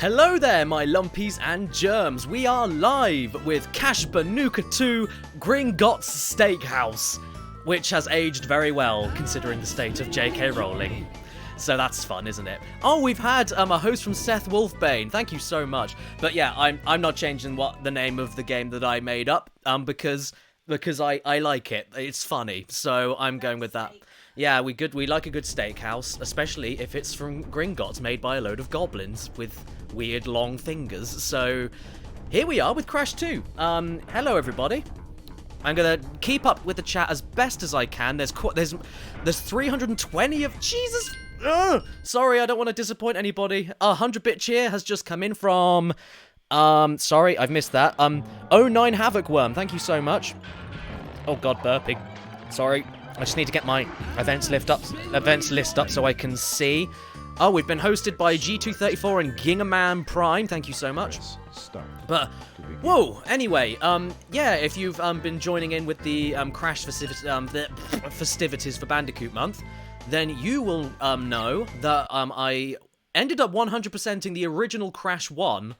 Hello there, my lumpies and germs. We are live with Cash Banooka 2 Gringotts Steakhouse, which has aged very well considering the state of J.K. Rowling. So that's fun, isn't it? Oh, we've had a host from Seth Wolfbane. Thank you so much. But yeah, I'm not changing the name of the game that I made up because I like it. It's funny, so I'm going with that. Yeah, we like a good steakhouse, especially if it's from Gringotts, made by a load of goblins with weird long fingers. So here we are with Crash 2. Hello everybody. I'm gonna keep up with the chat as best as I can. There's 320 of Jesus. Ugh! Sorry, I don't want to disappoint anybody. 100-bit cheer has just come in from sorry, I've missed that. 09 Havoc Worm. Thank you so much. Oh god, burping. Sorry. I just need to get my events list up so I can see. Oh, we've been hosted by G234 and Gingaman Prime. Thank you so much. But, whoa, anyway, yeah, if you've been joining in with the Crash festivities for Bandicoot month, then you will know that I ended up 100%ing the original Crash 1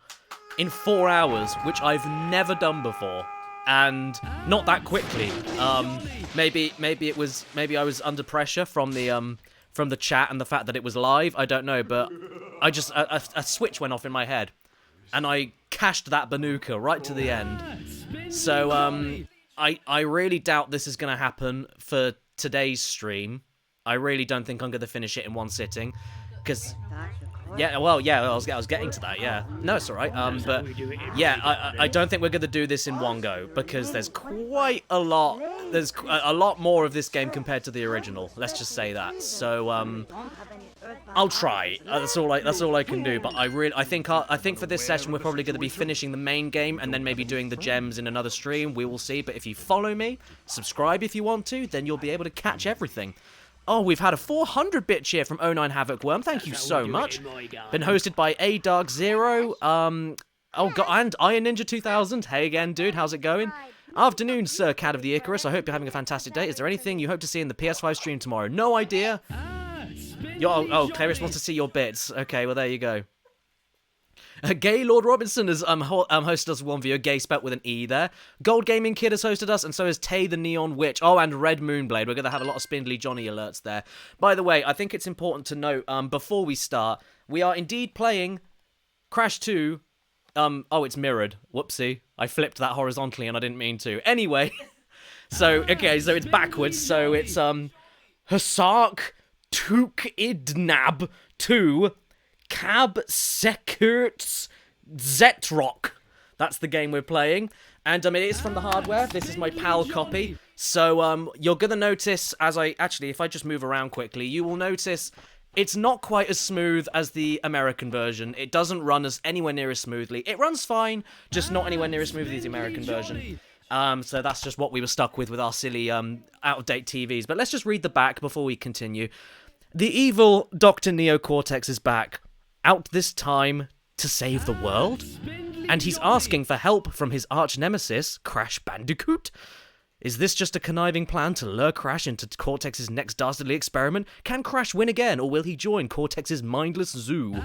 in 4 hours, which I've never done before. And not that quickly. Maybe I was under pressure from the chat and the fact that it was live. I don't know, but I just a switch went off in my head, and I cashed that Banooka right to the end. So I really doubt this is gonna happen for today's stream. I really don't think I'm gonna finish it in one sitting, because. Yeah, well, yeah, I was getting to that, yeah. No, it's alright, but, yeah, I don't think we're going to do this in one go, because there's quite a lot, there's a lot more of this game compared to the original, let's just say that, so, I'll try, that's all I can do, but I think for this session we're probably going to be finishing the main game, and then maybe doing the gems in another stream, we will see, but if you follow me, subscribe if you want to, then you'll be able to catch everything. Oh, we've had a 400-bit cheer from 09 Havoc Worm. Thank you so much. Been hosted by A Dark Zero. Oh god, and Iron Ninja 2000. Hey again, dude. How's it going? Afternoon, Sir Cat of the Icarus. I hope you're having a fantastic day. Is there anything you hope to see in the PS5 stream tomorrow? No idea. Clarice wants to see your bits. Okay, well there you go. Gay Lord Robinson has hosted us one view, gay spelt with an E there. Gold Gaming Kid has hosted us, and so has Tay the Neon Witch. Oh, and Red Moonblade. We're going to have a lot of Spindly Johnny alerts there. By the way, I think it's important to note, before we start, we are indeed playing Crash 2. Oh, it's mirrored. Whoopsie. I flipped that horizontally and I didn't mean to. Anyway, so it's backwards. So it's, Hasark Tuk Idnab 2. Cab Sekurts Zetrock. That's the game we're playing. And it is from the hardware. This is my PAL copy. So you're going to notice, if I just move around quickly, you will notice it's not quite as smooth as the American version. It doesn't run anywhere near as smoothly. It runs fine, just not anywhere near as smoothly as the American version. So that's just what we were stuck with our silly out-of-date TVs. But let's just read the back before we continue. The evil Dr. Neocortex is back. Out this time to save the world? And he's asking for help from his arch-nemesis, Crash Bandicoot? Is this just a conniving plan to lure Crash into Cortex's next dastardly experiment? Can Crash win again, or will he join Cortex's mindless zoo?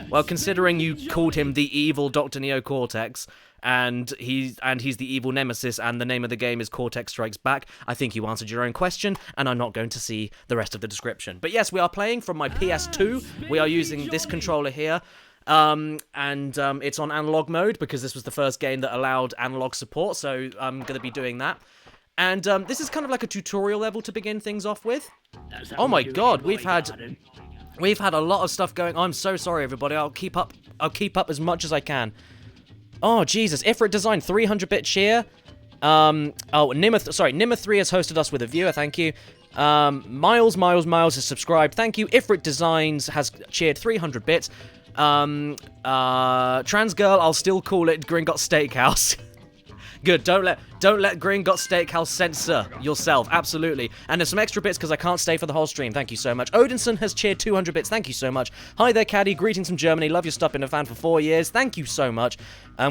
Well, considering you called him the evil Dr. Neocortex, and he's the evil nemesis, and the name of the game is Cortex Strikes Back, I think you answered your own question, and I'm not going to see the rest of the description. But yes, we are playing from my PS2. We are using this controller here. It's on analog mode, because this was the first game that allowed analog support, so I'm going to be doing that. And this is kind of like a tutorial level to begin things off with. Oh my god, we've had a lot of stuff going on. I'm so sorry, everybody. I'll keep up as much as I can. Oh, Jesus. Ifrit Design, 300-bit cheer. Nimmer3 has hosted us with a viewer, thank you. Miles has subscribed, thank you. Ifrit Designs has cheered 300 bits. Trans Girl, I'll still call it Gringotts Steakhouse. Good, don't let Gringotts Steakhouse censor yourself, absolutely. And there's some extra bits because I can't stay for the whole stream, thank you so much. Odinson has cheered 200 bits, thank you so much. Hi there, Caddy, greetings from Germany, love your stuff, been a fan for 4 years, thank you so much.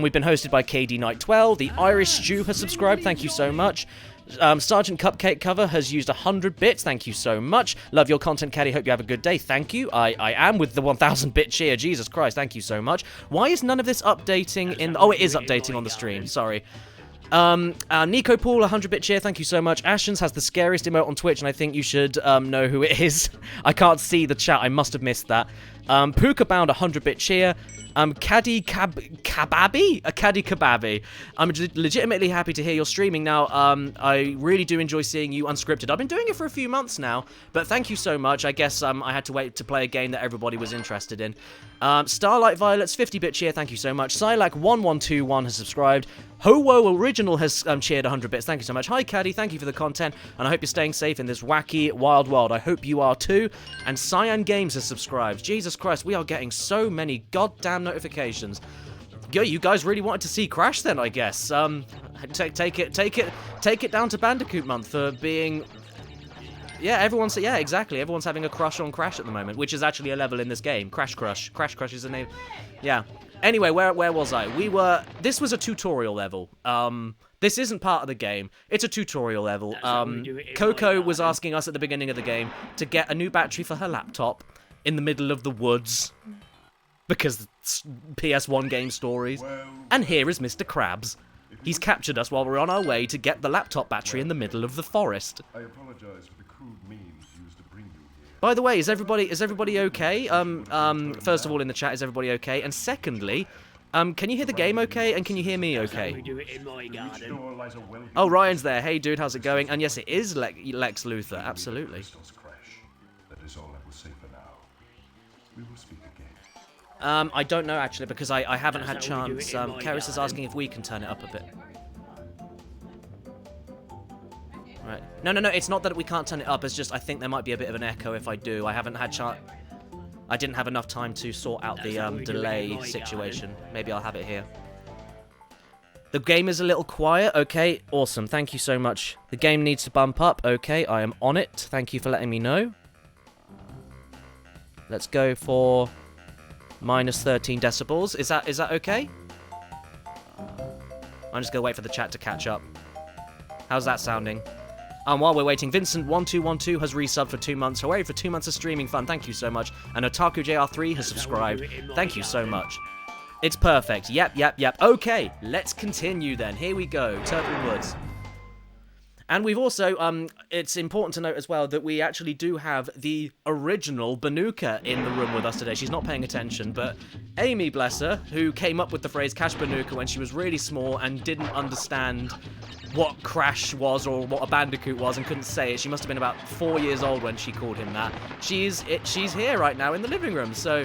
We've been hosted by KD Knight 12, the Irish Stew has subscribed, thank you so much. Sergeant Cupcake Cover has used 100 bits. Thank you so much. Love your content, Caddy. Hope you have a good day. Thank you. I am with the 1,000 bit cheer. Jesus Christ. Thank you so much. Why is none of this updating in... Oh, it is updating on the stream. Sorry. Nico Paul, 100-bit cheer, thank you so much. Ashens has the scariest emote on Twitch, and I think you should know who it is. I can't see the chat, I must have missed that. Puka Bound, 100-bit cheer. Caddy Kababi? A Caddy Kababi. I'm legitimately happy to hear you're streaming now. I really do enjoy seeing you unscripted. I've been doing it for a few months now, but thank you so much. I guess I had to wait to play a game that everybody was interested in. Starlight Violets, 50-bit cheer, thank you so much. Silac1121 has subscribed. Howo Original has cheered 100 bits, thank you so much. Hi Caddy, thank you for the content, and I hope you're staying safe in this wacky, wild world. I hope you are too. And Cyan Games has subscribed. Jesus Christ, we are getting so many goddamn notifications. Yo, you guys really wanted to see Crash then, I guess. Take it down to Bandicoot month for being... Yeah, exactly. Everyone's having a crush on Crash at the moment, which is actually a level in this game. Crash Crush. Crash Crush is the name. Yeah. Anyway, where was I? This was a tutorial level. This isn't part of the game. It's a tutorial level. Coco was asking us at the beginning of the game to get a new battery for her laptop in the middle of the woods. Because PS1 game stories. And here is Mr. Krabs. He's captured us while we're on our way to get the laptop battery in the middle of the forest. I apologize for the crude means used to bring you here. By the way, is everybody okay? First of all in the chat, is everybody okay? And secondly, can you hear the game okay? And can you hear me okay? Oh, Ryan's there. Hey dude, how's it going? And yes, it is Lex Luthor, absolutely. That is all I will say for now. We will speak again. I don't know actually because I haven't had chance. Keris is asking if we can turn it up a bit. Right. No, it's not that we can't turn it up, it's just I think there might be a bit of an echo if I do. I haven't had chance. I didn't have enough time to sort out the delay situation. Maybe I'll have it here. The game is a little quiet. Okay, awesome. Thank you so much. The game needs to bump up. Okay, I am on it. Thank you for letting me know. Let's go for minus 13 decibels. Is that okay? I'm just gonna wait for the chat to catch up. How's that sounding? And while we're waiting, Vincent1212 has resubbed for 2 months. Hooray for 2 months of streaming fun. Thank you so much. And OtakuJR3 has subscribed. Thank you so much. It's perfect. Yep. Okay, let's continue then. Here we go. Turtle Woods. And we've also, it's important to note as well that we actually do have the original Banuka in the room with us today. She's not paying attention, but Amy, bless her, who came up with the phrase Cash Banuka when she was really small and didn't understand what Crash was or what a Bandicoot was and couldn't say it. She must have been about 4 years old when she called him that. She's here right now in the living room, so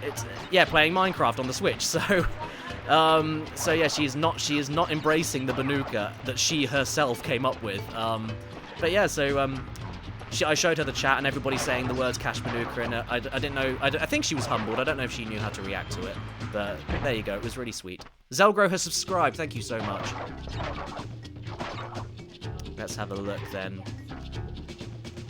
it's, yeah, playing Minecraft on the Switch, so... So yeah, she is not embracing the Banuka that she herself came up with. But yeah, so I showed her the chat and everybody's saying the words Cash Banuka, and I didn't know. I think she was humbled. I don't know if she knew how to react to it, but there you go. It was really sweet. Zelgro has subscribed. Thank you so much. Let's have a look then.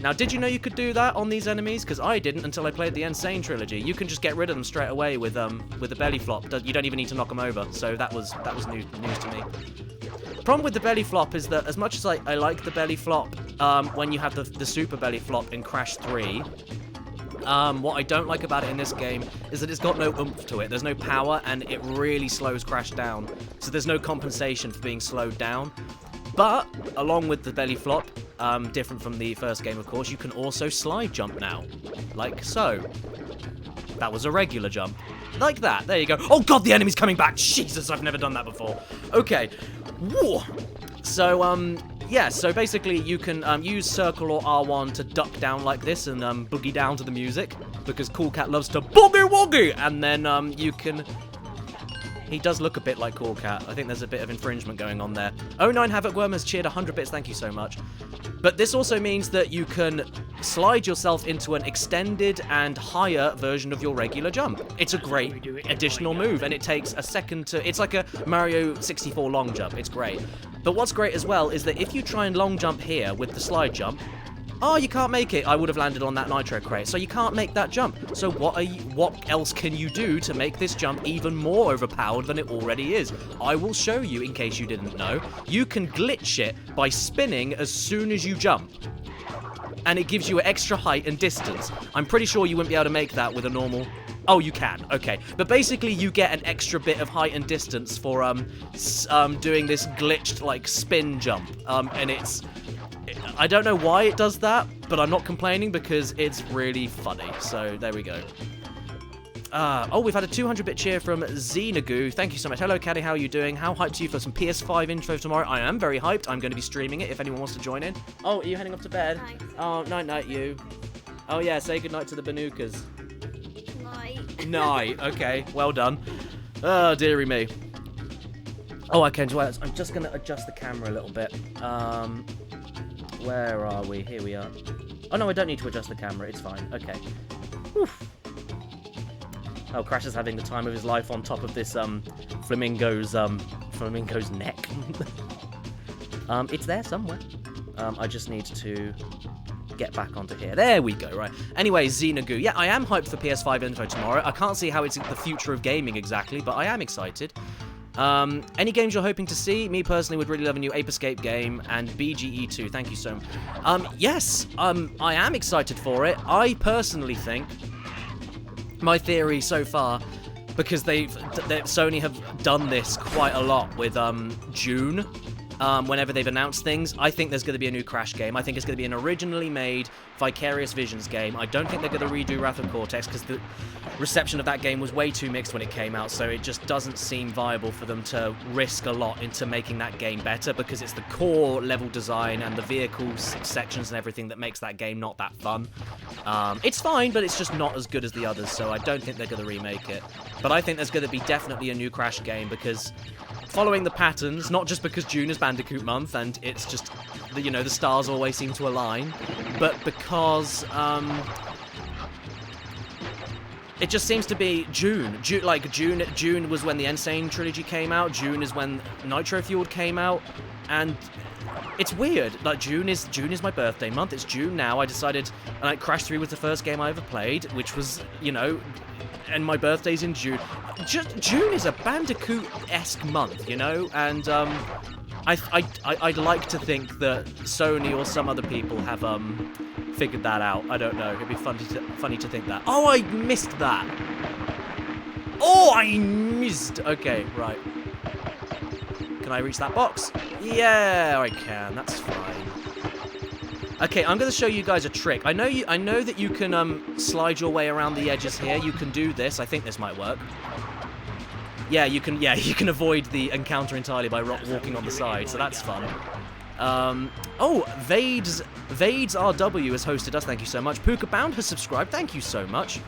Now, did you know you could do that on these enemies? Because I didn't until I played the Insane Trilogy. You can just get rid of them straight away with the belly flop. You don't even need to knock them over. So that was news to me. Problem with the belly flop is that as much as I like the belly flop when you have the super belly flop in Crash 3, what I don't like about it in this game is that it's got no oomph to it. There's no power, and it really slows Crash down. So there's no compensation for being slowed down. But, along with the belly flop, different from the first game, of course, you can also slide jump now. Like so. That was a regular jump. Like that. There you go. Oh god, the enemy's coming back! Jesus, I've never done that before. Okay. Whoa. So, yeah, so basically you can use circle or R1 to duck down like this and boogie down to the music, because Cool Cat loves to boogie woogie! And then you can... He does look a bit like Cool Cat. I think there's a bit of infringement going on there. 09 Havoc Worm has cheered 100 bits, thank you so much. But this also means that you can slide yourself into an extended and higher version of your regular jump. It's a great additional move, and it takes a second to... It's like a Mario 64 long jump. It's great. But what's great as well is that if you try and long jump here with the slide jump, Oh, you can't make it. I would have landed on that Nitro Crate. So you can't make that jump. So what else can you do to make this jump even more overpowered than it already is? I will show you in case you didn't know. You can glitch it by spinning as soon as you jump. And it gives you extra height and distance. I'm pretty sure you wouldn't be able to make that with a normal... Oh, you can. Okay. But basically, you get an extra bit of height and distance for doing this glitched, like, spin jump. And it's... I don't know why it does that, but I'm not complaining because it's really funny. So, there we go. Oh, we've had a 200-bit cheer from Xenagoo. Thank you so much. Hello, Caddy. How are you doing? How hyped are you for some PS5 intro tomorrow? I am very hyped. I'm going to be streaming it if anyone wants to join in. Oh, are you heading off to bed? Night. Oh, night-night, you. Oh, yeah, say goodnight to the Banukas. Night. Night. Okay, well done. Oh, dearie me. Oh, okay, I'm just going to adjust the camera a little bit. Where are we? Here we are. Oh, no, I don't need to adjust the camera. It's fine. Okay. Oof. Oh, Crash is having the time of his life on top of this flamingo's neck. It's there somewhere. I just need to get back onto here. There we go, right. Anyway, Xenagoo. Yeah, I am hyped for PS5 info tomorrow. I can't see how it's the future of gaming exactly, but I am excited. Any games you're hoping to see? Me personally would really love a new Ape Escape game and BGE 2. Thank you so much. Yes, I am excited for it. I personally think my theory so far, because Sony have done this quite a lot with June, whenever they've announced things, I think there's going to be a new Crash game. I think it's going to be an originally made Vicarious Visions game. I don't think they're going to redo Wrath of Cortex because the reception of that game was way too mixed when it came out, so it just doesn't seem viable for them to risk a lot into making that game better because it's the core level design and the vehicle sections and everything that makes that game not that fun. It's fine, but it's just not as good as the others, so I don't think they're going to remake it. But I think there's going to be definitely a new Crash game because following the patterns, not just because June is Bandicoot month and it's just, you know, the stars always seem to align, but because it just seems to be June. June was when the Insane trilogy came out. June is when Nitro Fueled came out, and it's weird. Like June is my birthday month. It's June now. I decided, like, Crash 3 was the first game I ever played, which was, you know, and my birthday's in June. June is a Bandicoot-esque month, you know, and I'd like to think that Sony or some other people have figured that out. I don't know. It'd be funny to think that. Oh, I missed that. Oh, I missed. Okay, right. Can I reach that box? Yeah, I can. That's fine. Okay, I'm going to show you guys a trick. I know that you can slide your way around the edges here. You can do this. I think this might work. Yeah, you can. Yeah, you can avoid the encounter entirely by walking on the side. So that's fun. Oh, Vades RW has hosted us. Thank you so much. Puka Bound has subscribed. Thank you so much.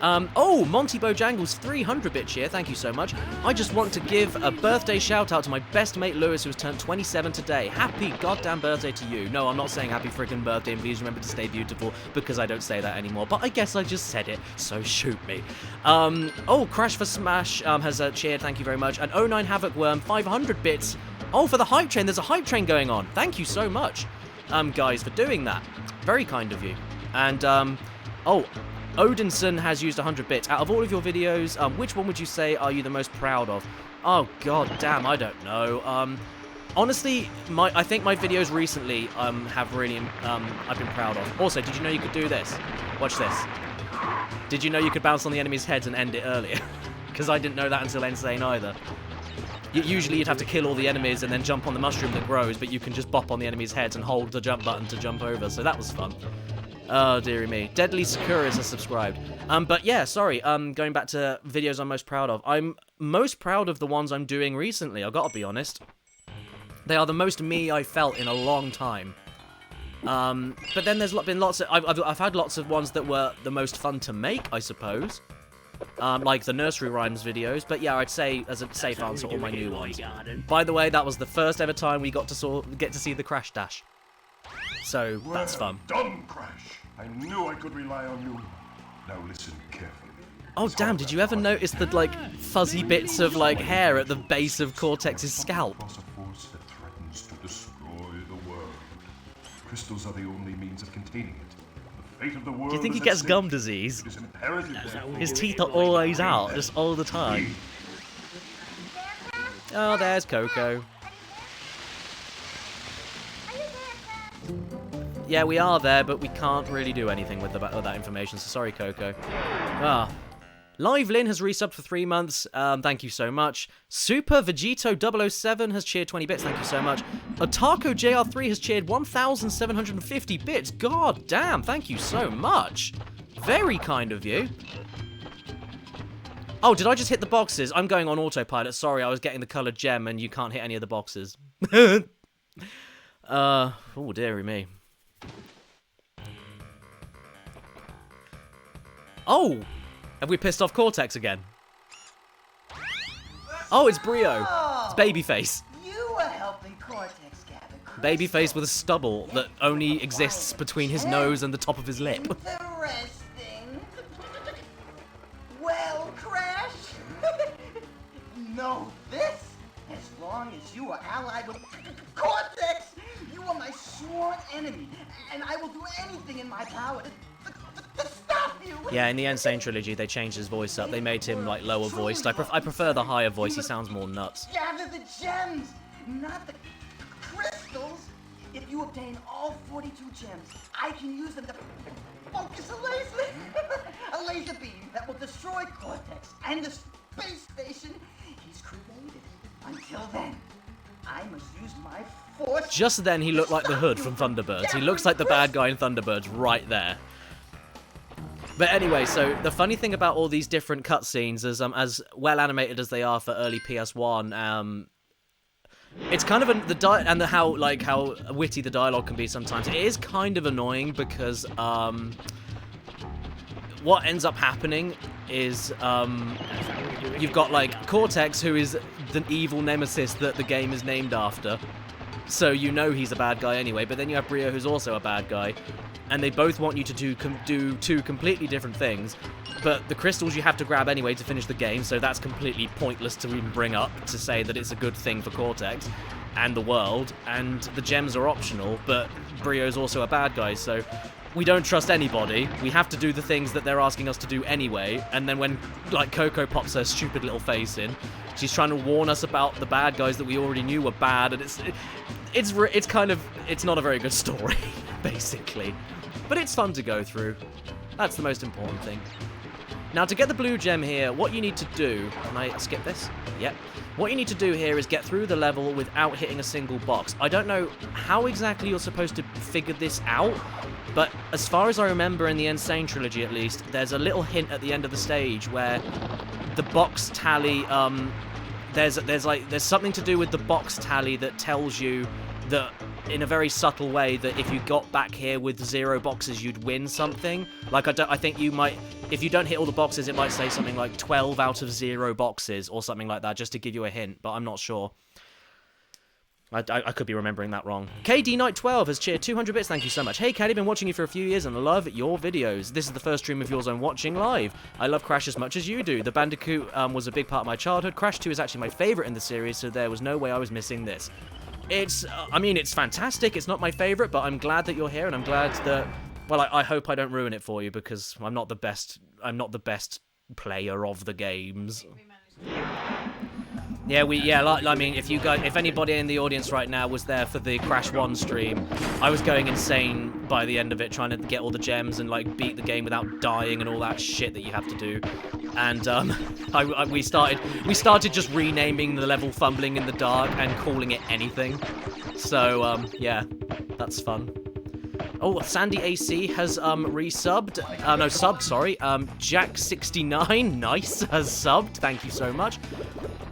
Oh, Monty Bojangles 300-bit cheer. Thank you so much. I just want to give a birthday shout-out to my best mate Lewis, who has turned 27 today. Happy goddamn birthday to you. No, I'm not saying happy freaking birthday, and please remember to stay beautiful, because I don't say that anymore. But I guess I just said it, so shoot me. Oh, Crash for Smash has cheered. Thank you very much. And 09 Havoc Worm, 500 bits. Oh, for the hype train. There's a hype train going on. Thank you so much, guys, for doing that. Very kind of you. And, oh, Odinson has used 100 bits. Out of all of your videos, which one would you say are you the most proud of? Oh, god damn, I don't know. Honestly, I think my videos recently have really I've been proud of. Also, did you know you could do this? Watch this. Did you know you could bounce on the enemy's heads and end it earlier? Because I didn't know that until Insane either. Usually you'd have to kill all the enemies and then jump on the mushroom that grows, but you can just bop on the enemy's heads and hold the jump button to jump over, so that was fun. Oh, dearie me. Deadly Sakuras has subscribed. But yeah, sorry, going back to videos I'm most proud of. I'm most proud of the ones I'm doing recently, I've got to be honest. They are the most me I felt in a long time. But then there's been lots of... I've had lots of ones that were the most fun to make, I suppose. Like the nursery rhymes videos, but yeah, I'd say, as a safe answer, all my new ones. By the way, that was the first ever time we got to get to see the Crash Dash. So, that's fun. Done, Crash. I knew I could rely on you. Now listen carefully. Oh, damn, did you ever notice the, like, fuzzy bits of, like, hair at the base of Cortex's scalp? Across a force that threatens to destroy the world. Crystals are the only means of containing it. The fate of the world. Do you think he is at gets stake. gum disease? It is imperative, therefore, His teeth are always out, just all the time. Oh, there's Coco. Yeah, we are there, but we can't really do anything with that information, so sorry, Coco. Ah. Live Lin has resubbed for 3 months. Thank you so much. Super Vegito 007 has cheered 20 bits. Thank you so much. Otaku JR3 has cheered 1,750 bits. God damn, thank you so much. Very kind of you. Oh, did I just hit the boxes? I'm going on autopilot. Sorry, I was getting the coloured gem and you can't hit any of the boxes. Oh, dearie me. Oh! Have we pissed off Cortex again? Oh, it's Brio. It's Babyface. You were helping Cortex gather crystals. Babyface with a stubble that only exists between his nose and the top of his lip. Interesting. Well, Crash, know this. As long as you are allied with Cortex, you are my sworn enemy, and I will do anything in my power to stop you. Yeah, in the Insane trilogy, they changed his voice up. They made him, like, lower voiced. I prefer the higher voice. He sounds more nuts. Gather the gems, not the crystals. If you obtain all 42 gems, I can use them to focus a laser. A laser beam that will destroy Cortex and the space station he's created. Until then, I must use my force. Just then, he looked like the Hood from Thunderbirds. He looks like the bad guy in Thunderbirds right there. But anyway, so the funny thing about all these different cutscenes is, as well animated as they are for early PS1, it's kind of how witty the dialogue can be sometimes. It is kind of annoying because what ends up happening is you've got like Cortex, who is the evil nemesis that the game is named after. So you know he's a bad guy anyway, but then you have Brio, who's also a bad guy, and they both want you to do two completely different things, but the crystals you have to grab anyway to finish the game, so that's completely pointless to even bring up to say that it's a good thing for Cortex and the world, and the gems are optional, but Brio's also a bad guy, so we don't trust anybody. We have to do the things that they're asking us to do anyway, and then when, like, Coco pops her stupid little face in, she's trying to warn us about the bad guys that we already knew were bad, and it's not a very good story, basically. But it's fun to go through. That's the most important thing. Now, to get the blue gem here, what you need to do... Can I skip this? Yep. What you need to do here is get through the level without hitting a single box. I don't know how exactly you're supposed to figure this out, but as far as I remember in the Insane trilogy at least, there's a little hint at the end of the stage where the box tally... There's something to do with the box tally that tells you that, in a very subtle way, that if you got back here with 0 boxes, you'd win something. Like, I think you might, if you don't hit all the boxes, it might say something like 12 out of 0 boxes or something like that, just to give you a hint, but I'm not sure. I could be remembering that wrong. KD Knight 12 has cheered 200 bits. Thank you so much. Hey, Caddy, been watching you for a few years and love your videos. This is the first stream of yours I'm watching live. I love Crash as much as you do. The Bandicoot was a big part of my childhood. Crash 2 is actually my favorite in the series, so there was no way I was missing this. It's fantastic. It's not my favorite, but I'm glad that you're here, and I'm glad that... Well, I hope I don't ruin it for you, because I'm not the best player of the games. Yeah, if anybody in the audience right now was there for the Crash 1 stream, I was going insane by the end of it, trying to get all the gems and, like, beat the game without dying and all that shit that you have to do. And we started just renaming the level Fumbling in the Dark and calling it anything. So yeah, that's fun. Oh, Sandy AC has resubbed. No, subbed, sorry. Jack69, nice, has subbed. Thank you so much.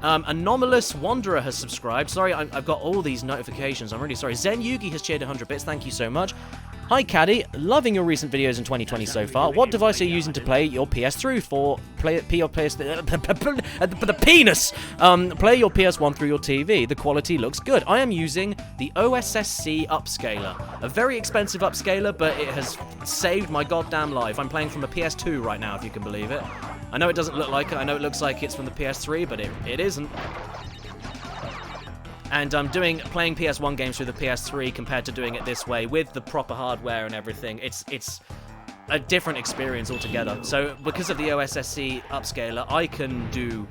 Anomalous Wanderer has subscribed. Sorry, I've got all these notifications. I'm really sorry. Zen Yugi has cheered 100 bits. Thank you so much. Hi, Caddy. Loving your recent videos in 2020 so far. What device are you using to play your PS through for? Play your PS... the penis! Play your PS1 through your TV. The quality looks good. I am using the OSSC upscaler. A very expensive upscaler, but it has saved my goddamn life. I'm playing from a PS2 right now, if you can believe it. I know it doesn't look like it. I know it looks like it's from the PS3, but it isn't. And playing PS1 games through the PS3 compared to doing it this way with the proper hardware and everything, it's a different experience altogether. So because of the OSSC upscaler, I can do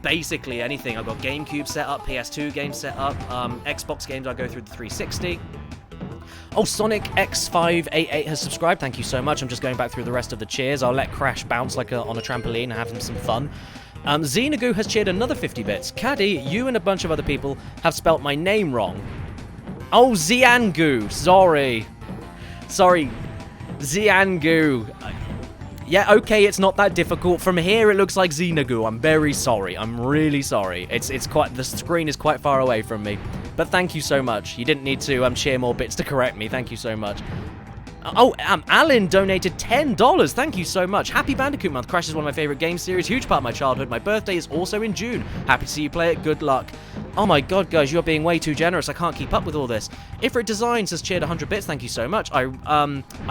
basically anything. I've got GameCube set up, PS2 games set up, Xbox games I go through the 360. Oh, Sonic X588 has subscribed. Thank you so much. I'm just going back through the rest of the cheers. I'll let Crash bounce like on a trampoline and have some fun. Xenagoo has cheered another 50 bits. Caddy, you and a bunch of other people have spelt my name wrong. Oh, Xiangoo. Sorry. Xiangoo. Yeah, okay, it's not that difficult. From here, it looks like Xenagoo. I'm very sorry. I'm really sorry. It's quite, the screen is quite far away from me. But thank you so much. You didn't need to share more bits to correct me. Thank you so much. Oh, Alan donated $10. Thank you so much. Happy Bandicoot month. Crash is one of my favorite game series. Huge part of my childhood. My birthday is also in June. Happy to see you play it. Good luck. Oh my god, guys, you're being way too generous. I can't keep up with all this. Ifrit Designs has cheered 100 bits. Thank you so much. I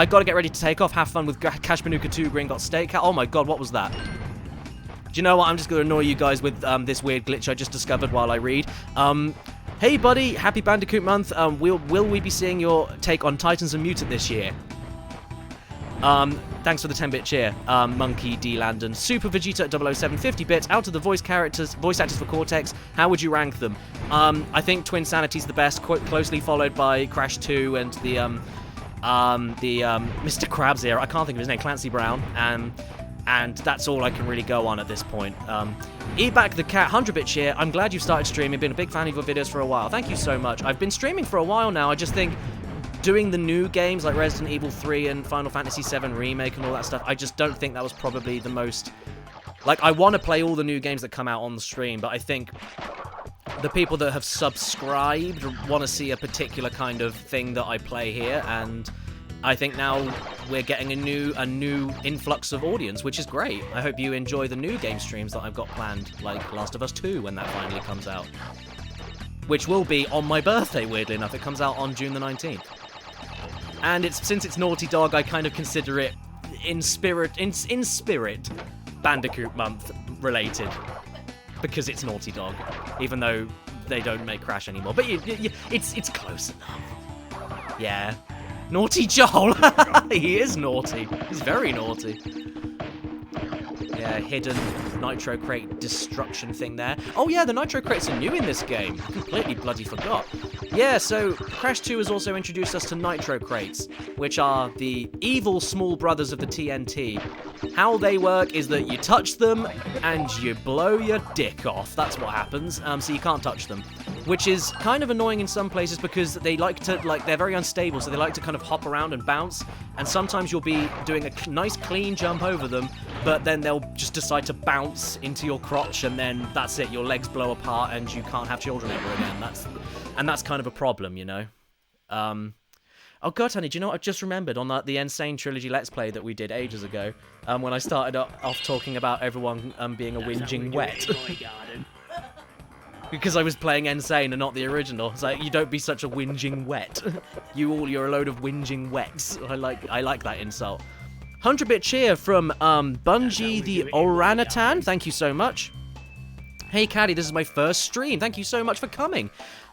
gotta get ready to take off. Have fun with Cash Manuka 2 Green Got Steak. Oh my god, what was that? Do you know what? I'm just gonna annoy you guys with this weird glitch I just discovered while I read. Hey buddy, happy Bandicoot month. Will we be seeing your take on Titans and Mutant this year? Thanks for the 10-bit cheer. Monkey D. Landon. Super Vegeta at 007, 50 bits. Out of the voice actors for Cortex, how would you rank them? I think Twin Sanity's the best, quite closely followed by Crash 2 and the Mr. Krabs era. I can't think of his name, Clancy Brown. And that's all I can really go on at this point. Eback the Cat, 100-bit cheer. I'm glad you started streaming. Been a big fan of your videos for a while. Thank you so much. I've been streaming for a while now. I just think doing the new games like Resident Evil 3 and Final Fantasy 7 Remake and all that stuff, I just don't think that was probably the most... Like, I want to play all the new games that come out on the stream, but I think the people that have subscribed want to see a particular kind of thing that I play here, and I think now we're getting a new influx of audience, which is great. I hope you enjoy the new game streams that I've got planned, like Last of Us 2 when that finally comes out. Which will be on my birthday, weirdly enough. It comes out on June the 19th. And since it's Naughty Dog, I kind of consider it in spirit Bandicoot month related. Because it's Naughty Dog, even though they don't make Crash anymore. But it's close enough. Yeah. Naughty Joel! He is naughty. He's very naughty. Yeah, hidden Nitro Crate destruction thing there. Oh yeah, the Nitro Crates are new in this game. I completely bloody forgot. Yeah, so Crash 2 has also introduced us to Nitro Crates, which are the evil small brothers of the TNT. How they work is that you touch them and you blow your dick off. That's what happens. So you can't touch them. Which is kind of annoying in some places because they like to, they're very unstable, so they like to kind of hop around and bounce, and sometimes you'll be doing a nice clean jump over them, but then they'll just decide to bounce into your crotch, and then that's it, your legs blow apart, and you can't have children ever again. That's kind of a problem, you know? Oh god, honey, do you know what I've just remembered on the Insane Trilogy Let's Play that we did ages ago, when I started off talking about everyone being a whinging wet. Because I was playing Insane and not the original. It's like, you don't be such a whinging wet. You're a load of whinging wets. I like that insult. 100-bit cheer from Bungie the Orangutan. Thank you so much. Hey Caddy, this is my first stream. Thank you so much for coming.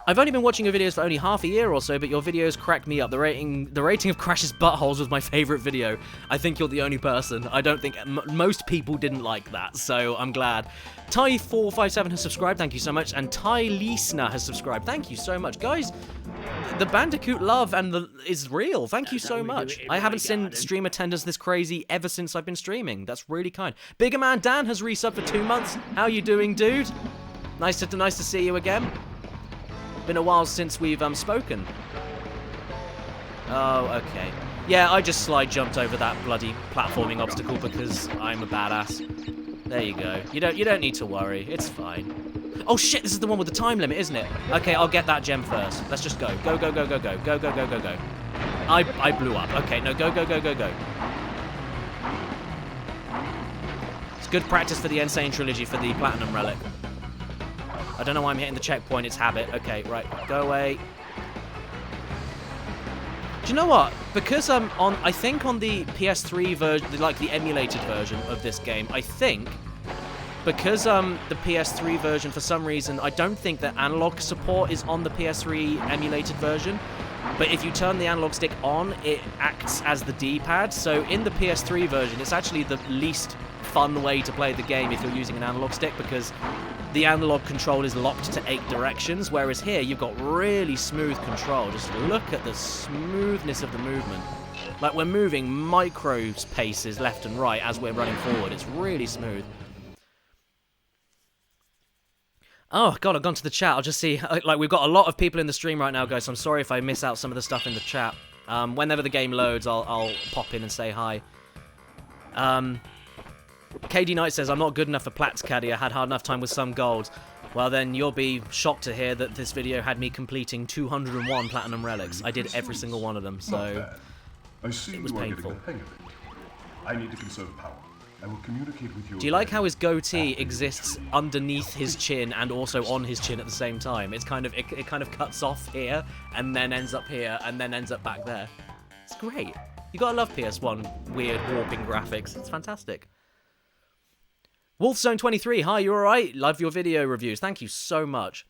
I've only been watching your videos for only half a year or so, but your videos cracked me up. The rating of Crash's buttholes was my favorite video. I think you're the only person. I don't think most people didn't like that, so I'm glad. Ty457 has subscribed, thank you so much, and Ty Liesner has subscribed. Thank you so much, guys. The Bandicoot love is real. Thank you so much. I haven't seen stream attendance this crazy ever since I've been streaming. That's really kind. Bigger Man Dan has resubbed for 2 months. How you doing, dude? Nice to see you again. Been a while since we've spoken. Oh, okay. Yeah, I just slide jumped over that bloody platforming obstacle because I'm a badass. There you go. You don't need to worry. It's fine. Oh shit, this is the one with the time limit, isn't it? Okay, I'll get that gem first. Let's just go. Go, go, go, go, go. Go, go, go, go, go. I blew up. Okay, no, go, go, go, go, go. It's good practice for the Insane Trilogy for the Platinum Relic. I don't know why I'm hitting the checkpoint, it's habit. Okay, right, go away. Do you know what? Because I think on the PS3 version, like the emulated version of this game, I think because the PS3 version, for some reason, I don't think that analog support is on the PS3 emulated version. But if you turn the analog stick on, it acts as the D-pad. So in the PS3 version, it's actually the least fun way to play the game if you're using an analog stick, because the analog control is locked to 8 directions, whereas here you've got really smooth control. Just look at the smoothness of the movement. Like, we're moving micro paces left and right as we're running forward. It's really smooth. Oh, God, I've gone to the chat. I'll just see. Like, we've got a lot of people in the stream right now, guys, so I'm sorry if I miss out some of the stuff in the chat. Whenever the game loads, I'll pop in and say hi. KD Knight says, I'm not good enough for Platts, Caddy. I had hard enough time with some gold. Well, then you'll be shocked to hear that this video had me completing 201 Platinum Relics. I did every single one of them, so I see it was you are painful. getting the hang of it. I need to conserve power. I will communicate with you. Do you like how his goatee exists underneath his chin and also on his chin at the same time? It's kind of it kind of cuts off here and then ends up here and then ends up back there. It's great. You gotta love PS1 weird warping graphics. It's fantastic. Wolfzone23, hi, you alright? Love your video reviews. Thank you so much.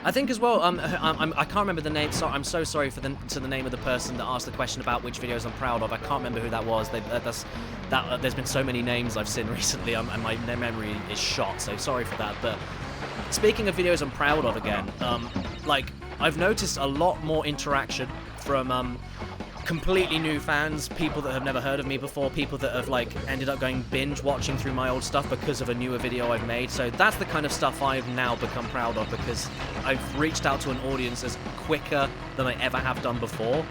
I think as well, I can't remember the name. I'm so sorry for the name of the person that asked the question about which videos I'm proud of. I can't remember who that was. There's been so many names I've seen recently, and my memory is shot. So sorry for that. But speaking of videos I'm proud of again, like I've noticed a lot more interaction from completely new fans, people that have never heard of me before, people that have like ended up going binge watching through my old stuff because of a newer video I've made. So that's the kind of stuff I've now become proud of, because I've reached out to an audience as quicker than I ever have done before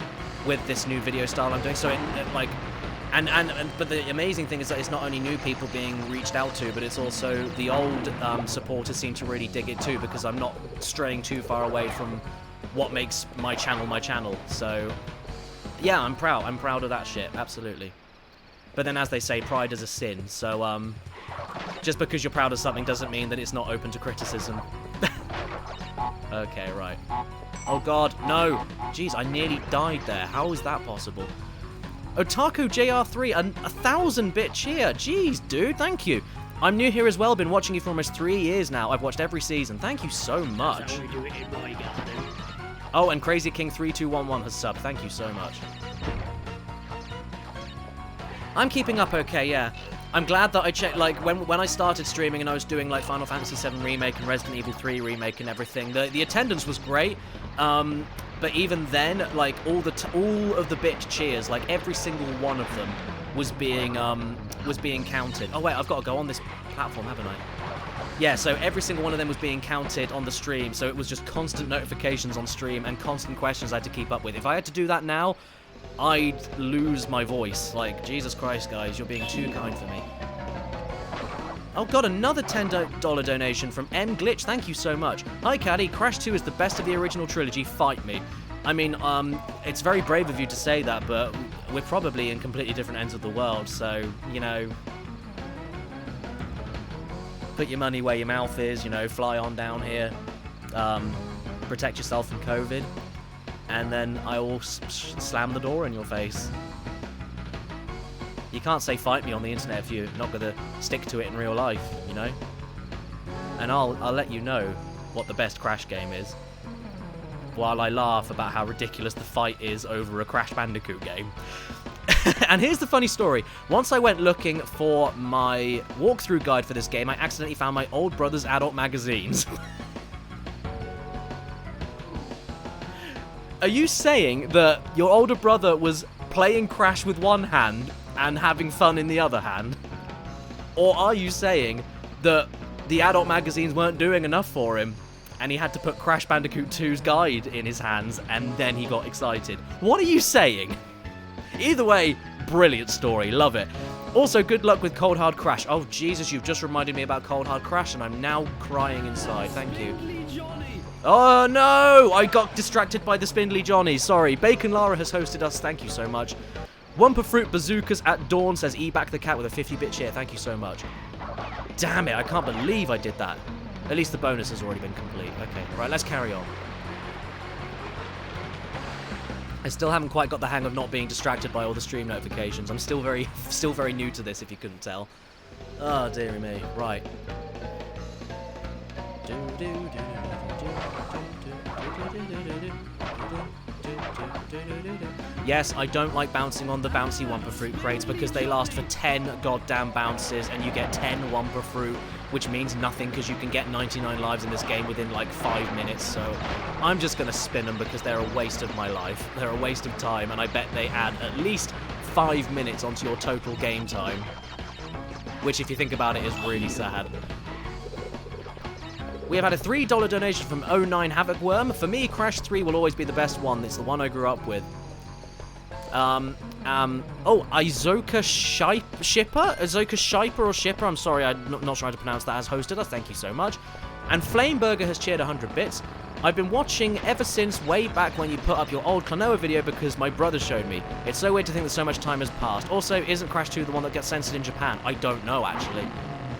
with this new video style I'm doing. So but the amazing thing is that it's not only new people being reached out to, but it's also the old supporters seem to really dig it too, because I'm not straying too far away from what makes my channel. So yeah, I'm proud. I'm proud of that shit, absolutely. But then, as they say, pride is a sin. So, just because you're proud of something doesn't mean that it's not open to criticism. Okay, right. Oh God, no! Jeez, I nearly died there. How is that possible? Otaku JR3, a 1000-bit cheer. Jeez, dude, thank you. I'm new here as well. Been watching you for almost 3 years now. I've watched every season. Thank you so much. That's how we do it in my garden. Oh, and Crazy King 3211 has subbed. Thank you so much. I'm keeping up okay, yeah. I'm glad that I checked, like, when I started streaming and I was doing, like, Final Fantasy VII Remake and Resident Evil 3 Remake and everything, the attendance was great, but even then, like, all of the bit cheers, like, every single one of them was being counted. Oh, wait, I've got to go on this platform, haven't I? Yeah, so every single one of them was being counted on the stream, so it was just constant notifications on stream and constant questions I had to keep up with. If I had to do that now, I'd lose my voice. Like, Jesus Christ, guys, you're being too kind for me. Oh God, another $10 donation from M Glitch. Thank you so much. Hi, Caddy. Crash 2 is the best of the original trilogy. Fight me. I mean, it's very brave of you to say that, but we're probably in completely different ends of the world, so, you know, put your money where your mouth is, you know, fly on down here, protect yourself from COVID, and then I will slam the door in your face. You can't say fight me on the internet if you're not going to stick to it in real life, you know? And I'll let you know what the best Crash game is, while I laugh about how ridiculous the fight is over a Crash Bandicoot game. And here's the funny story. Once I went looking for my walkthrough guide for this game, I accidentally found my old brother's adult magazines. Are you saying that your older brother was playing Crash with one hand and having fun in the other hand? Or are you saying that the adult magazines weren't doing enough for him and he had to put Crash Bandicoot 2's guide in his hands and then he got excited? What are you saying? Either way, brilliant story, love it. Also, good luck with Cold Hard Crash. Oh, Jesus, you've just reminded me about Cold Hard Crash, and I'm now crying inside. Thank you. Oh, no! I got distracted by the Spindly Johnny. Sorry. Bacon Lara has hosted us. Thank you so much. Wumpa Fruit Bazookas at Dawn says, E-Back the Cat with a 50-bit cheer. Thank you so much. Damn it, I can't believe I did that. At least the bonus has already been complete. Okay, right, let's carry on. I still haven't quite got the hang of not being distracted by all the stream notifications. I'm still very new to this, if you couldn't tell. Oh, dear me. Right. Yes, I don't like bouncing on the bouncy Wumpa Fruit crates because they last for 10 goddamn bounces and you get 10 Wumpa Fruit, which means nothing because you can get 99 lives in this game within like 5 minutes, so I'm just going to spin them because they're a waste of my life. They're a waste of time, and I bet they add at least 5 minutes onto your total game time, which if you think about it is really sad. We have had a $3 donation from 09 Havoc Worm. For me, Crash 3 will always be the best one. It's the one I grew up with. Izoka Shipper? Izoka Shiper or Shipper? I'm sorry, I'm not sure how to pronounce that, has hosted us. Thank you so much. And Flameburger has cheered 100 bits. I've been watching ever since way back when you put up your old Klonoa video because my brother showed me. It's so weird to think that so much time has passed. Also, isn't Crash 2 the one that gets censored in Japan? I don't know, actually.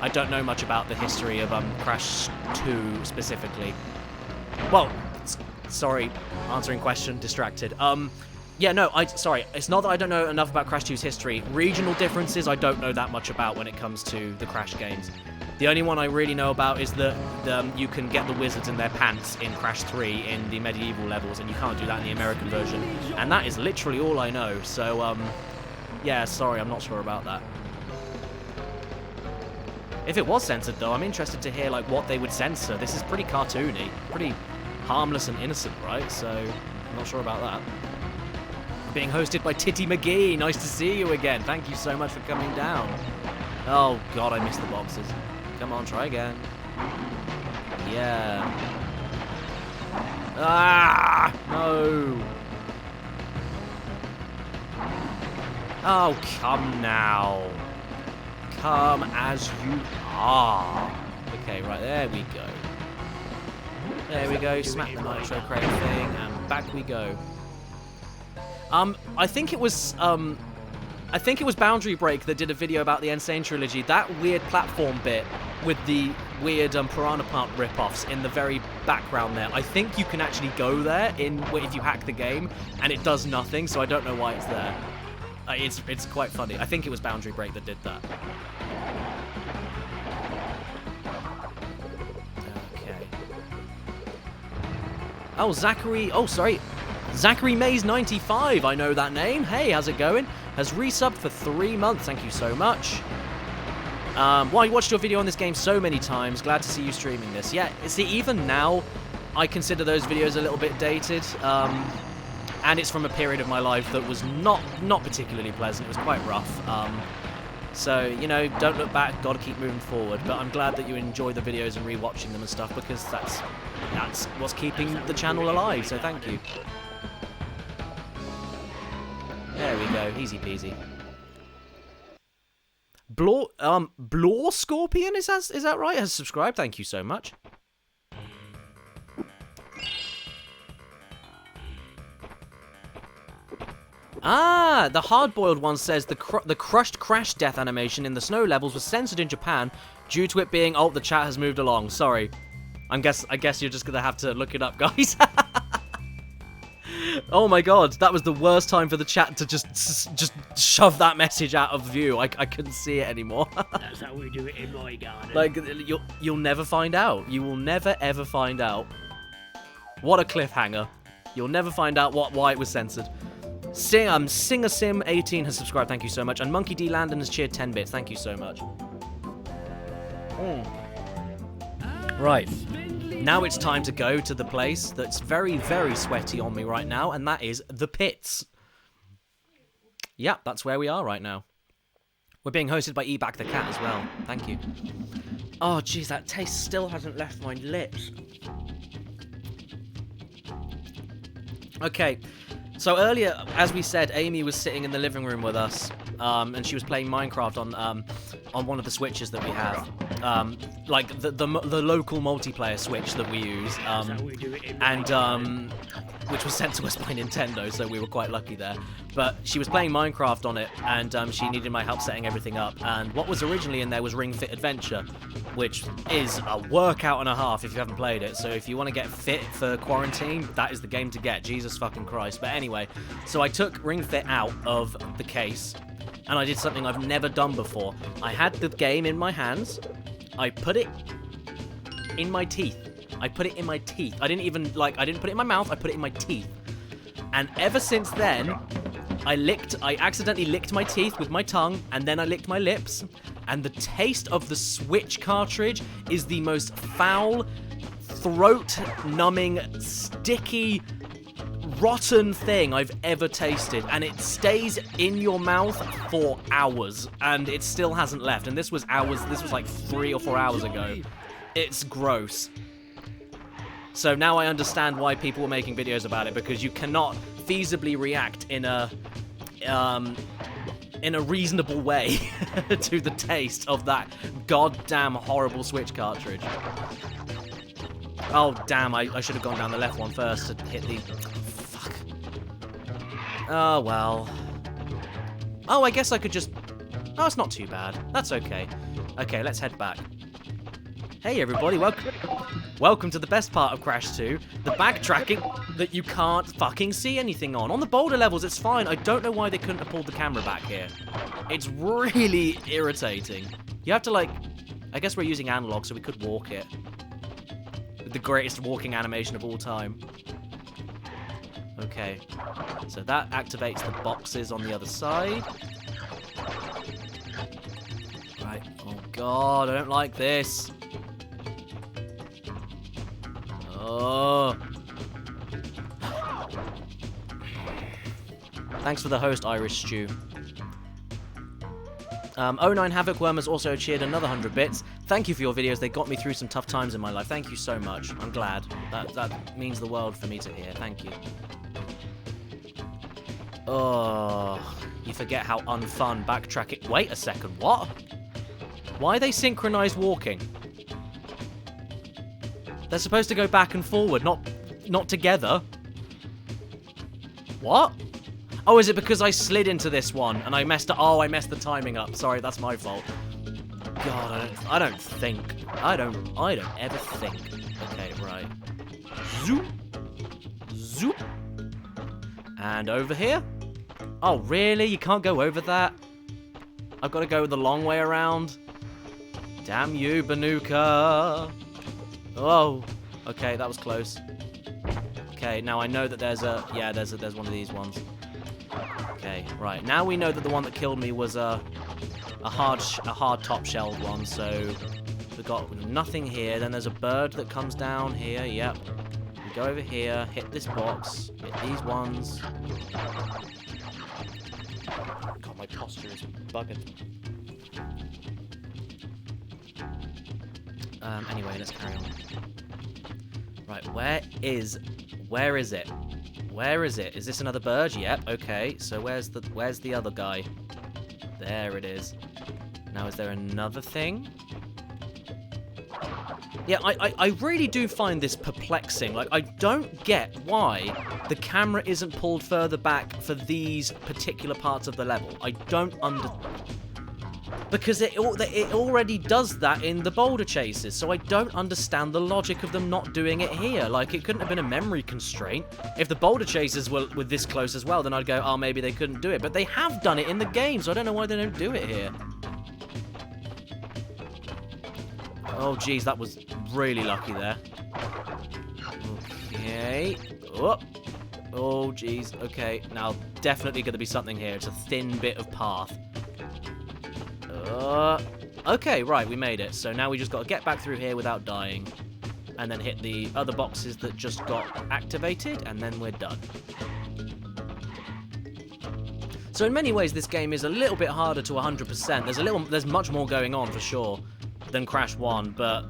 I don't know much about the history of Crash 2 specifically. Well, sorry, answering question, distracted. Yeah, no, sorry, it's not that I don't know enough about Crash 2's history. Regional differences I don't know that much about when it comes to the Crash games. The only one I really know about is that you can get the wizards in their pants in Crash 3 in the medieval levels, and you can't do that in the American version. And that is literally all I know, so, yeah, sorry, I'm not sure about that. If it was censored, though, I'm interested to hear, like, what they would censor. This is pretty cartoony, pretty harmless and innocent, right? So, I'm not sure about that. Being hosted by Titty McGee. Nice to see you again. Thank you so much for coming down. Oh, God, I missed the boxes. Come on, try again. Yeah. Ah! No! Oh, come now. Come as you are. Okay, right, there we go. There we go, smack the Nitro Crate thing, and back we go. I think it was Boundary Break that did a video about the Insane Trilogy. That weird platform bit with the weird Piranha Plant ripoffs in the very background there. I think you can actually go there if you hack the game, and it does nothing, so I don't know why it's there. It's quite funny. I think it was Boundary Break that did that. Okay. Oh, Zachary. Oh, sorry. Zachary Mays 95. I know that name. Hey, how's it going? Has resubbed for 3 months. Thank you so much. Well, I watched your video on this game so many times. Glad to see you streaming this. Yeah, see, even now, I consider those videos a little bit dated. And it's from a period of my life that was not particularly pleasant. It was quite rough. So, you know, don't look back, gotta keep moving forward. But I'm glad that you enjoy the videos and rewatching them and stuff, because that's what's keeping the channel alive, so thank you. There we go, easy peasy. Blore Scorpion, is that right? Has subscribed, thank you so much. Ah, the hard-boiled one says the crushed crash death animation in the snow levels was censored in Japan due to it being... Oh, the chat has moved along. Sorry. I guess you're just gonna have to look it up, guys. Oh my god, that was the worst time for the chat to just shove that message out of view. I couldn't see it anymore. That's how we do it in my garden. Like, you'll never find out. You will never ever find out. What a cliffhanger. You'll never find out why it was censored. SingerSim18 has subscribed, thank you so much. And Monkey D. Landon has cheered 10 bits, thank you so much. Right. Now it's time to go to the place that's very, very sweaty on me right now, and that is the pits. Yeah, that's where we are right now. We're being hosted by Eback the Cat as well. Thank you. Oh, jeez, that taste still hasn't left my lips. Okay. So earlier, as we said, Amy was sitting in the living room with us, and she was playing Minecraft on one of the switches that we have, like the local multiplayer switch that we use, and which was sent to us by Nintendo, so we were quite lucky there. But she was playing Minecraft on it, and she needed my help setting everything up. And what was originally in there was Ring Fit Adventure, which is a workout and a half if you haven't played it. So if you want to get fit for quarantine, that is the game to get. Jesus fucking Christ. But anyway, so I took Ring Fit out of the case, and I did something I've never done before. I had the game in my hands. I put it in my teeth. I put it in my teeth. I didn't put it in my mouth. I put it in my teeth. And ever since then, I accidentally licked my teeth with my tongue, and then I licked my lips. And the taste of the Switch cartridge is the most foul, throat-numbing, sticky, rotten thing I've ever tasted. And it stays in your mouth for hours, and it still hasn't left. And this was like 3 or 4 hours ago. It's gross. So now I understand why people were making videos about it, because you cannot feasibly react in a reasonable way to the taste of that goddamn horrible Switch cartridge. Oh, damn, I should have gone down the left one first to hit the... Fuck. Oh, well. Oh, I guess I could just... Oh, it's not too bad. That's okay. Okay, let's head back. Hey, everybody, welcome to the best part of Crash 2, the backtracking that you can't fucking see anything on. On the boulder levels, it's fine. I don't know why they couldn't have pulled the camera back here. It's really irritating. You have to, like... I guess we're using analog, so we could walk it. The greatest walking animation of all time. Okay. So that activates the boxes on the other side. Right. Oh, God, I don't like this. Oh. Thanks for the host, Irish Stew. 09 Havoc Worm has also cheered another 100 bits. Thank you for your videos. They got me through some tough times in my life. Thank you so much. I'm glad. That means the world for me to hear. Thank you. Oh, you forget how unfun backtracking... Wait a second, what? Why are they synchronized walking? They're supposed to go back and forward, not together. What? Oh, is it because I slid into this one and I messed up? Oh, I messed the timing up. Sorry, that's my fault. God, I don't ever think. Okay, right. Zoop. Zoop. And over here? Oh, really? You can't go over that? I've got to go the long way around? Damn you, Banuka. Oh, okay, that was close. Okay, now I know that there's a... Yeah, there's one of these ones. Okay, right. Now we know that the one that killed me was a hard top-shelled one, so we got nothing here. Then there's a bird that comes down here, yep. We go over here, hit this box, hit these ones. God, my posture is buggered. Anyway, let's carry on. Right, where is it? Where is it? Is this another bird? Yep, okay. So where's the other guy? There it is. Now, is there another thing? Yeah, I really do find this perplexing. Like, I don't get why the camera isn't pulled further back for these particular parts of the level. I don't because it already does that in the boulder chases, so I don't understand the logic of them not doing it here. Like, it couldn't have been a memory constraint. If the boulder chases were this close as well, then I'd go, oh, maybe they couldn't do it. But they have done it in the game, so I don't know why they don't do it here. Oh, geez, that was really lucky there. Okay. Oh, geez. Okay, now definitely going to be something here. It's a thin bit of path. Okay, right, we made it. So now we just got to get back through here without dying. And then hit the other boxes that just got activated, and then we're done. So in many ways, this game is a little bit harder to 100%. There's much more going on, for sure, than Crash 1, but...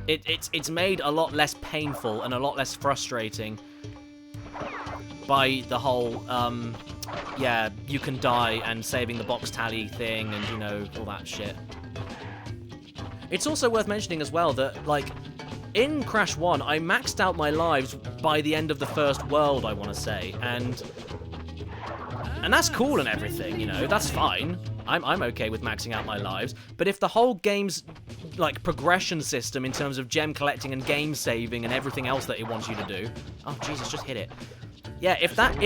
It's made a lot less painful and a lot less frustrating by the whole, yeah, you can die and saving the box tally thing and, you know, all that shit. It's also worth mentioning as well that, like, in Crash 1, I maxed out my lives by the end of the first world, I want to say, and that's cool and everything, you know, that's fine. I'm okay with maxing out my lives. But if the whole game's like progression system in terms of gem collecting and game saving and everything else that it wants you to do, oh Jesus, just hit it. Yeah, if that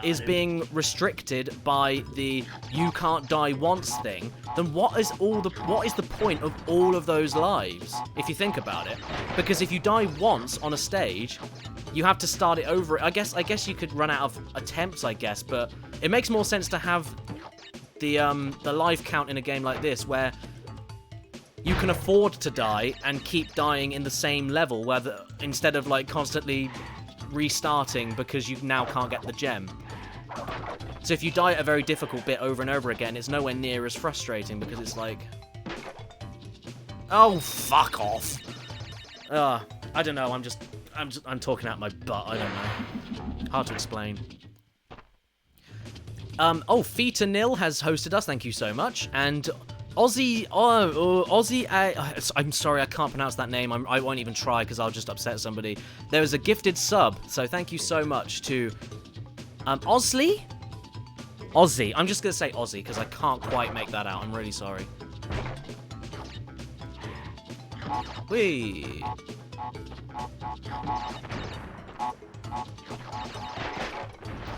is being restricted by the you can't die once thing, then what is the point of all of those lives, if you think about it? Because if you die once on a stage, you have to start it over. I guess you could run out of attempts, I guess, but it makes more sense to have the life count in a game like this where you can afford to die and keep dying in the same level, instead of like constantly restarting because you now can't get the gem. So if you die at a very difficult bit over and over again, it's nowhere near as frustrating because it's like, oh, fuck off. I don't know. I'm talking out my butt. I don't know. Hard to explain. Oh, Feta Nil has hosted us. Thank you so much. And Aussie, I'm sorry, I can't pronounce that name. I won't even try because I'll just upset somebody. There was a gifted sub, so thank you so much to Ozzy. I'm just gonna say Aussie because I can't quite make that out. I'm really sorry. Whee.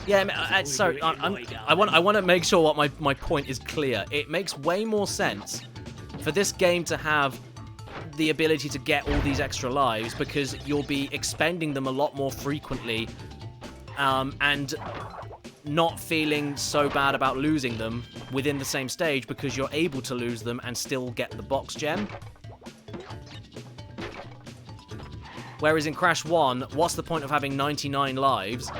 Yeah, sorry. I want to make sure what my point is clear. It makes way more sense for this game to have the ability to get all these extra lives because you'll be expending them a lot more frequently, and not feeling so bad about losing them within the same stage because you're able to lose them and still get the box gem. Whereas in Crash 1, what's the point of having 99 lives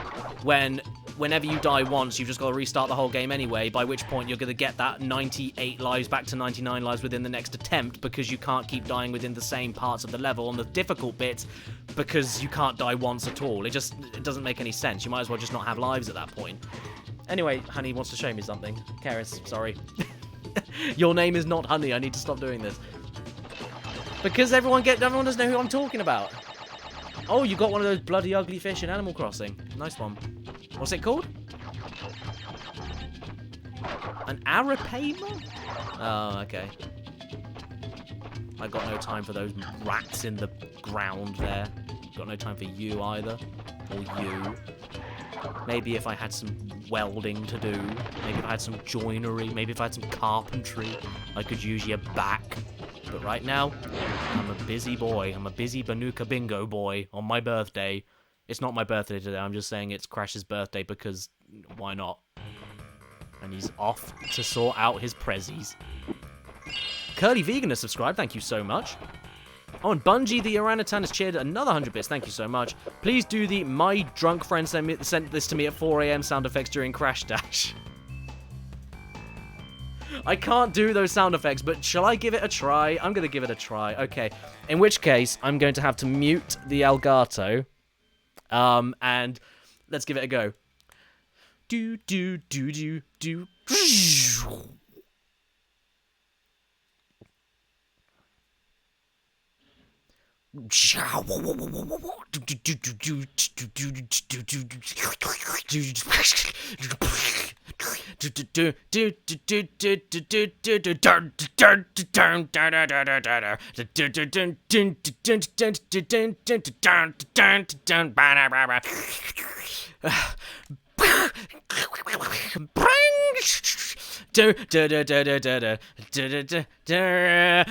whenever you die once, you've just got to restart the whole game anyway, by which point you're going to get that 98 lives back to 99 lives within the next attempt because you can't keep dying within the same parts of the level on the difficult bits because you can't die once at all. It doesn't make any sense. You might as well just not have lives at that point. Anyway, Honey wants to show me something. Karis, sorry. Your name is not Honey. I need to stop doing this. Because everyone doesn't know who I'm talking about. Oh, you got one of those bloody ugly fish in Animal Crossing. Nice one. What's it called? An arapaima? Oh, okay. I've got no time for those rats in the ground there. Got no time for you either. Or you. Maybe if I had some welding to do. Maybe if I had some joinery. Maybe if I had some carpentry. I could use your back. But right now, I'm a busy boy. I'm a busy Banuka Bingo boy on my birthday. It's not my birthday today. I'm just saying it's Crash's birthday because why not? And he's off to sort out his prezzies. Curly Vegan has subscribed. Thank you so much. Oh, and Bungie the Orangutan has cheered another 100 bits. Thank you so much. Please do the my drunk friend sent this to me at 4 a.m. sound effects during Crash Dash. I can't do those sound effects, but shall I give it a try? I'm going to give it a try. Okay. In which case, I'm going to have to mute the Elgato. And let's give it a go. Do, do, do, do, do.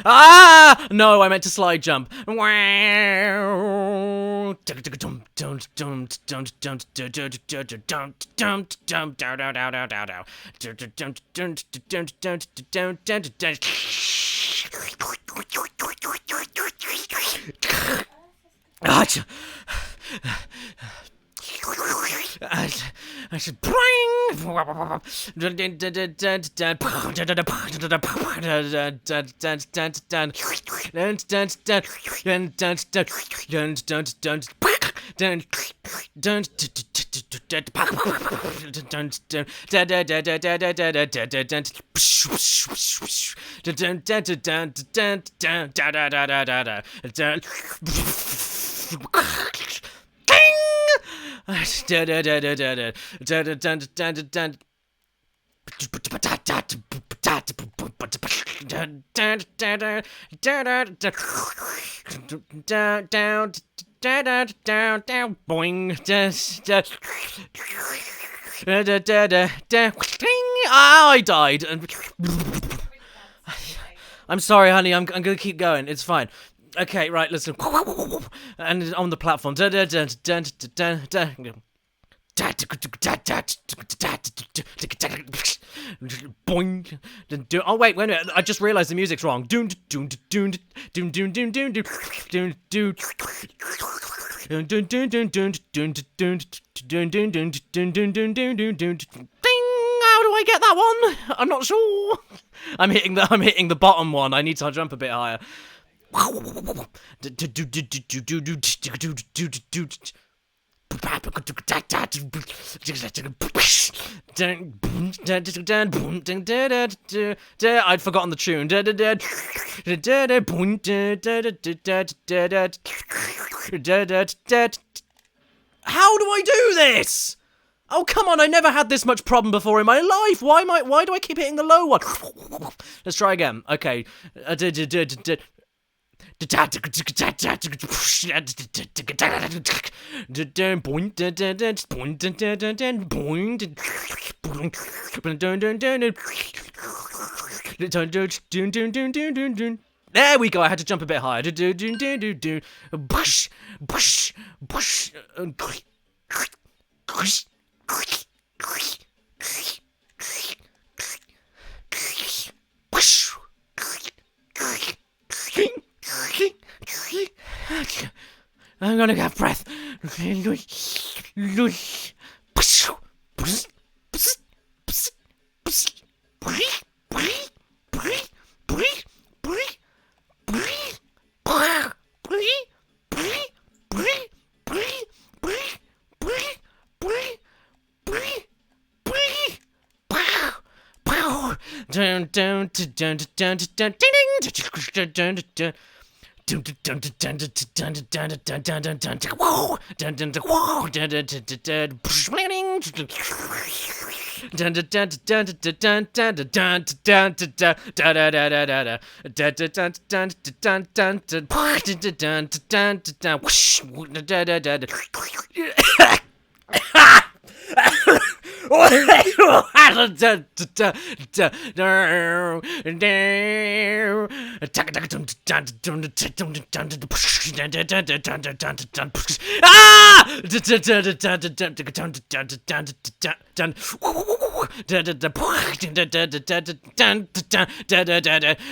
Ah! No, I meant to slide jump. I should bring. I died. I'm sorry, honey. I'm gonna keep going. It's fine. Okay, right. Listen. And on the platform. Boing. Oh wait, wait a minute. I just realized the music's wrong. How do I get that one? I'm not sure. I'm hitting the bottom one. I need to jump a bit higher. I'd forgotten the tune. How do I do this? Oh, come on, I never had this much problem before in my life. Why do I keep hitting the low one? Let's try again. Okay. There we go. I had to jump a bit higher. I'm gonna get breath.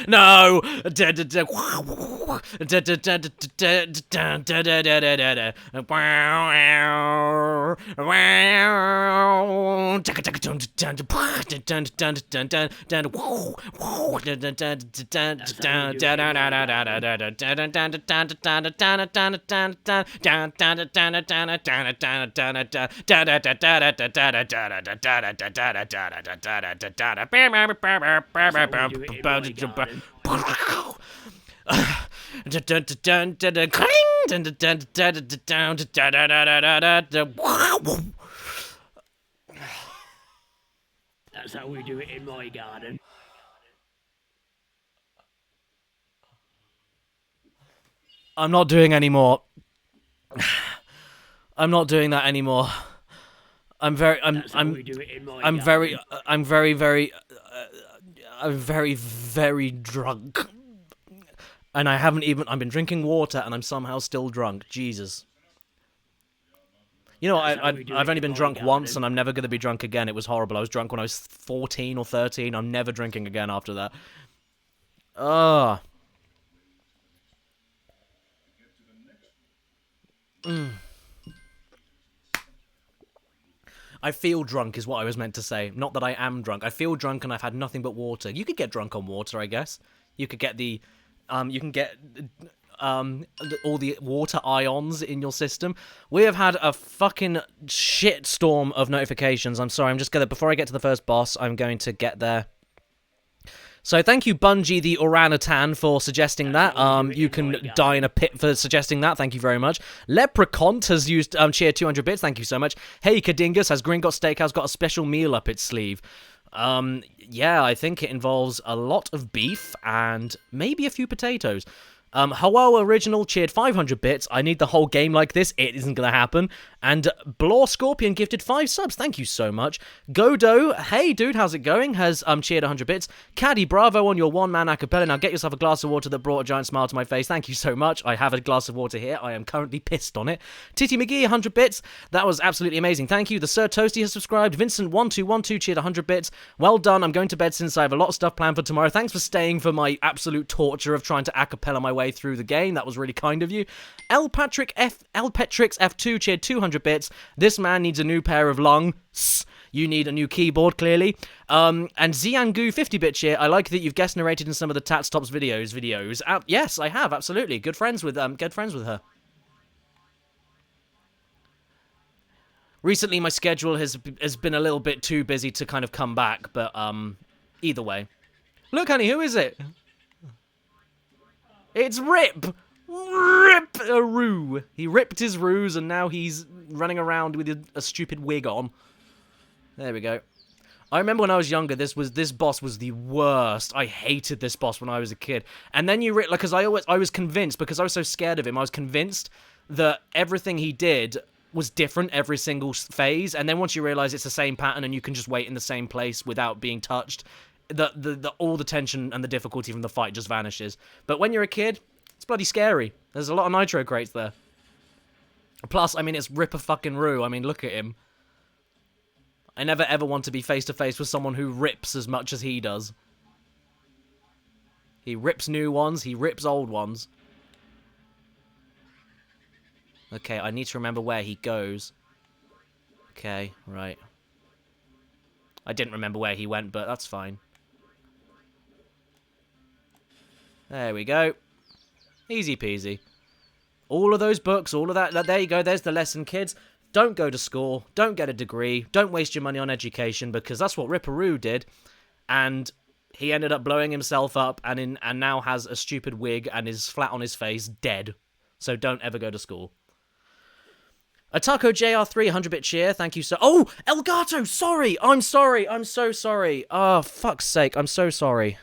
No. That's how we do it in my garden. I'm not doing anymore. I'm not doing that anymore. I'm very drunk. And I've been drinking water and I'm somehow still drunk. Jesus. You know, I've only been drunk once and I'm never going to be drunk again. It was horrible. I was drunk when I was 14 or 13. I'm never drinking again after that. Ugh. I feel drunk is what I was meant to say. Not that I am drunk. I feel drunk and I've had nothing but water. You could get drunk on water, I guess. You could get the... you can get... all the water ions in your system. We have had a fucking shit storm of notifications. I'm sorry, I'm just gonna... Before I get to the first boss, I'm going to get there. So thank you, Bungie the Orangutan, for suggesting that. You can die in a pit for suggesting that. Thank you very much. Leprechaun has used cheer 200 bits. Thank you so much. Hey, Kadingus, has Gringotts Steakhouse got a special meal up its sleeve? Yeah, I think it involves a lot of beef and maybe a few potatoes. Hello Original cheered 500 bits. I need the whole game like this. It isn't going to happen. And Blore Scorpion gifted 5 subs. Thank you so much. Godo, hey dude, how's it going? Has cheered 100 bits. Caddy, bravo on your one-man acapella. Now get yourself a glass of water that brought a giant smile to my face. Thank you so much. I have a glass of water here. I am currently pissed on it. Titty McGee, 100 bits. That was absolutely amazing. Thank you. The Sir Toasty has subscribed. Vincent1212 cheered 100 bits. Well done. I'm going to bed since I have a lot of stuff planned for tomorrow. Thanks for staying for my absolute torture of trying to acapella my way through the game. That was really kind of you. L Patrix F2 cheered 200 bits. This man needs a new pair of lungs. You need a new keyboard, clearly. And Ziangu 50-bit cheer. I like that you've guest narrated in some of the Tats Tops videos. Yes, I have, absolutely. Good friends with her. Recently, my schedule has been a little bit too busy to kind of come back, but either way. Look, honey, who is it? It's Rip! Rip-a-roo. He ripped his roos and now he's running around with a stupid wig on. There we go. I remember when I was younger, this boss was the worst. I hated this boss when I was a kid. And then because I was convinced, because I was so scared of him, I was convinced that everything he did was different every single phase. And then once you realize it's the same pattern and you can just wait in the same place without being touched, all the tension and the difficulty from the fight just vanishes. But when you're a kid, it's bloody scary. There's a lot of Nitro Crates there. Plus, I mean, it's Rip-a-fucking-roo. I mean, look at him. I never ever want to be face-to-face with someone who rips as much as he does. He rips new ones, he rips old ones. Okay, I need to remember where he goes. Okay, right. I didn't remember where he went, but that's fine. There we go. Easy peasy. All of those books, all of that. There you go. There's the lesson, kids. Don't go to school. Don't get a degree. Don't waste your money on education, because that's what Ripperoo did. And he ended up blowing himself up and now has a stupid wig and is flat on his face, dead. So don't ever go to school. Atako JR3, 100-bit cheer. Thank you so... Oh! Elgato! Sorry! I'm sorry! I'm so sorry. Oh, fuck's sake. I'm so sorry.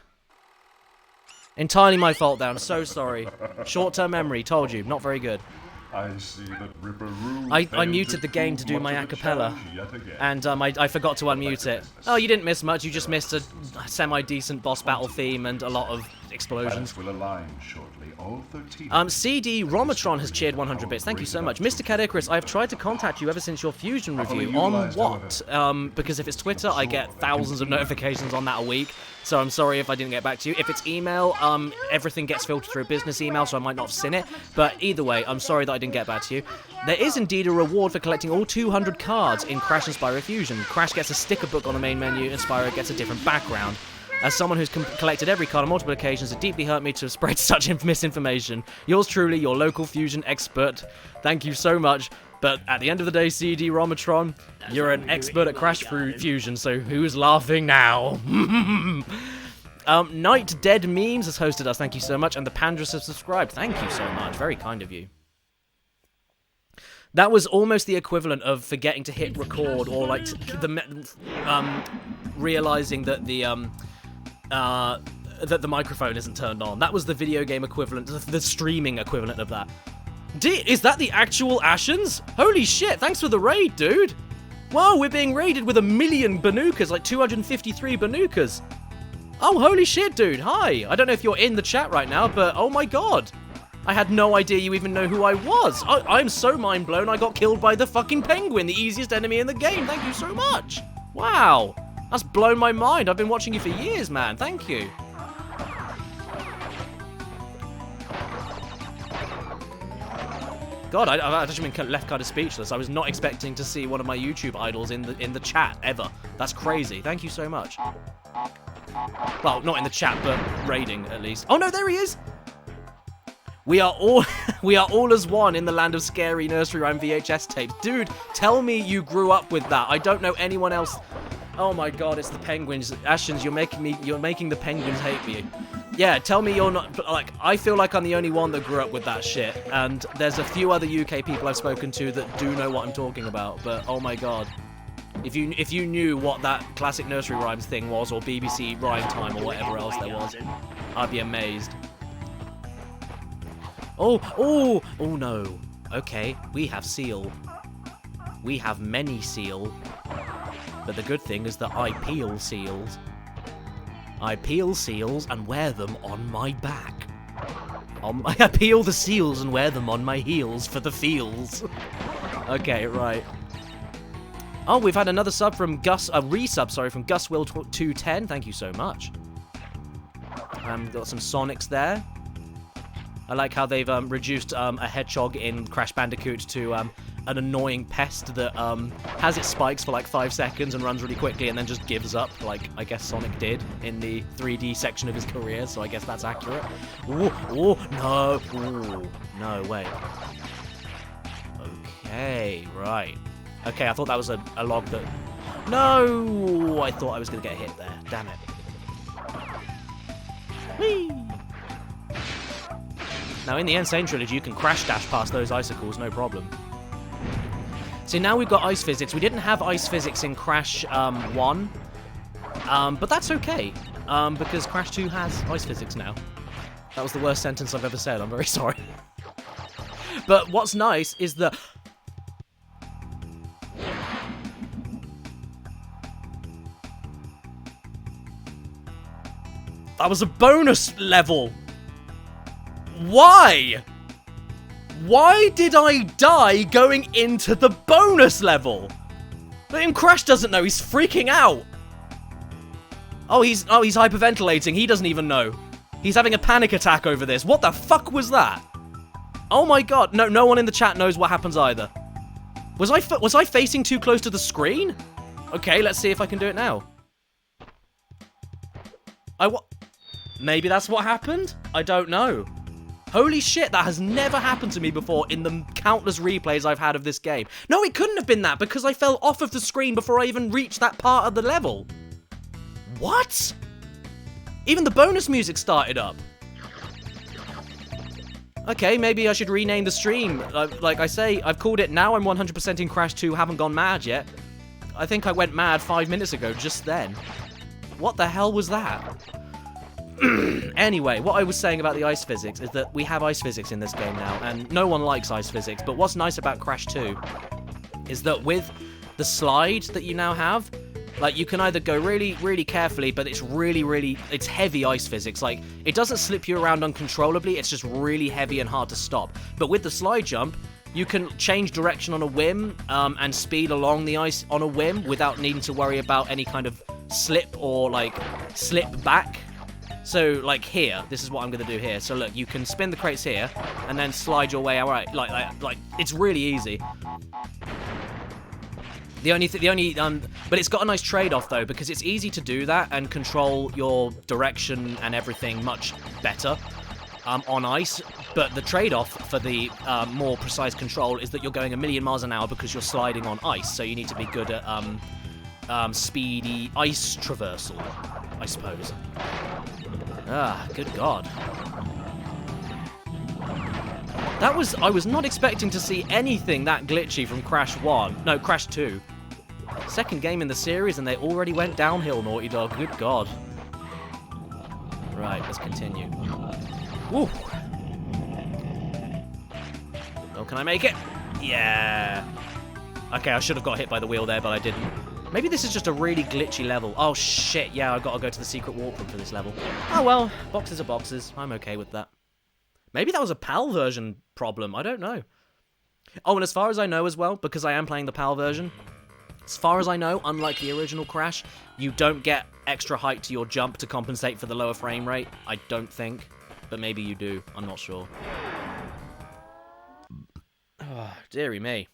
Entirely my fault there. I'm so sorry. Short-term memory. Told you. Not very good. I see that Ripperoo I muted the game to do my acapella, and I forgot to unmute it. Oh, you didn't miss much. You just missed a semi-decent boss battle theme and a lot of explosions. Will align shortly. All 13. CD Romatron has cheered 100 bits. Thank you so much. Mr. Cadicris, I've tried to contact you ever since your Fusion review. On what? Because if it's Twitter, I get thousands of notifications on that a week. So I'm sorry if I didn't get back to you. If it's email, everything gets filtered through a business email, so I might not have seen it. But either way, I'm sorry that I didn't get back to you. There is indeed a reward for collecting all 200 cards in Crash and Spyro Fusion. Crash gets a sticker book on the main menu, and Spyro gets a different background. As someone who's collected every card on multiple occasions, it deeply hurt me to have spread such misinformation. Yours truly, your local Fusion expert. Thank you so much. But at the end of the day, CD Romatron, you're an expert at Crash Fusion, so who's laughing now? Night Dead Memes has hosted us, thank you so much, and the Pandras have subscribed. Thank you so much, very kind of you. That was almost the equivalent of forgetting to hit record, or like realizing that the microphone isn't turned on. That was the video game equivalent, the streaming equivalent of that. Is that the actual Ashens? Holy shit, thanks for the raid, dude. Whoa, we're being raided with 1 million Banukas, like 253 Banukas. Oh, holy shit, dude, hi. I don't know if you're in the chat right now, but oh my god. I had no idea you even know who I was. I'm so mind blown I got killed by the fucking penguin, the easiest enemy in the game. Thank you so much. Wow, that's blown my mind. I've been watching you for years, man. Thank you. God, I've actually been left kind of speechless. I was not expecting to see one of my YouTube idols in the chat ever. That's crazy. Thank you so much. Well, not in the chat, but raiding at least. Oh no, there he is. We are all as one in the land of scary nursery rhyme VHS tapes. Dude, tell me you grew up with that. I don't know anyone else. Oh my god, it's the penguins. Ashens, you're making the penguins hate me. Yeah, tell me you're not, like, I feel like I'm the only one that grew up with that shit, and there's a few other UK people I've spoken to that do know what I'm talking about, but oh my god. If you knew what that classic nursery rhymes thing was, or BBC Rhyme Time, or whatever else there was, I'd be amazed. Oh no. Okay, we have seal. We have many seal. But the good thing is that I peel seals. I peel seals and wear them on my back. I peel the seals and wear them on my heels for the feels. Okay, right. Oh, we've had another sub from Gus, a resub, sorry, from GusWill210. Thank you so much. Got some Sonics there. I like how they've reduced a hedgehog in Crash Bandicoot to an annoying pest that has its spikes for like 5 seconds and runs really quickly and then just gives up, like I guess Sonic did in the 3D section of his career, so I guess that's accurate. Ooh, no. Ooh, no, wait. Okay, right. Okay, I thought that was a log that... No! I thought I was going to get hit there. Damn it. Whee! Now, in the Insane Trilogy, you can crash dash past those icicles, no problem. See, now we've got ice physics. We didn't have ice physics in Crash 1, but that's okay, because Crash 2 has ice physics now. That was the worst sentence I've ever said. I'm very sorry. But what's nice is that... That was a bonus level! Why? Why did I die going into the bonus level? But even Crash doesn't know, he's freaking out! Oh, he's hyperventilating, he doesn't even know. He's having a panic attack over this. What the fuck was that? Oh my god, no one in the chat knows what happens either. Was I facing too close to the screen? Okay, let's see if I can do it now. Maybe that's what happened? I don't know. Holy shit, that has never happened to me before in the countless replays I've had of this game. No, it couldn't have been that, because I fell off of the screen before I even reached that part of the level. What? Even the bonus music started up. Okay, maybe I should rename the stream. Like I say, I've called it Now I'm 100% in Crash 2, haven't gone mad yet. I think I went mad 5 minutes ago, just then. What the hell was that? Anyway, what I was saying about the ice physics is that we have ice physics in this game now, and no one likes ice physics, but what's nice about Crash 2 is that with the slide that you now have, like, you can either go really, really carefully, but it's it's heavy ice physics. Like, it doesn't slip you around uncontrollably, it's just really heavy and hard to stop. But with the slide jump, you can change direction on a whim, and speed along the ice on a whim without needing to worry about any kind of slip or, like, slip back. So, like, here, this is what I'm going to do here. So, look, you can spin the crates here, and then slide your way out, right? Like, it's really easy. But it's got a nice trade-off, though, because it's easy to do that and control your direction and everything much better on ice. But the trade-off for the more precise control is that you're going 1,000,000 miles an hour because you're sliding on ice, so you need to be good at speedy ice traversal, I suppose. Ah, good god. I was not expecting to see anything that glitchy from Crash 1. No, Crash 2. Second game in the series and they already went downhill, Naughty Dog. Good god. Right, let's continue. Woo! Oh, can I make it? Yeah. Okay, I should have got hit by the wheel there, but I didn't. Maybe this is just a really glitchy level. Oh, shit. Yeah, I've got to go to the secret warp room for this level. Oh, well. Boxes are boxes. I'm okay with that. Maybe that was a PAL version problem. I don't know. Oh, and as far as I know as well, because I am playing the PAL version, as far as I know, unlike the original Crash, you don't get extra height to your jump to compensate for the lower frame rate. I don't think. But maybe you do. I'm not sure. Oh, dearie me.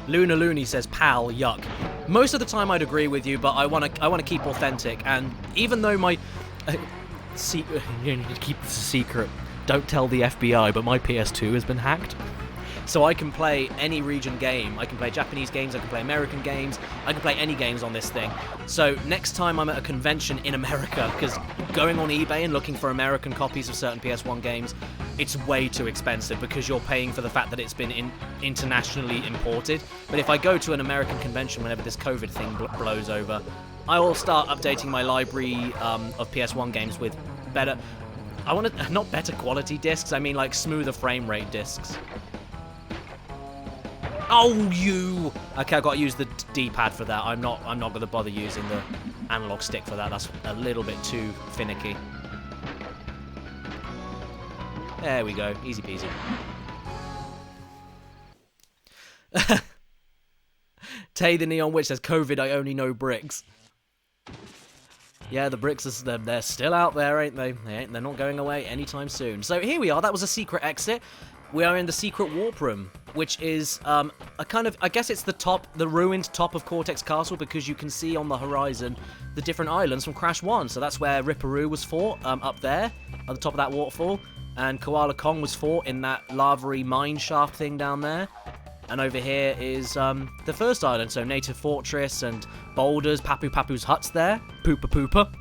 Luna Looney says, "Pal, yuck." Most of the time, I'd agree with you, but I want to keep authentic. And even though my secret, you need to keep this a secret. Don't tell the FBI, but my PS2 has been hacked. So I can play any region game. I can play Japanese games, I can play American games, I can play any games on this thing. So next time I'm at a convention in America, because going on eBay and looking for American copies of certain PS1 games, it's way too expensive because you're paying for the fact that it's been internationally imported. But if I go to an American convention whenever this COVID thing blows over, I will start updating my library of PS1 games with better... I want to... not better quality discs, I mean like smoother frame rate discs. Oh, you! Okay, I've got to use the D-pad for that. I'm not going to bother using the analog stick for that. That's a little bit too finicky. There we go. Easy peasy. Tay the Neon Witch says, COVID, I only know bricks. Yeah, the bricks, they're still out there, ain't they? They're not going away anytime soon. So here we are. That was a secret exit. We are in the secret warp room, which is a kind of, I guess it's the ruined top of Cortex Castle, because you can see on the horizon the different islands from Crash 1. So that's where Ripperoo was fought, up there, at the top of that waterfall. And Koala Kong was fought in that lava-y mine shaft thing down there. And over here is the first island, so Native Fortress and boulders, Papu Papu's hut's there, Poopa Poopa.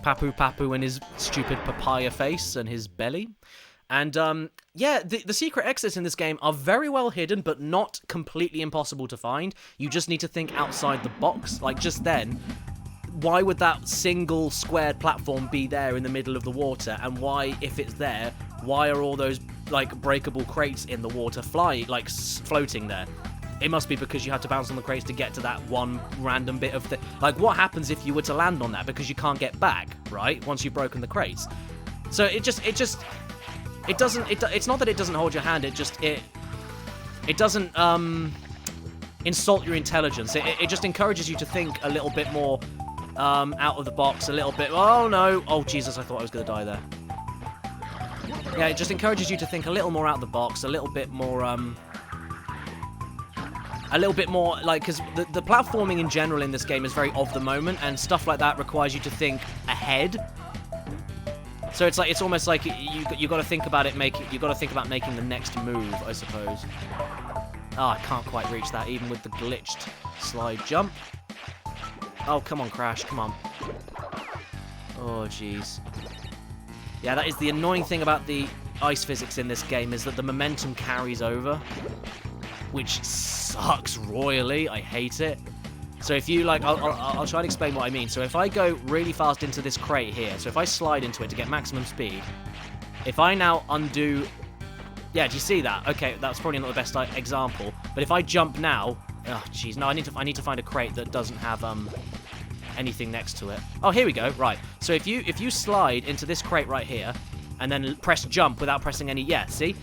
Papu Papu and his stupid papaya face and his belly. And, yeah, the secret exits in this game are very well hidden, but not completely impossible to find. You just need to think outside the box. Like, just then, why would that single squared platform be there in the middle of the water? And why, if it's there, why are all those, like, breakable crates in the water floating there? It must be because you have to bounce on the crates to get to that one random bit of the... Like, what happens if you were to land on that? Because you can't get back, right? Once you've broken the crates. So it doesn't... It's not that it doesn't hold your hand, it doesn't, insult your intelligence. It just encourages you to think a little bit more, out of the box, a little bit... Oh, no! Oh, Jesus, I thought I was going to die there. Yeah, it just encourages you to think a little more out of the box, a little bit more, like, because the platforming in general in this game is very of the moment, and stuff like that requires you to think ahead. So it's almost like you got to think about it, you got to think about making the next move, I suppose. Ah, I can't quite reach that, even with the glitched slide jump. Oh, come on, Crash, come on. Oh, jeez. Yeah, that is the annoying thing about the ice physics in this game, is that the momentum carries over, which sucks royally. I hate it. So if you, like, I'll try to explain what I mean. So if I go really fast into this crate here, so if I slide into it to get maximum speed, if I now undo... Yeah, do you see that? Okay, that's probably not the best example. But if I jump now... Oh, jeez, no, I need to find a crate that doesn't have, anything next to it. Oh, here we go. Right. So if you slide into this crate right here, and then press jump without pressing any... Yeah, see?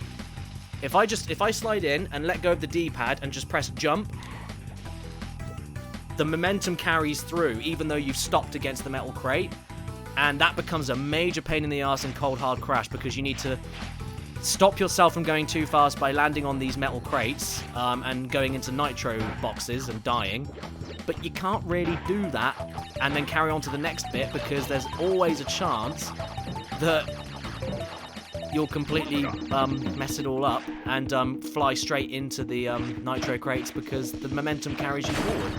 If I slide in and let go of the D-pad and just press jump, the momentum carries through, even though you've stopped against the metal crate. And that becomes a major pain in the ass in Cold Hard Crash, because you need to stop yourself from going too fast by landing on these metal crates and going into nitro boxes and dying. But you can't really do that and then carry on to the next bit, because there's always a chance that you'll completely mess it all up and fly straight into the nitro crates, because the momentum carries you forward.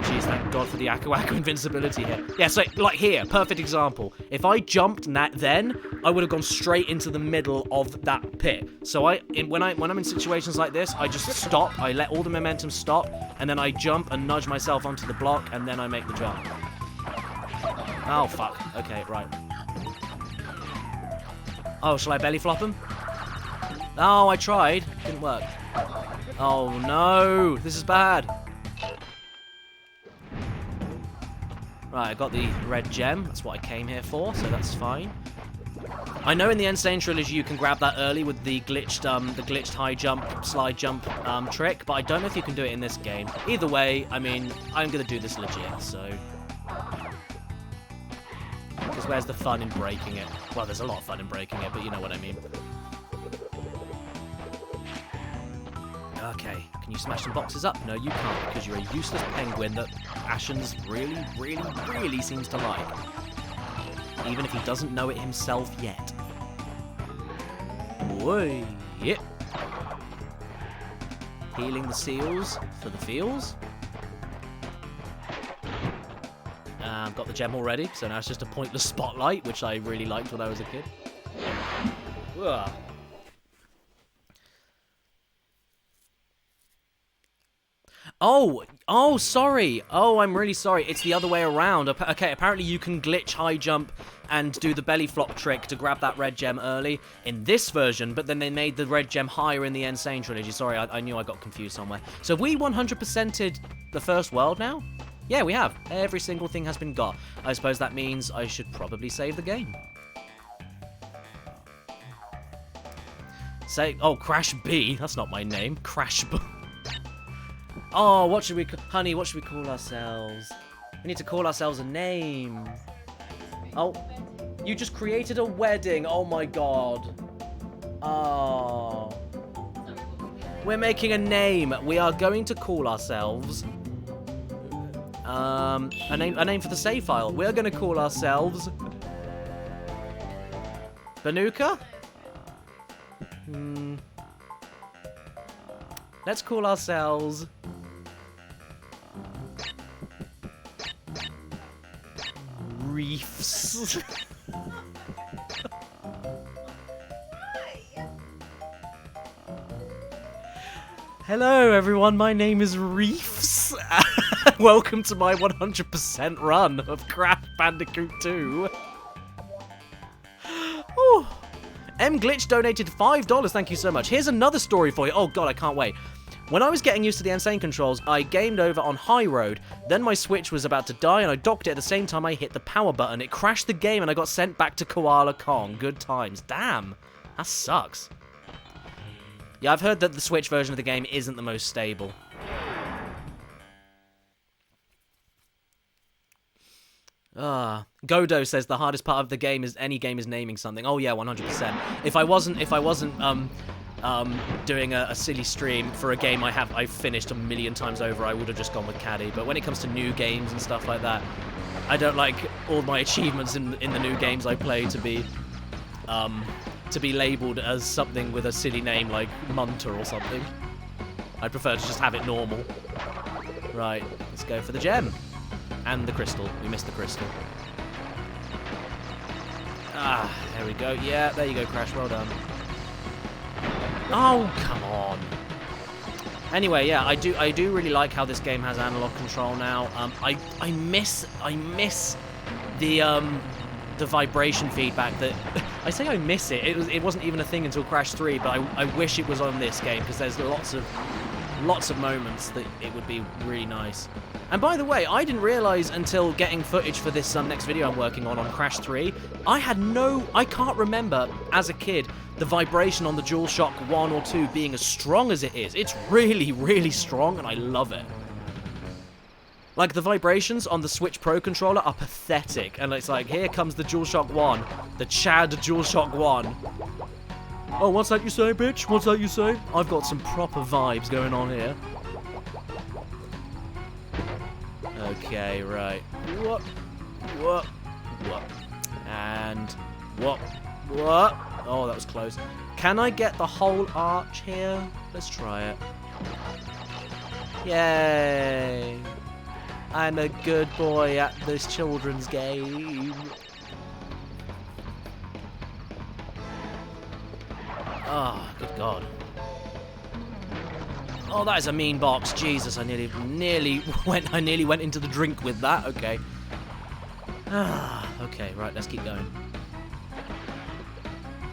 Jeez, thank God for the Aku Aku invincibility here. Yeah, so, like here, perfect example. If I jumped then, I would have gone straight into the middle of that pit. So when I'm in situations like this, I just stop, I let all the momentum stop, and then I jump and nudge myself onto the block, and then I make the jump. Oh, fuck. Okay, right. Oh, shall I belly flop him? Oh, I tried. Didn't work. Oh, no. This is bad. Right, I got the red gem. That's what I came here for, so that's fine. I know in the Insane Trilogy you can grab that early with the glitched high jump, slide jump trick, but I don't know if you can do it in this game. Either way, I mean, I'm going to do this legit, so... Because where's the fun in breaking it? Well, there's a lot of fun in breaking it, but you know what I mean. Okay, can you smash some boxes up? No, you can't, because you're a useless penguin that Ashens really, really, really seems to like. Even if he doesn't know it himself yet. Oi, yeah. Healing the seals for the feels. Got the gem already, so now it's just a pointless spotlight, which I really liked when I was a kid. Ugh. Oh, sorry. Oh, I'm really sorry. It's the other way around. Okay, apparently you can glitch high jump and do the belly flop trick to grab that red gem early in this version, but then they made the red gem higher in the Insane trilogy. Sorry, I knew I got confused somewhere. So have we 100%ed the first world now? Yeah, we have. Every single thing has been got. I suppose that means I should probably save the game. Say, oh, Crash B. That's not my name. Crash B. Oh, what should we... Honey, what should we call ourselves? We need to call ourselves a name. Oh, you just created a wedding. Oh, my God. Oh. We're making a name. We are going to call ourselves... a name for the save file. We're going to call ourselves... Banuka? Let's call ourselves... Reefs. Hello everyone, my name is Reefs. Welcome to my 100% run of Crash Bandicoot 2. Ooh. M Glitch donated $5, thank you so much. Here's another story for you. Oh god, I can't wait. When I was getting used to the Insane controls, I gamed over on High Road. Then my Switch was about to die and I docked it at the same time I hit the power button. It crashed the game and I got sent back to Koala Kong. Good times. Damn. That sucks. Yeah, I've heard that the Switch version of the game isn't the most stable. Godo says the hardest part of the game is any game is naming something. Oh yeah, 100%. If I wasn't doing a silly stream for a game I've finished a million times over, I would have just gone with Caddy. But when it comes to new games and stuff like that, I don't like all my achievements in the new games I play to be labeled as something with a silly name like Munter or something. I'd prefer to just have it normal. Right, let's go for the gem. And the crystal. We missed the crystal. Ah, there we go. Yeah, there you go, Crash. Well done. Oh, come on. Anyway, yeah, I do really like how this game has analog control now. I miss the vibration feedback that I say I miss it. It wasn't even a thing until Crash 3, but I wish it was on this game because there's lots of moments that it would be really nice. And by the way, I didn't realize until getting footage for this next video I'm working on Crash 3, I can't remember as a kid the vibration on the DualShock 1 or 2 being as strong as it is. It's really, really strong and I love it. Like, the vibrations on the Switch Pro controller are pathetic. And it's like, here comes the DualShock 1. The Chad DualShock 1. Oh, what's that you say, bitch? What's that you say? I've got some proper vibes going on here. Okay, right. What? And what? Oh, that was close. Can I get the whole arch here? Let's try it. Yay! I'm a good boy at this children's game. Oh, good God. Oh, that is a mean box. Jesus, I nearly went into the drink with that. Okay. Okay, right, let's keep going.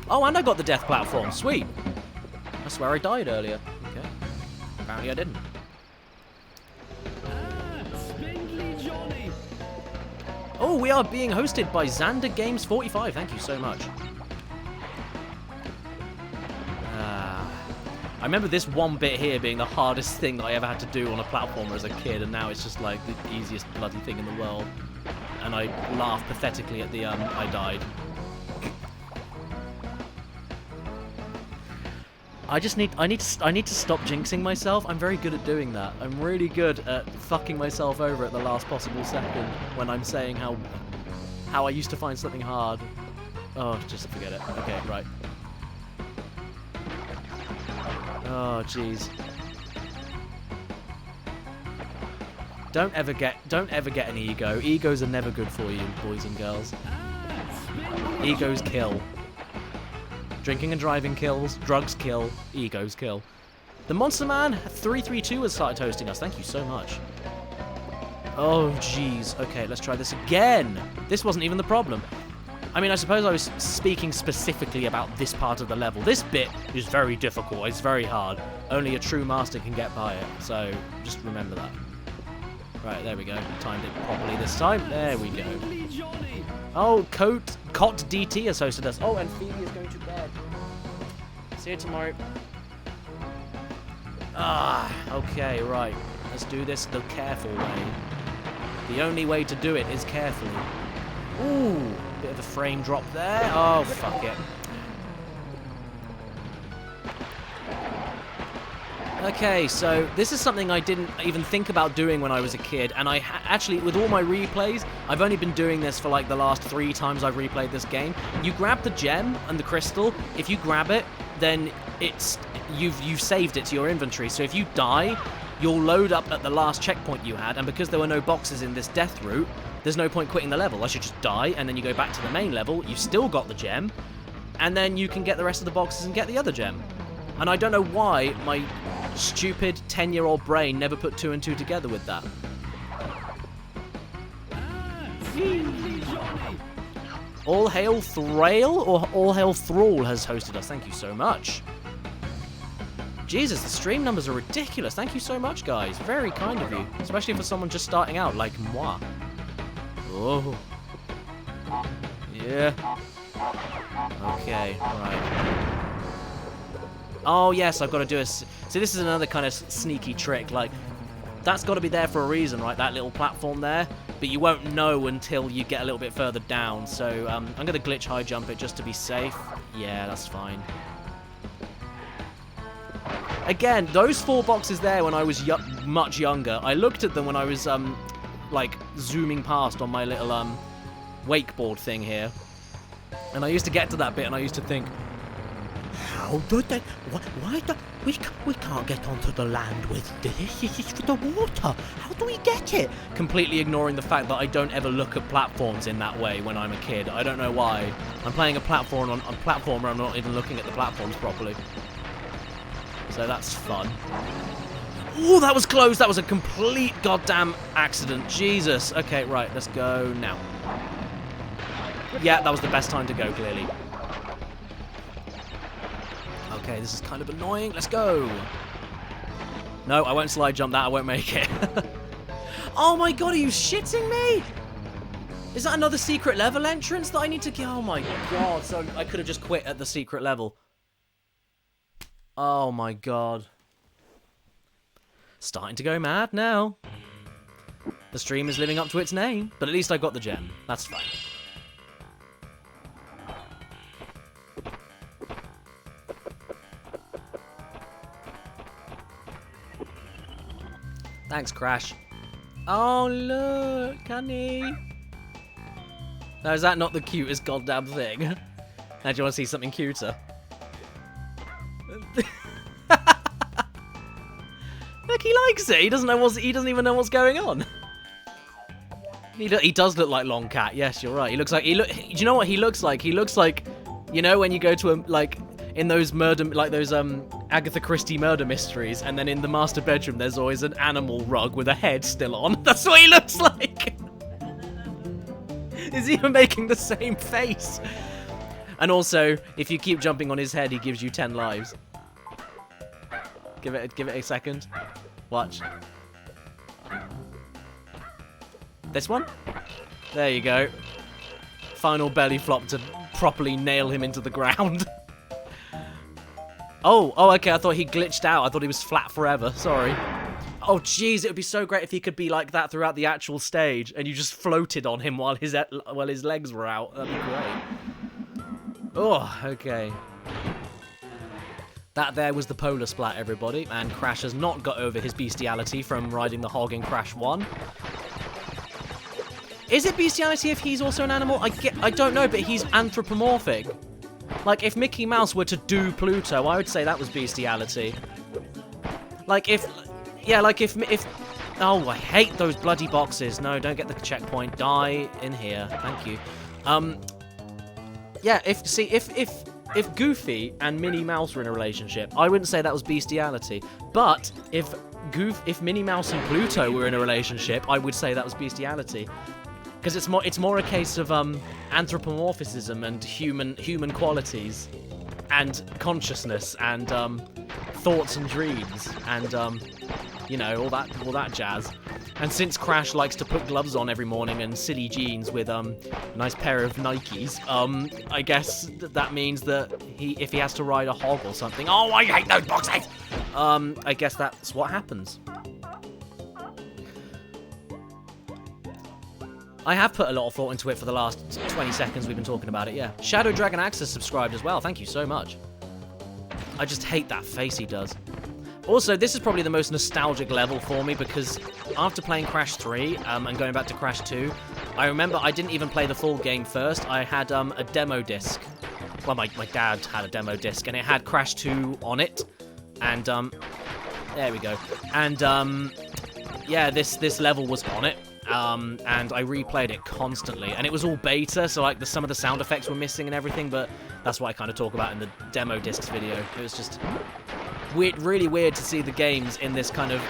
Oh, and I got the death platform. Sweet. I swear I died earlier. Okay. Apparently I didn't. Oh, we are being hosted by Xander Games 45. Thank you so much. I remember this one bit here being the hardest thing that I ever had to do on a platformer as a kid, and now it's just like the easiest bloody thing in the world. And I laugh pathetically at the I died. I need to stop jinxing myself. I'm very good at doing that. I'm really good at fucking myself over at the last possible second when I'm saying how I used to find something hard. Oh, just forget it. Okay, right. Oh, jeez. Don't ever get an ego. Egos are never good for you, boys and girls. Egos kill. Drinking and driving kills. Drugs kill. Egos kill. The Monster Man 332 has started hosting us. Thank you so much. Oh, jeez. Okay, let's try this again. This wasn't even the problem. I mean, I suppose I was speaking specifically about this part of the level. This bit is very difficult. It's very hard. Only a true master can get by it. So, just remember that. Right, there we go. Timed it properly this time. There we go. Oh, Cot DT has hosted us. Oh, and Phoebe is going to bed. See you tomorrow. Ah, okay, right. Let's do this the careful way. The only way to do it is carefully. Ooh, bit of a frame drop there. Oh, fuck it. Okay, so this is something I didn't even think about doing when I was a kid, and I actually, with all my replays, I've only been doing this for like the last 3 times I've replayed this game. You grab the gem and the crystal. If you grab it, then you've saved it to your inventory. So if you die, you'll load up at the last checkpoint you had, and because there were no boxes in this death route, there's no point quitting the level. I should just die, and then you go back to the main level. You've still got the gem, and then you can get the rest of the boxes and get the other gem. And I don't know why my stupid 10-year-old brain never put 2 and 2 together with that. All Hail Thrail or All Hail Thrall has hosted us. Thank you so much. Jesus, the stream numbers are ridiculous. Thank you so much, guys. Very kind of you. Especially for someone just starting out like moi. Oh. Yeah. Okay, right. Oh, yes, I've got to do a... See, this is another kind of sneaky trick. Like, that's got to be there for a reason, right? That little platform there. But you won't know until you get a little bit further down. So, I'm going to glitch high jump it just to be safe. Yeah, that's fine. Again, those 4 boxes there when I was much younger, I looked at them when I was, like, zooming past on my little, wakeboard thing here. And I used to get to that bit and I used to think, how did that... Why do... We can't get onto the land with this. This is for the water. How do we get it? Completely ignoring the fact that I don't ever look at platforms in that way when I'm a kid. I don't know why. I'm playing a platformer. I'm not even looking at the platforms properly. So that's fun. Oh, that was close. That was a complete goddamn accident. Jesus. Okay, right. Let's go now. Yeah, that was the best time to go, clearly. Okay, this is kind of annoying. Let's go. No, I won't slide jump that. I won't make it. Oh my god, are you shitting me? Is that another secret level entrance that I need to get? Oh my god, so I could have just quit at the secret level. Oh my god. Starting to go mad now. The stream is living up to its name, but at least I got the gem. That's fine. Thanks, Crash. Oh, look, honey. Now, is that not the cutest goddamn thing? Now, do you want to see something cuter? Look, he likes it. He doesn't know he doesn't even know what's going on. He does look like Long Cat. Yes, you're right. He looks like do you know what he looks like? He looks like, you know, when you go to a in those Agatha Christie murder mysteries, and then in the master bedroom there's always an animal rug with a head still on. That's what he looks like. He's even making the same face. And also, if you keep jumping on his head, he gives you 10 lives. Give it a second. Watch. This one? There you go. Final belly flop to properly nail him into the ground. Oh, okay, I thought he glitched out. I thought he was flat forever. Sorry. Oh, jeez, it would be so great if he could be like that throughout the actual stage, and you just floated on him while his legs were out. That'd be great. Oh, okay. That there was the polar splat, everybody, and Crash has not got over his bestiality from riding the hog in Crash 1. Is it bestiality if he's also an animal? I don't know, but he's anthropomorphic. Like, if Mickey Mouse were to do Pluto, I would say that was bestiality. Like if, yeah, like if, oh, I hate those bloody boxes. No, don't get the checkpoint. Die in here. Thank you. Yeah, if Goofy and Minnie Mouse were in a relationship, I wouldn't say that was bestiality. But if Minnie Mouse and Pluto were in a relationship, I would say that was bestiality. Because it's more a case of anthropomorphism and human qualities, and consciousness and thoughts and dreams and you know, all that jazz. And since Crash likes to put gloves on every morning and silly jeans with a nice pair of Nikes, I guess that means that if he has to ride a hog or something, oh, I hate those boxes. I guess that's what happens. I have put a lot of thought into it for the last 20 seconds we've been talking about it, yeah. Shadow Dragon Axe has subscribed as well, thank you so much. I just hate that face he does. Also, this is probably the most nostalgic level for me because after playing Crash 3 and going back to Crash 2, I remember I didn't even play the full game first. I had a demo disc. Well, my dad had a demo disc and it had Crash 2 on it. And, there we go. And, yeah, this level was on it. And I replayed it constantly, and it was all beta, so like some of the sound effects were missing and everything, but that's what I kind of talk about in the demo discs video. It was just weird, really weird to see the games in this kind of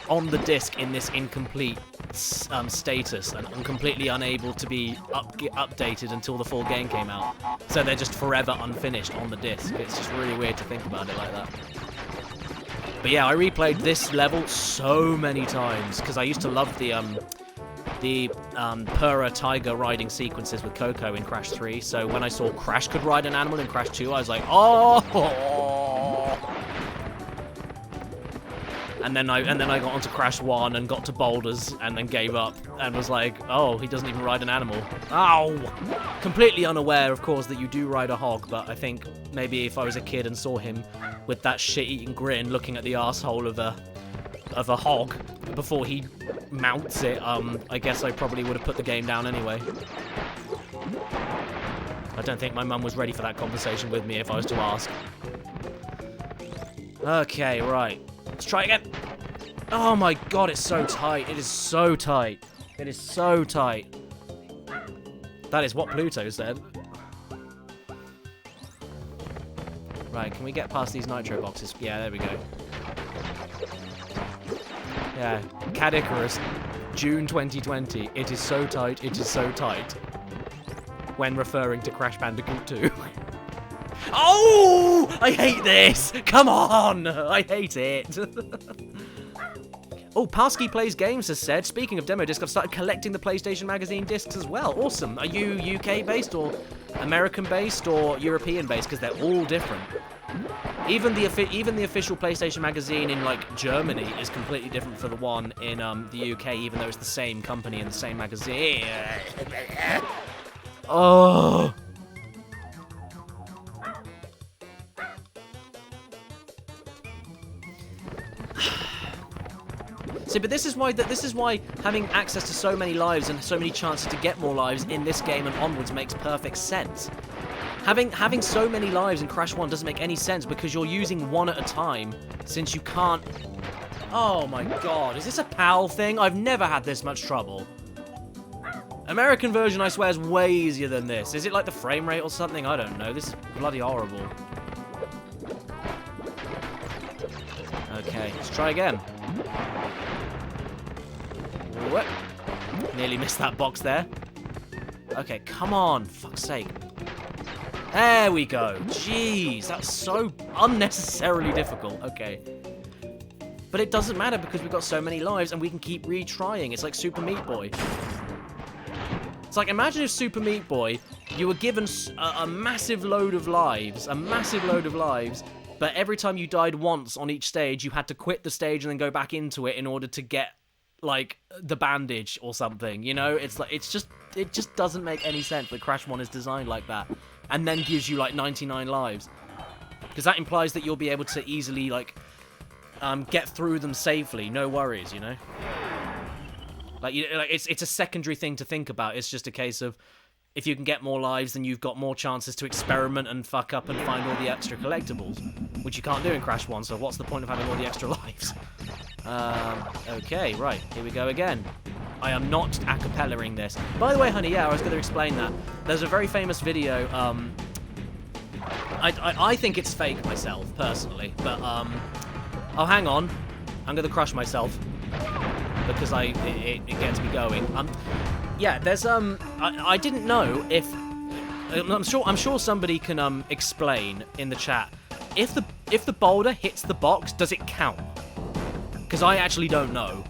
on the disc in this incomplete status and completely unable to be updated until the full game came out. So they're just forever unfinished on the disc. It's just really weird to think about it like that. But yeah, I replayed this level so many times because I used to love the Pura tiger riding sequences with Coco in Crash 3, so when I saw Crash could ride an animal in Crash 2, I was like, oh! And then I got onto Crash 1 and got to boulders and then gave up and was like, oh, he doesn't even ride an animal. Ow! Completely unaware, of course, that you do ride a hog, but I think maybe if I was a kid and saw him with that shit-eating grin looking at the arsehole of a hog before he mounts it, I guess I probably would have put the game down anyway. I don't think my mum was ready for that conversation with me if I was to ask. Okay, right. Let's try again. Oh my god, it's so tight. It is so tight. It is so tight. That is what Pluto said. Right, can we get past these nitro boxes? Yeah, there we go. Yeah, Cad Icarus, June 2020. It is so tight, it is so tight. When referring to Crash Bandicoot 2. Oh! I hate this! Come on! I hate it. Oh, Parsky Plays Games has said, speaking of demo discs, I've started collecting the PlayStation Magazine discs as well. Awesome. Are you UK-based or American-based or European-based? Because they're all different. Even the official PlayStation Magazine in, like, Germany is completely different from the one in the UK, even though it's the same company and the same magazine. Oh... See, but this is why having access to so many lives and so many chances to get more lives in this game and onwards makes perfect sense. Having so many lives in Crash 1 doesn't make any sense because you're using one at a time, since you can't... Oh my god, is this a PAL thing? I've never had this much trouble. American version, I swear, is way easier than this. Is it like the frame rate or something? I don't know. This is bloody horrible. Okay, let's try again. What? Nearly missed that box there. Okay, come on, fuck's sake. There we go. Jeez, that's so unnecessarily difficult. Okay. But it doesn't matter because we've got so many lives and we can keep retrying. It's like Super Meat Boy. It's like, imagine if Super Meat Boy, you were given a massive load of lives, but every time you died once on each stage, you had to quit the stage and then go back into it in order to get, like, the bandage or something, you know? It's like, it just doesn't make any sense that Crash 1 is designed like that, and then gives you, like, 99 lives. Because that implies that you'll be able to easily, like, get through them safely, no worries, you know? Like, it's a secondary thing to think about. It's just a case of, if you can get more lives, then you've got more chances to experiment and fuck up and find all the extra collectibles, which you can't do in Crash 1, so what's the point of having all the extra lives? Okay, right, here we go again. I am not a-cappella-ing this. By the way, honey, yeah, I was going to explain that. There's a very famous video, I think it's fake myself, personally, but, oh, hang on. I'm going to crush myself, because it gets me going. Yeah, there's, I didn't know if, I'm sure somebody can, explain in the chat, if the boulder hits the box, does it count? Because I actually don't know.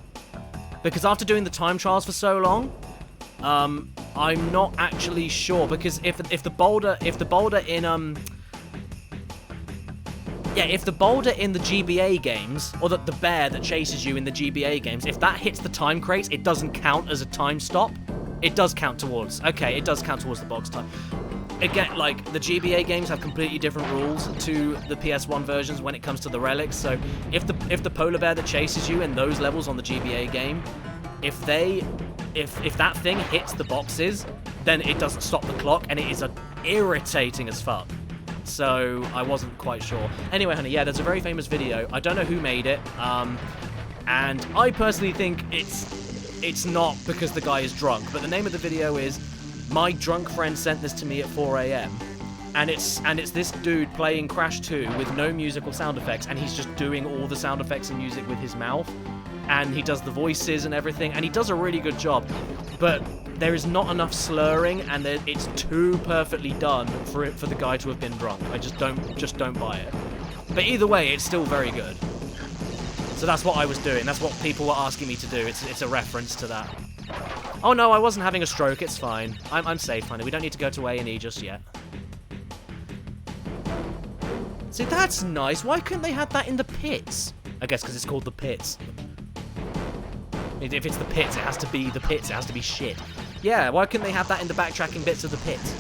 Because after doing the time trials for so long, I'm not actually sure. Because if the boulder in if the boulder in the GBA games, or the bear that chases you in the GBA games, if that hits the time crates, it doesn't count as a time stop. It does count towards. Okay, it does count towards the box time. Again, like, the GBA games have completely different rules to the PS1 versions when it comes to the relics, so if the polar bear that chases you in those levels on the GBA game, if that thing hits the boxes, then it doesn't stop the clock, and it is irritating as fuck. So, I wasn't quite sure. Anyway, honey, yeah, there's a very famous video. I don't know who made it, and I personally think it's not because the guy is drunk, but the name of the video is "My Drunk Friend Sent This to Me at 4 AM." And it's this dude playing Crash 2 with no musical sound effects, and he's just doing all the sound effects and music with his mouth. And he does the voices and everything, and he does a really good job. But there is not enough slurring, and it's too perfectly done for the guy to have been drunk. I just don't buy it. But either way, it's still very good. So that's what I was doing. That's what people were asking me to do. It's a reference to that. Oh no, I wasn't having a stroke. It's fine. I'm safe, honey. We don't need to go to A&E just yet. See, that's nice. Why couldn't they have that in the pits? I guess because it's called the pits. If it's the pits, it has to be the pits. It has to be shit. Yeah, why couldn't they have that in the backtracking bits of the pits?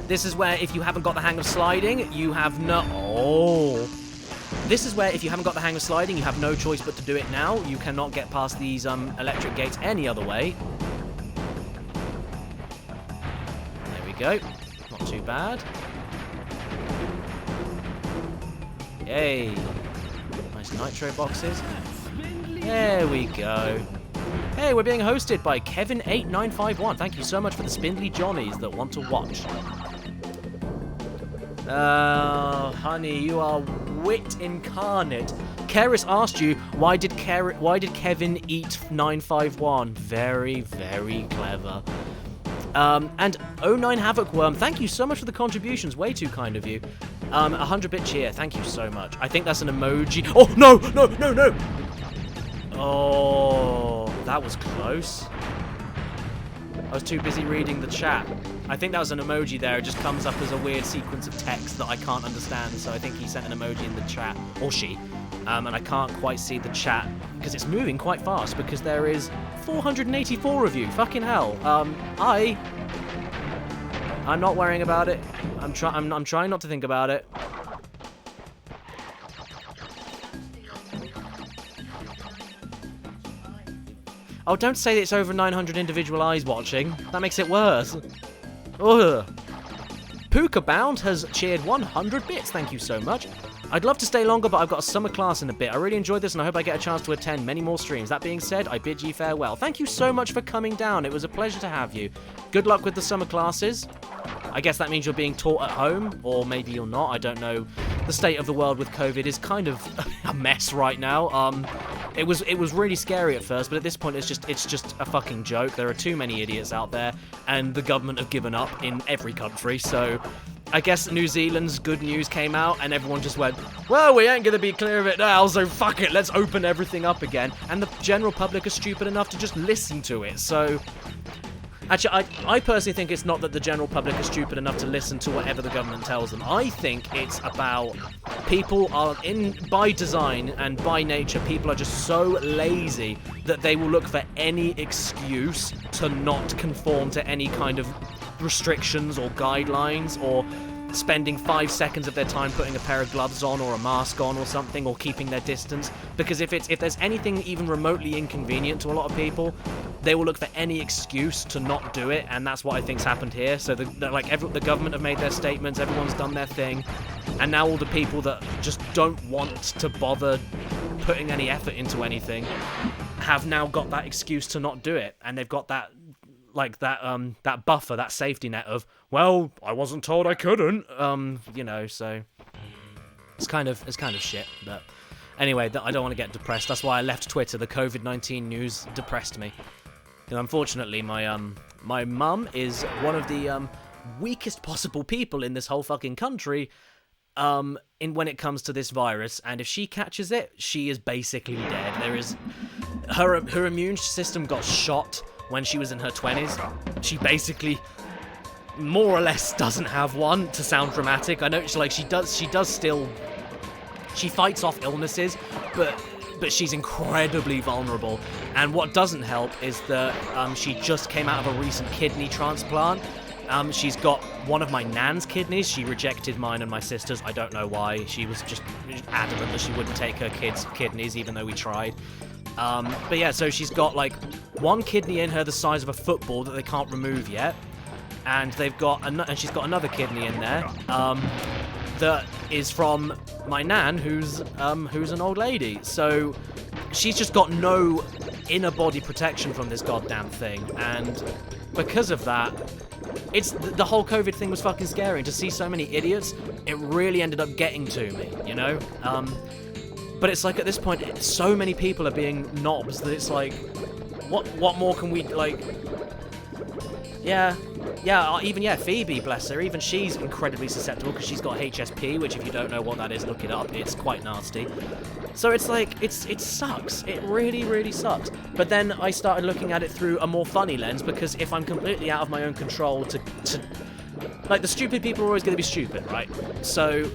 This is where, if you haven't got the hang of sliding, you have no... Oh... This is where, if you haven't got the hang of sliding, you have no choice but to do it now. You cannot get past these electric gates any other way. There we go. Not too bad. Yay. Nice nitro boxes. There we go. Hey, we're being hosted by Kevin8951. Thank you so much for the spindly Johnnies that want to watch. Honey, you are wit incarnate. Keris asked you, why did Kevin eat 951? Very, very clever. And 09 Havoc Worm, thank you so much for the contributions. Way too kind of you. 100-bit cheer, thank you so much. I think that's an emoji. Oh, no, no, no, no. Oh, that was close. I was too busy reading the chat. I think that was an emoji there. It just comes up as a weird sequence of text that I can't understand, so I think he sent an emoji in the chat. Or she. And I can't quite see the chat, because it's moving quite fast, because there is 484 of you. Fucking hell. I'm not worrying about it. I'm trying not to think about it. Oh, don't say it's over 900 individual eyes watching. That makes it worse. Ugh. Puka Bound has cheered 100 bits. Thank you so much. I'd love to stay longer, but I've got a summer class in a bit. I really enjoyed this, and I hope I get a chance to attend many more streams. That being said, I bid ye farewell. Thank you so much for coming down. It was a pleasure to have you. Good luck with the summer classes. I guess that means you're being taught at home, or maybe you're not. I don't know. The state of the world with COVID is kind of a mess right now. It was really scary at first, but at this point it's just a fucking joke. There are too many idiots out there, and the government have given up in every country. So I guess New Zealand's good news came out, and everyone just went, well, we ain't gonna be clear of it now, so fuck it, let's open everything up again. And the general public are stupid enough to just listen to it. So actually, I personally think it's not that the general public is stupid enough to listen to whatever the government tells them. I think it's about people are by design and by nature, people are just so lazy that they will look for any excuse to not conform to any kind of restrictions or guidelines, or spending 5 seconds of their time putting a pair of gloves on or a mask on or something, or keeping their distance. Because if there's anything even remotely inconvenient to a lot of people, they will look for any excuse to not do it, and that's what I think's happened here. So the government have made their statements, everyone's done their thing, and now all the people that just don't want to bother putting any effort into anything have now got that excuse to not do it, and they've got that that buffer, that safety net of, well, I wasn't told I couldn't, you know. So it's kind of shit, but. Anyway, I don't want to get depressed. That's why I left Twitter. The COVID-19 news depressed me. And unfortunately, my mum is one of the weakest possible people in this whole fucking country when it comes to this virus. And if she catches it, she is basically dead. Her immune system got shot when she was in her 20s. She basically more or less doesn't have one, to sound dramatic. I know she does still. She fights off illnesses, but she's incredibly vulnerable. And what doesn't help is that she just came out of a recent kidney transplant. She's got one of my nan's kidneys. She rejected mine and my sister's. I don't know why. She was just adamant that she wouldn't take her kids' kidneys, even though we tried. But yeah, so she's got like one kidney in her the size of a football that they can't remove yet. And and she's got another kidney in there. That is from my nan, who's an old lady. So she's just got no inner body protection from this goddamn thing, and because of that, the whole COVID thing was fucking scary. And to see so many idiots, it really ended up getting to me, you know. But it's like at this point, so many people are being knobs that it's like, what more can we like? Yeah, Phoebe, bless her, even she's incredibly susceptible because she's got HSP, which if you don't know what that is, look it up, it's quite nasty. So it's like, it sucks, it really, really sucks. But then I started looking at it through a more funny lens, because if I'm completely out of my own control like, the stupid people are always going to be stupid, right? So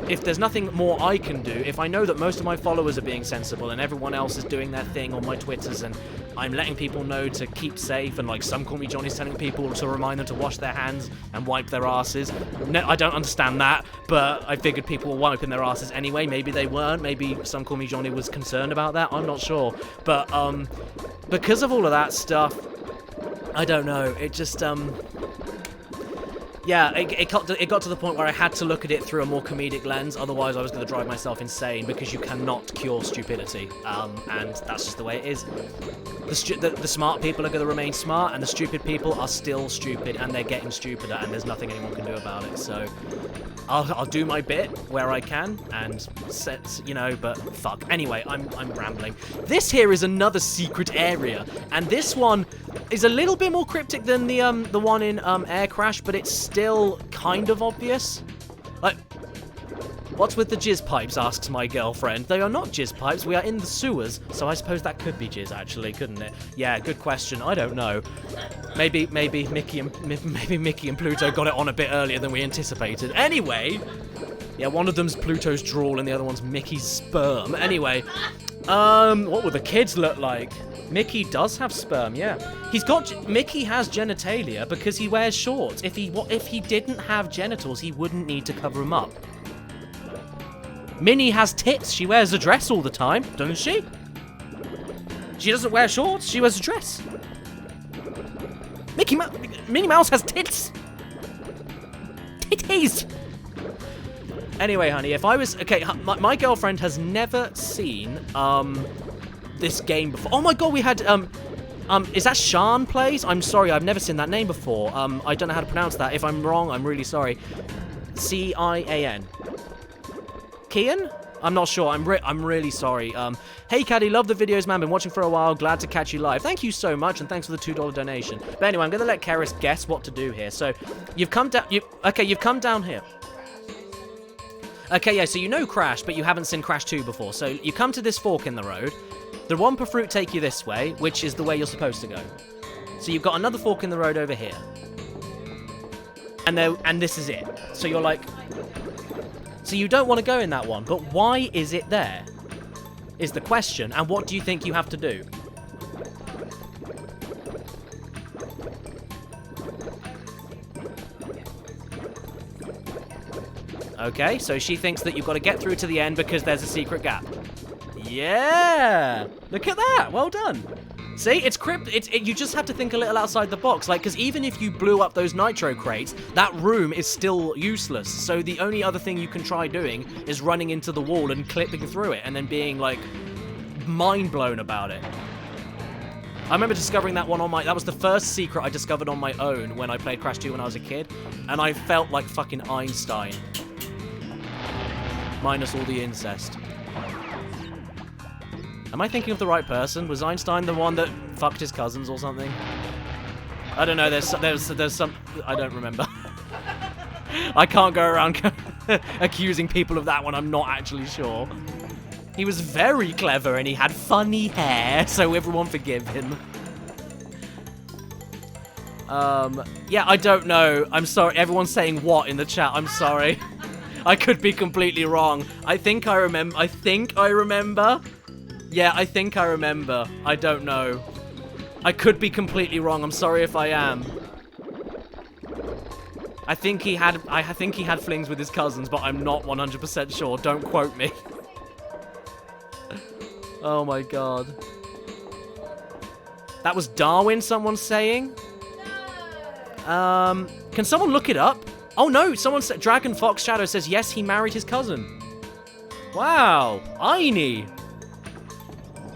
if there's nothing more I can do, if I know that most of my followers are being sensible and everyone else is doing their thing on my Twitters, and I'm letting people know to keep safe, and like some Call Me Johnny's telling people to remind them to wash their hands and wipe their asses. No, I don't understand that, but I figured people were wiping their asses anyway. Maybe they weren't. Maybe some Call Me Johnny was concerned about that. I'm not sure. But because of all of that stuff, I don't know. It just yeah, it got to the point where I had to look at it through a more comedic lens, otherwise I was going to drive myself insane, because you cannot cure stupidity, and that's just the way it is. The smart people are going to remain smart, and the stupid people are still stupid, and they're getting stupider, and there's nothing anyone can do about it. So I'll do my bit where I can, and but fuck. Anyway, I'm rambling. This here is another secret area, and this one is a little bit more cryptic than the one in Air Crash, but it's still kind of obvious. Like, what's with the jizz pipes, asks my girlfriend. They are not jizz pipes, we are in the sewers, so I suppose that could be jizz, actually, couldn't it? Yeah, good question, I don't know. Maybe Mickey and Pluto got it on a bit earlier than we anticipated. Anyway, yeah, one of them's Pluto's drool and the other one's Mickey's sperm. Anyway, what would the kids look like? Mickey does have sperm, yeah. Mickey has genitalia because he wears shorts. If he didn't have genitals, he wouldn't need to cover them up. Minnie has tits. She wears a dress all the time, doesn't she? She doesn't wear shorts. She wears a dress. Minnie Mouse has tits. Titties. Anyway, honey, if I was... Okay, my girlfriend has never seen, this game before. Oh my god, we had, is that Sean Plays? I'm sorry, I've never seen that name before. I don't know how to pronounce that. If I'm wrong, I'm really sorry. C-I-A-N. Kian? I'm not sure. I'm really sorry. Hey, Caddy, love the videos, man. Been watching for a while. Glad to catch you live. Thank you so much, and thanks for the $2 donation. But anyway, I'm going to let Karis guess what to do here. So, you've come down... you've come down here. Okay, yeah, so you know Crash, but you haven't seen Crash 2 before. So, you come to this fork in the road. The Wumpa Fruit take you this way, which is the way you're supposed to go. So you've got another fork in the road over here. And this is it. So you're like... So you don't want to go in that one, but why is it there? Is the question, and what do you think you have to do? Okay, so she thinks that you've got to get through to the end because there's a secret gap. Yeah! Look at that! Well done! See, it's you just have to think a little outside the box, like, because even if you blew up those Nitro Crates, that room is still useless. So the only other thing you can try doing is running into the wall and clipping through it, and then being, like, mind blown about it. I remember discovering that one that was the first secret I discovered on my own when I played Crash 2 when I was a kid, and I felt like fucking Einstein. Minus all the incest. Am I thinking of the right person? Was Einstein the one that fucked his cousins or something? I don't know, there's some... I don't remember. I can't go around accusing people of that when I'm not actually sure. He was very clever and he had funny hair, so everyone forgive him. Yeah, I don't know. I'm sorry. Everyone's saying what in the chat? I'm sorry. I could be completely wrong. I think I remember. Yeah, I think I remember. I don't know. I could be completely wrong. I'm sorry if I am. I think he had flings with his cousins, but I'm not 100% sure. Don't quote me. Oh my god. That was Darwin, someone's saying? No. Can someone look it up? Oh no, someone said Dragon Fox Shadow says yes, he married his cousin. Wow, Einie.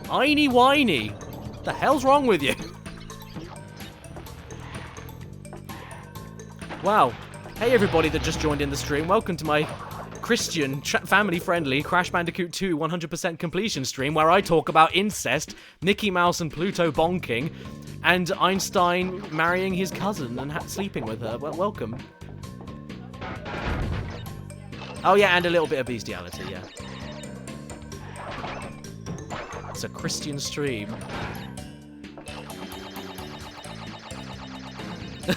Einie whiny. What the hell's wrong with you? Wow. Hey everybody that just joined in the stream. Welcome to my Christian, family-friendly Crash Bandicoot 2 100% completion stream where I talk about incest, Mickey Mouse and Pluto bonking, and Einstein marrying his cousin and sleeping with her. Well, welcome. Oh yeah, and a little bit of bestiality, yeah. It's a Christian stream.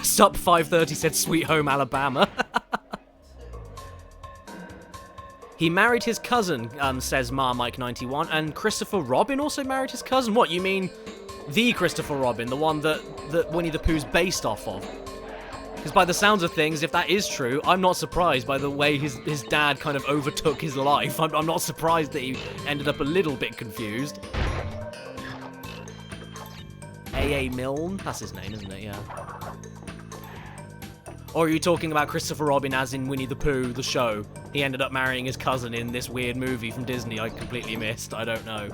Sup 530 said Sweet Home Alabama. He married his cousin, says Marmike91, and Christopher Robin also married his cousin. What, you mean the Christopher Robin, the one that Winnie the Pooh's based off of? Because by the sounds of things, if that is true, I'm not surprised by the way his dad kind of overtook his life. I'm not surprised that he ended up a little bit confused. A.A. Milne? That's his name, isn't it? Yeah. Or are you talking about Christopher Robin as in Winnie the Pooh, the show? He ended up marrying his cousin in this weird movie from Disney I completely missed. I don't know.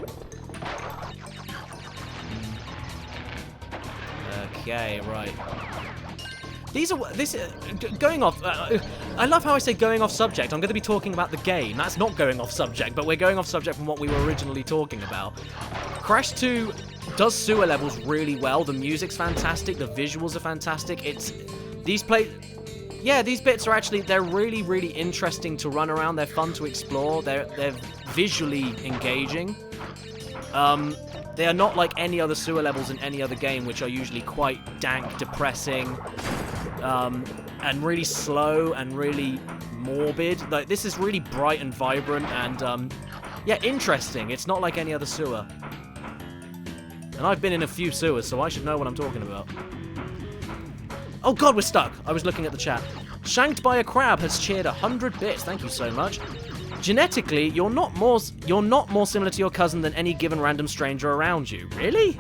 Okay, right. Going off, I love how I say going off subject. I'm going to be talking about the game. That's not going off subject, but we're going off subject from what we were originally talking about. Crash 2 does sewer levels really well. The music's fantastic. The visuals are fantastic. These bits are actually, they're really, really interesting to run around. They're fun to explore. They're visually engaging. They are not like any other sewer levels in any other game, which are usually quite dank, depressing, and really slow and really morbid. Like, this is really bright and vibrant and, yeah, interesting. It's not like any other sewer. And I've been in a few sewers, so I should know what I'm talking about. Oh god, we're stuck. I was looking at the chat. Shanked by a Crab has cheered 100 bits. Thank you so much. Genetically, you're not more similar to your cousin than any given random stranger around you. Really?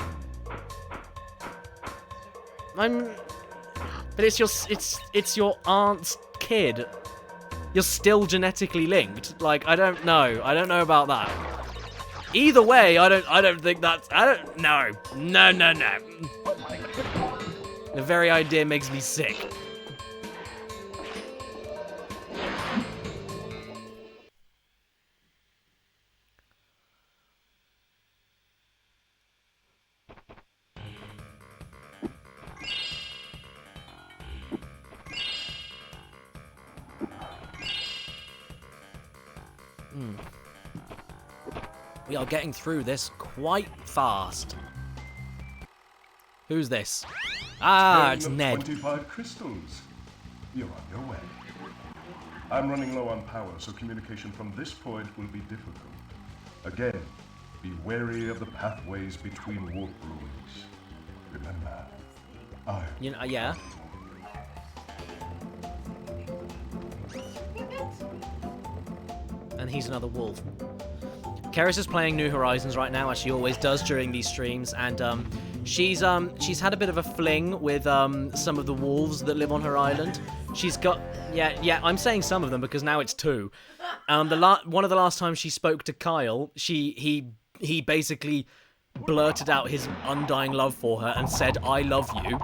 But it's your aunt's kid. You're still genetically linked. Like, I don't know. I don't know about that. Either way, I don't think that's... No. No. The very idea makes me sick. We are getting through this quite fast. Who's this? Ah, it's Ned. 25 crystals. You're on your way. I'm running low on power, so communication from this point will be difficult. Again, be wary of the pathways between warp rooms. Remember, yeah. And he's another wolf. Keris is playing New Horizons right now, as she always does during these streams, and She's had a bit of a fling with some of the wolves that live on her island. She's got yeah. I'm saying some of them because now it's 2. One of the last times she spoke to Kyle, he basically blurted out his undying love for her and said, "I love you."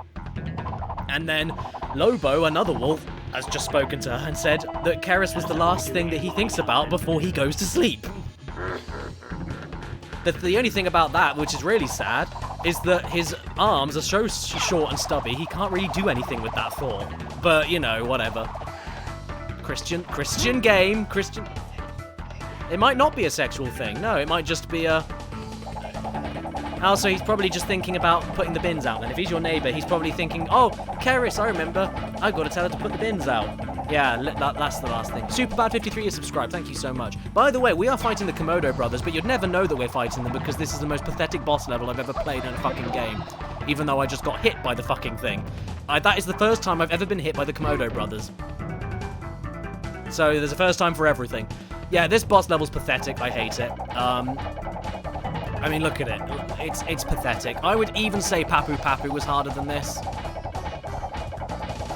And then Lobo, another wolf, has just spoken to her and said that Keris was the last thing that he thinks about before he goes to sleep. The only thing about that, which is really sad, is that his arms are so short and stubby, he can't really do anything with that thought. But, you know, whatever. Christian game. It might not be a sexual thing. No, it might just be a... Also, he's probably just thinking about putting the bins out. And if he's your neighbour, he's probably thinking, oh, Keris, I remember. I've got to tell her to put the bins out. Yeah, that's the last thing. Superbad53 is subscribed. Thank you so much. By the way, we are fighting the Komodo brothers, but you'd never know that we're fighting them because this is the most pathetic boss level I've ever played in a fucking game. Even though I just got hit by the fucking thing. That is the first time I've ever been hit by the Komodo brothers. So there's a first time for everything. Yeah, this boss level's pathetic. I hate it. I mean, look at it. It's pathetic. I would even say Papu Papu was harder than this.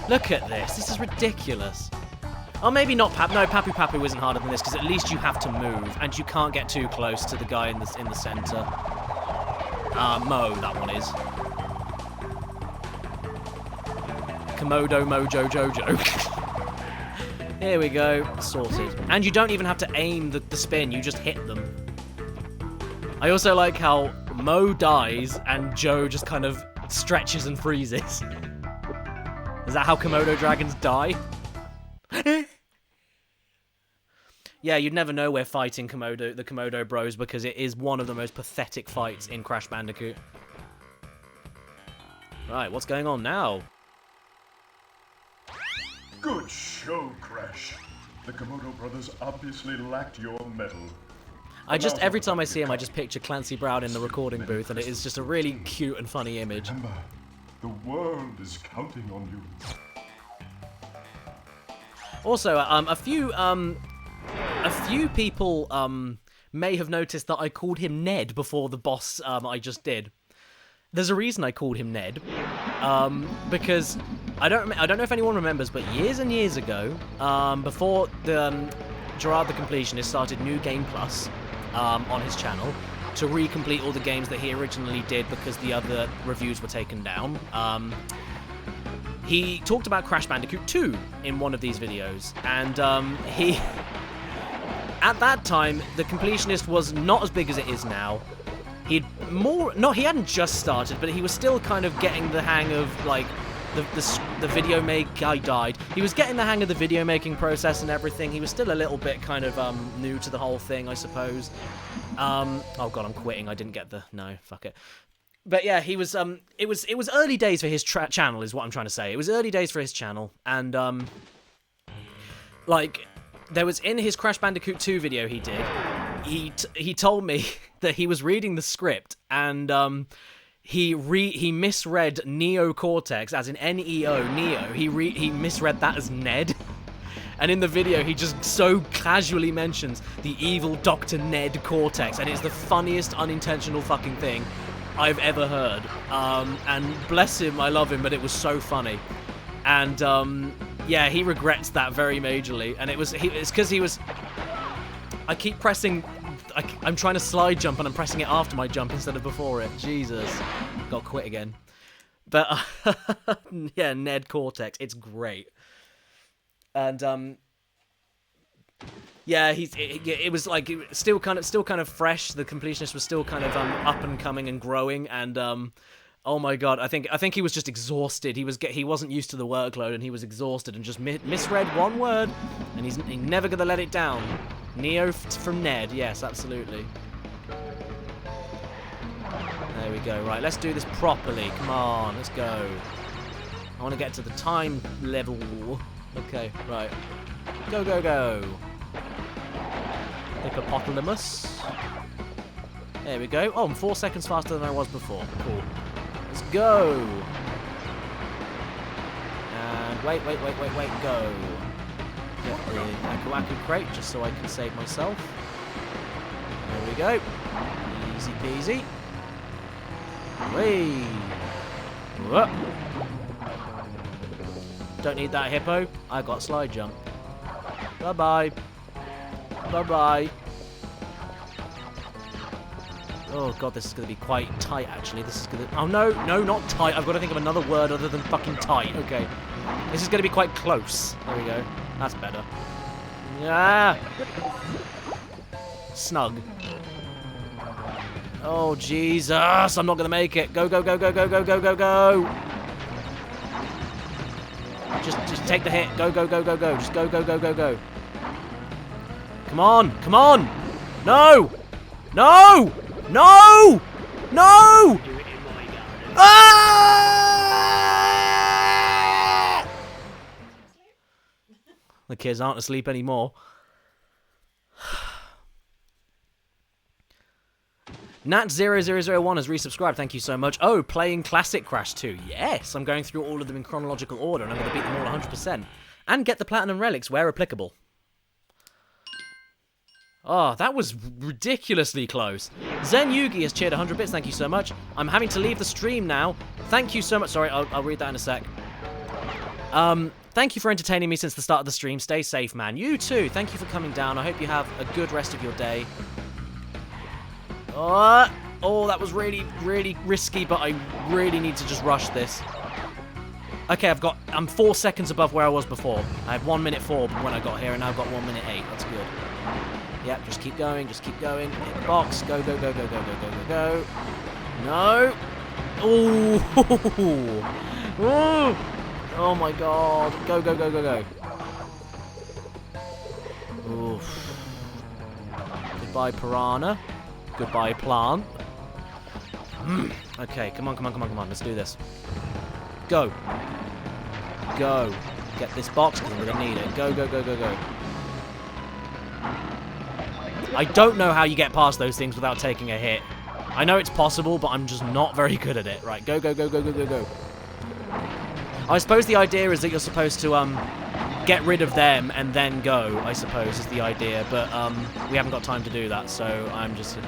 Look at this. This is ridiculous. Oh, maybe not No, Papu Papu isn't harder than this because at least you have to move and you can't get too close to the guy in the center. Mo, that one is. Komodo Mojo Jojo. Here we go. Sorted. And you don't even have to aim the spin. You just hit them. I also like how Mo dies and Joe just kind of stretches and freezes. Is that how Komodo dragons die? Yeah, you'd never know we're fighting the Komodo bros because it is one of the most pathetic fights in Crash Bandicoot. Right, what's going on now? Good show, Crash. The Komodo brothers obviously lacked your mettle. Every time I see him, I just picture Clancy Brown in the recording booth, and it is just a really cute and funny image. Remember, the world is counting on you. Also, a few people may have noticed that I called him Ned before the boss I just did. There's a reason I called him Ned, because I don't know if anyone remembers, but years and years ago, before the Gerard the Completionist started New Game Plus on his channel to recomplete all the games that he originally did because the other reviews were taken down. He talked about Crash Bandicoot 2 in one of these videos, and at that time, the Completionist was not as big as it is now. He hadn't just started, but he was still kind of getting the hang of, like, the video guy died. He was getting the hang of the video making process and everything. He was still a little bit kind of new to the whole thing, I suppose. Oh god, I'm quitting. I didn't get no, fuck it. But yeah, he was it was early days for his channel is what I'm trying to say. It was early days for his channel, and like there was in his Crash Bandicoot 2 video he did, he told me that he was reading the script and he misread Neo Cortex as in Neo, Neo. He misread that as Ned. And in the video, he just so casually mentions the evil Dr. Ned Cortex, and it's the funniest unintentional fucking thing I've ever heard. And bless him, I love him, but it was so funny. And yeah, he regrets that very majorly. And it's because he was... I keep pressing... I'm trying to slide jump and I'm pressing it after my jump instead of before it. Jesus. Got quit again. But yeah, Ned Cortex. It's great. And yeah, it was like still kind of fresh. The Completionist was still kind of up and coming and growing. And oh my god, I think he was just exhausted. He wasn't used to the workload and he was exhausted and just misread one word, and he's never gonna let it down. Neo from Ned, yes, absolutely. There we go. Right, let's do this properly. Come on, let's go. I want to get to the time level. Okay, right. Go, go, go. Hippopotamus. There we go. Oh, I'm 4 seconds faster than I was before. Cool. Let's go. And wait, go. Get the Aku crate just so I can save myself. There we go. Easy peasy. Whee! Whoop. Don't need that hippo. I got slide jump. Bye-bye. Bye-bye. Oh god, this is going to be quite tight, actually. This is going to... Oh, no, no, not tight. I've got to think of another word other than fucking tight. Okay. This is going to be quite close. There we go. That's better. Yeah. Snug. Oh, Jesus. I'm not going to make it. Go, go, go, go, go, go, go, go, go. Just take the hit. Go, go, go, go, go. Just go, go, go, go, go. Come on. Come on. No. No. No! No! Do it in my garden. Ah! The kids aren't asleep anymore. Nat0001 has resubscribed. Thank you so much. Oh, playing Classic Crash 2. Yes, I'm going through all of them in chronological order, and I'm going to beat them all 100%. And get the Platinum Relics where applicable. Oh, that was ridiculously close. Zen Yugi has cheered 100 bits. Thank you so much. I'm having to leave the stream now. Thank you so much. Sorry, I'll read that in a sec. Thank you for entertaining me since the start of the stream. Stay safe, man. You too. Thank you for coming down. I hope you have a good rest of your day. Oh, that was really, really risky, but I really need to just rush this. Okay, I'm 4 seconds above where I was before. I had 1 minute 4 when I got here, and now I've got 1 minute 8. That's good. Yep, just keep going, just keep going. Hit the box. Go, go, go, go, go, go, go, go, go. No. Ooh. Ooh. Oh my god. Go, go, go, go, go. Oof. Goodbye, piranha. Goodbye, plant. Okay, come on, come on, come on, come on. Let's do this. Go. Go. Get this box because I'm going to need it. Go, go, go, go, go. I don't know how you get past those things without taking a hit. I know it's possible, but I'm just not very good at it. Right, go, go, go, go, go, go, go. I suppose the idea is that you're supposed to get rid of them and then go, I suppose, is the idea. But we haven't got time to do that, so I'm just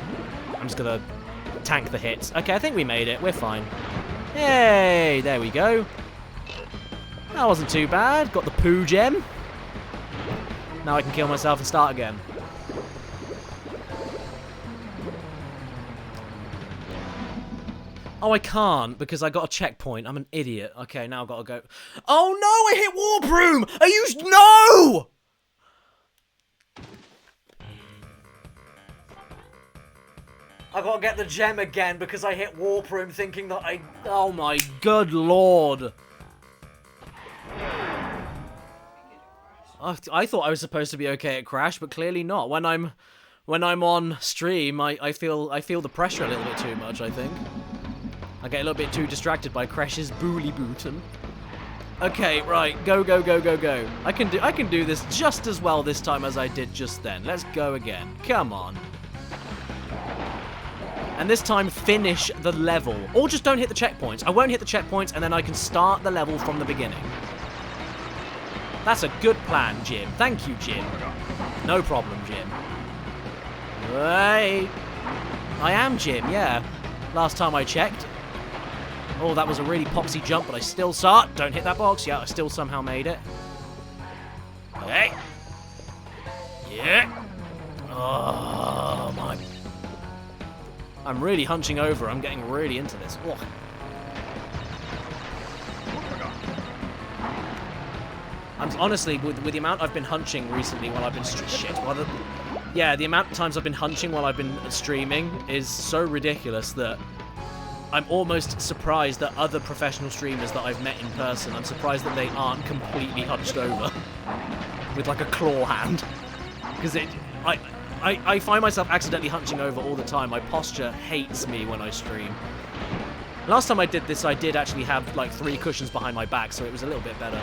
gonna tank the hits. Okay, I think we made it. We're fine. Hey, there we go. That wasn't too bad. Got the poo gem. Now I can kill myself and start again. Oh, I can't, because I got a checkpoint. I'm an idiot. Okay, now I've got to go. Oh, no, I hit Warp Room! Are you... No! I got to get the gem again, because I hit Warp Room thinking that I... Oh, my good lord. I thought I was supposed to be okay at Crash, but clearly not. When I'm on stream, I feel the pressure a little bit too much, I think. I get a little bit too distracted by Crash's Booley Bootin'. Okay, right, go, go, go, go, go. I can do this just as well this time as I did just then. Let's go again. Come on. And this time, finish the level. Or just don't hit the checkpoints. I won't hit the checkpoints, and then I can start the level from the beginning. That's a good plan, Jim. Thank you, Jim. No problem, Jim. Hey. I am Jim, yeah. Last time I checked. Oh, that was a really poxy jump, but I still saw it. Don't hit that box. Yeah, I still somehow made it. Okay. Yeah. Oh, my... I'm really hunching over. I'm getting really into this. Oh. I'm honestly, with the amount I've been hunching recently while I've been... Yeah, the amount of times I've been hunching while I've been streaming is so ridiculous that I'm almost surprised that other professional streamers that I've met in person, I'm surprised that they aren't completely hunched over with like a claw hand. Because I find myself accidentally hunching over all the time. My posture hates me when I stream. Last time I did this, I did actually have like 3 cushions behind my back, so it was a little bit better.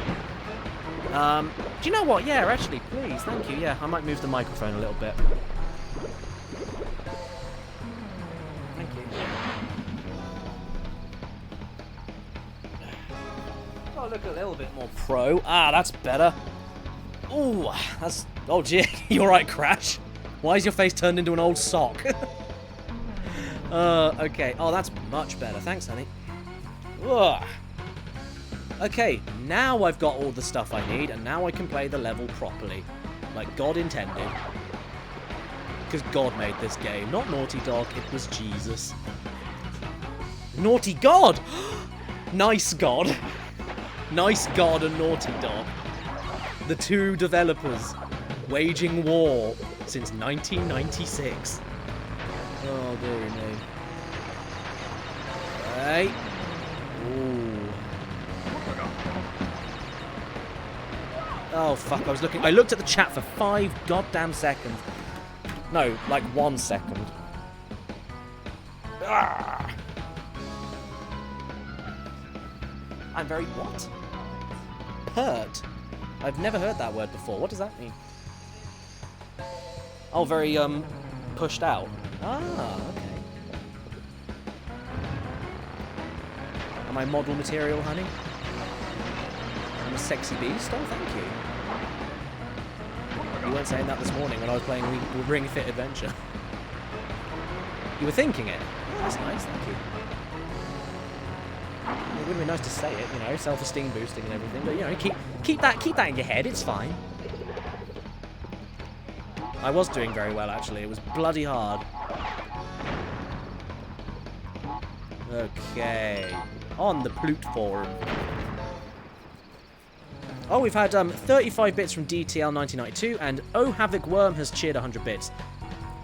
Do you know what? Yeah, actually, please, thank you. Yeah, I might move the microphone a little bit. Thank you. Oh, look a little bit more pro. Ah, that's better. Ooh, that's... Oh, gee, you alright, Crash? Why is your face turned into an old sock? Okay. Oh, that's much better. Thanks, honey. Ugh. Okay, now I've got all the stuff I need, and now I can play the level properly. Like God intended. Because God made this game, not Naughty Dog, it was Jesus. Naughty God! Nice God. Nice God and Naughty Dog. The two developers waging war since 1996. Oh, dearie me. Right. Ooh. Oh, fuck, I looked at the chat for 5 goddamn seconds. No, like 1 second. Ah. I'm very what? Hurt? I've never heard that word before. What does that mean? Oh, very, pushed out. Ah, okay. Am I model material, honey? I'm a sexy beast? Oh, thank you. You weren't saying that this morning when I was playing Ring Fit Adventure. You were thinking it? Oh, that's nice, thank you. It would be nice to say it, you know, self-esteem boosting and everything, but you know, keep that in your head, it's fine. I was doing very well actually, it was bloody hard. Okay. On the platform. Oh, we've had 35 bits from DTL1992, and Oh Havoc Worm has cheered 100 bits.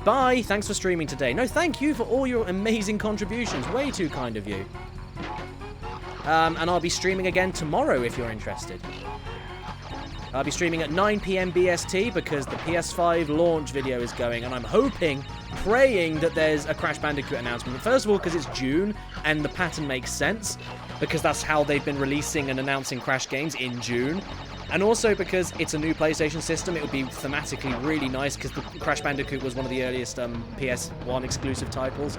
Bye, thanks for streaming today. No, thank you for all your amazing contributions. Way too kind of you. And I'll be streaming again tomorrow if you're interested. I'll be streaming at 9 PM BST because the PS5 launch video is going, and I'm hoping, praying that there's a Crash Bandicoot announcement. First of all, because it's June, and the pattern makes sense, because that's how they've been releasing and announcing Crash games, in June. And also because it's a new PlayStation system, it would be thematically really nice, because the Crash Bandicoot was one of the earliest PS1 exclusive titles.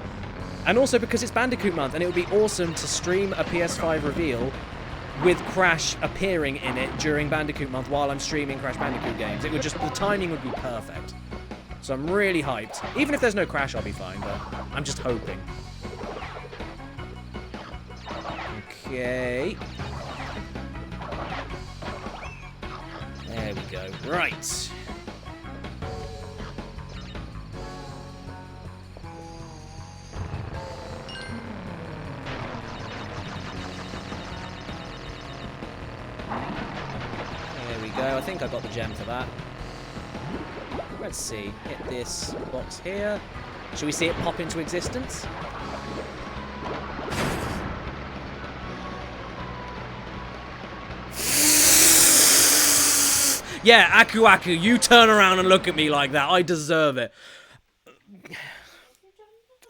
And also because it's Bandicoot month, and it would be awesome to stream a PS5 reveal with Crash appearing in it during Bandicoot month while I'm streaming Crash Bandicoot games. It would just, the timing would be perfect. So I'm really hyped. Even if there's no Crash, I'll be fine, but I'm just hoping. Okay. There we go. Right. There we go. I think I got the gem for that. Let's see. Hit this box here. Shall we see it pop into existence? Yeah, Aku Aku, you turn around and look at me like that. I deserve it.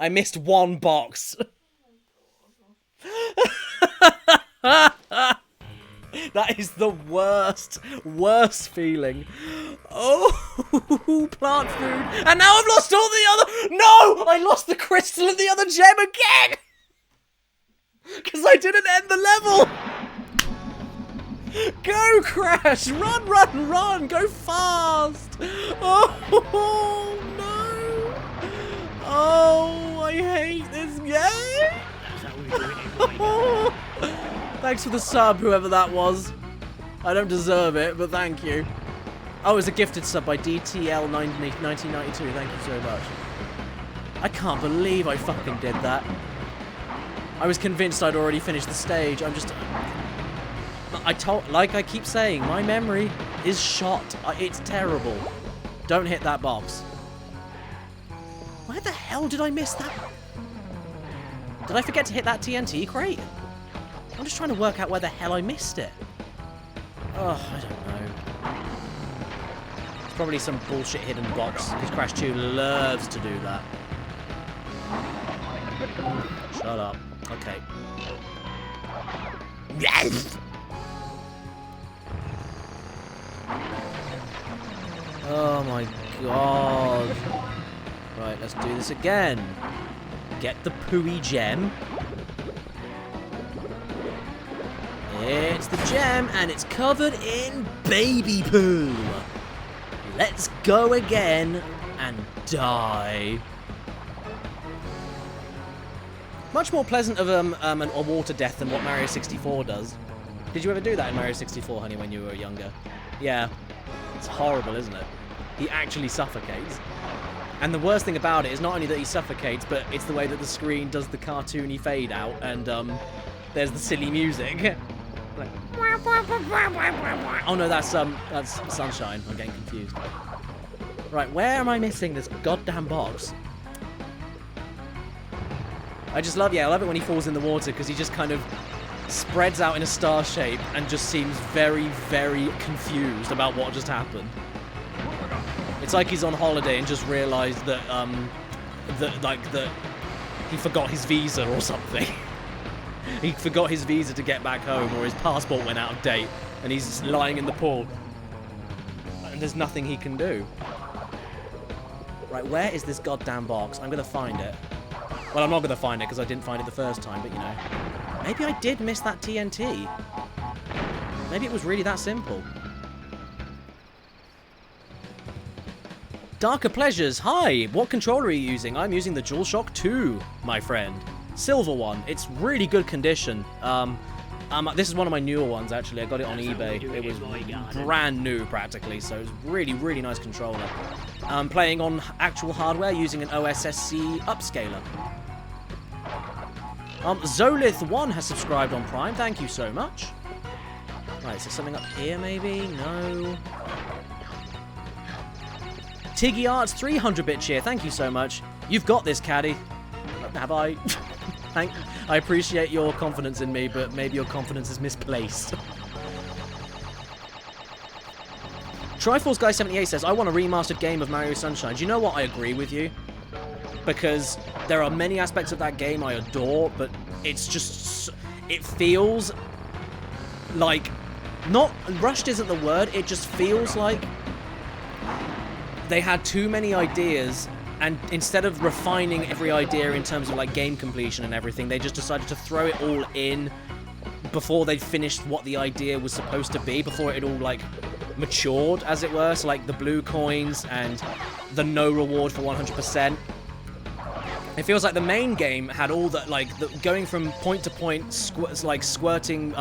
I missed one box. That is the worst feeling. Oh, plant food. And now I've lost all the other... No! I lost the crystal and the other gem again! Because I didn't end the level! Go, Crash! Run, run, run! Go fast! Oh, no! Oh, I hate this game! That's how we do it in my garden. Thanks for the sub, whoever that was. I don't deserve it, but thank you. Oh, it was a gifted sub by DTL1992. Thank you so much. I can't believe I fucking did that. I was convinced I'd already finished the stage. I'm just... like I keep saying, my memory is shot. It's terrible. Don't hit that box. Where the hell did I miss that? Did I forget to hit that TNT crate? I'm just trying to work out where the hell I missed it. Oh, I don't know. It's probably some bullshit hidden box, because Crash 2 loves to do that. Shut up. Okay. Yes! Oh my god. Right, let's do this again. Get the pooey gem. It's the gem, and it's covered in baby poo. Let's go again and die. Much more pleasant of a water death than what Mario 64 does. Did you ever do that in Mario 64, honey, when you were younger? Yeah. It's horrible, isn't it? He actually suffocates. And the worst thing about it is not only that he suffocates, but it's the way that the screen does the cartoony fade out, and there's the silly music. Like, oh no, that's Sunshine. I'm getting confused. Right, where am I missing this goddamn box? I just love, I love it when he falls in the water, because he just kind of spreads out in a star shape and just seems very, very confused about what just happened. It's like he's on holiday and just realised that, that he forgot his visa or something. He forgot his visa to get back home, or his passport went out of date, and he's lying in the pool. And there's nothing he can do. Right, where is this goddamn box? I'm gonna find it. Well, I'm not gonna find it because I didn't find it the first time, but you know. Maybe I did miss that TNT. Maybe it was really that simple. Darker Pleasures, hi! What controller are you using? I'm using the DualShock 2, my friend. Silver one. It's really good condition. This is one of my newer ones, actually. I got it on eBay. It was brand new, practically, so it's really, really nice controller. I'm playing on actual hardware using an OSSC upscaler. Zolith1 has subscribed on Prime. Thank you so much. Right, is there something up here, maybe? No. Tiggy Arts 300-bit cheer. Thank you so much. You've got this, Caddy. Have I? I appreciate your confidence in me, but maybe your confidence is misplaced. Triforce Guy 78 says, I want a remastered game of Mario Sunshine. Do you know what? I agree with you. Because there are many aspects of that game I adore, but it's just... It feels like... Not... Rushed isn't the word. It just feels like they had too many ideas, and instead of refining every idea in terms of like game completion and everything, they just decided to throw it all in before they finished what the idea was supposed to be, before it all like matured, as it were. So like the blue coins and the no reward for 100%. It feels like the main game had all that, like going from point to point, squirting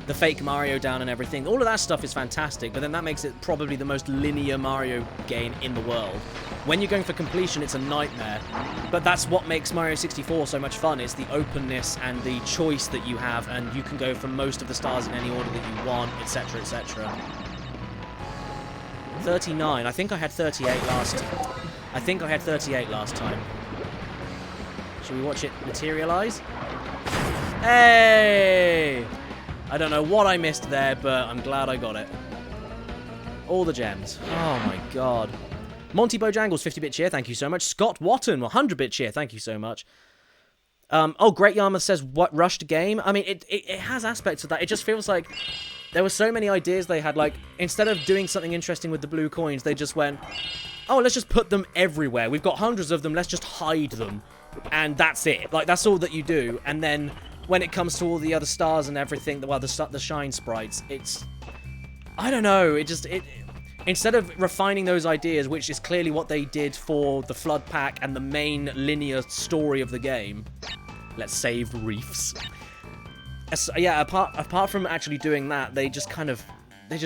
the fake Mario down and everything. All of that stuff is fantastic, but then that makes it probably the most linear Mario game in the world. When you're going for completion, it's a nightmare. But that's what makes Mario 64 so much fun. It's the openness and the choice that you have, and you can go for most of the stars in any order that you want, etc., etc. 39. I think I had 38 last. I think I had 38 last time. Should we watch it materialize? Hey! I don't know what I missed there, but I'm glad I got it. All the gems. Oh my god. Monty Bojangles, 50-bit cheer, thank you so much. Scott Watton, 100-bit cheer, thank you so much. Oh, Great Yarmouth says, what, rushed game? I mean, it has aspects of that. It just feels like there were so many ideas they had. Like, instead of doing something interesting with the blue coins, they just went, oh, let's just put them everywhere. We've got hundreds of them, let's just hide them. And that's it. Like, that's all that you do. And then when it comes to all the other stars and everything, well, the shine sprites, it's... I don't know, instead of refining those ideas, which is clearly what they did for the Flood Pack and the main linear story of the game, let's save reefs. Yeah, apart from actually doing that, they just kind of... They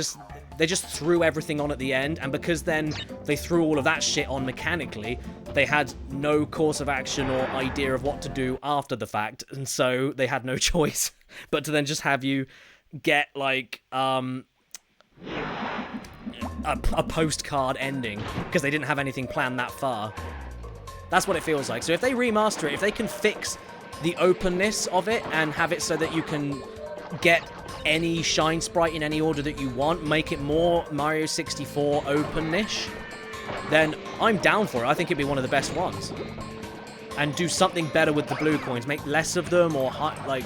just threw everything on at the end, and because then they threw all of that shit on mechanically, they had no course of action or idea of what to do after the fact, and so they had no choice but to then just have you get, like, a postcard ending, because they didn't have anything planned that far. That's what it feels like. So if they remaster it, if they can fix the openness of it and have it so that you can get any shine sprite in any order that you want, make it more Mario 64 open-ish, then I'm down for it. I think it'd be one of the best ones. And do something better with the blue coins. Make less of them, or like...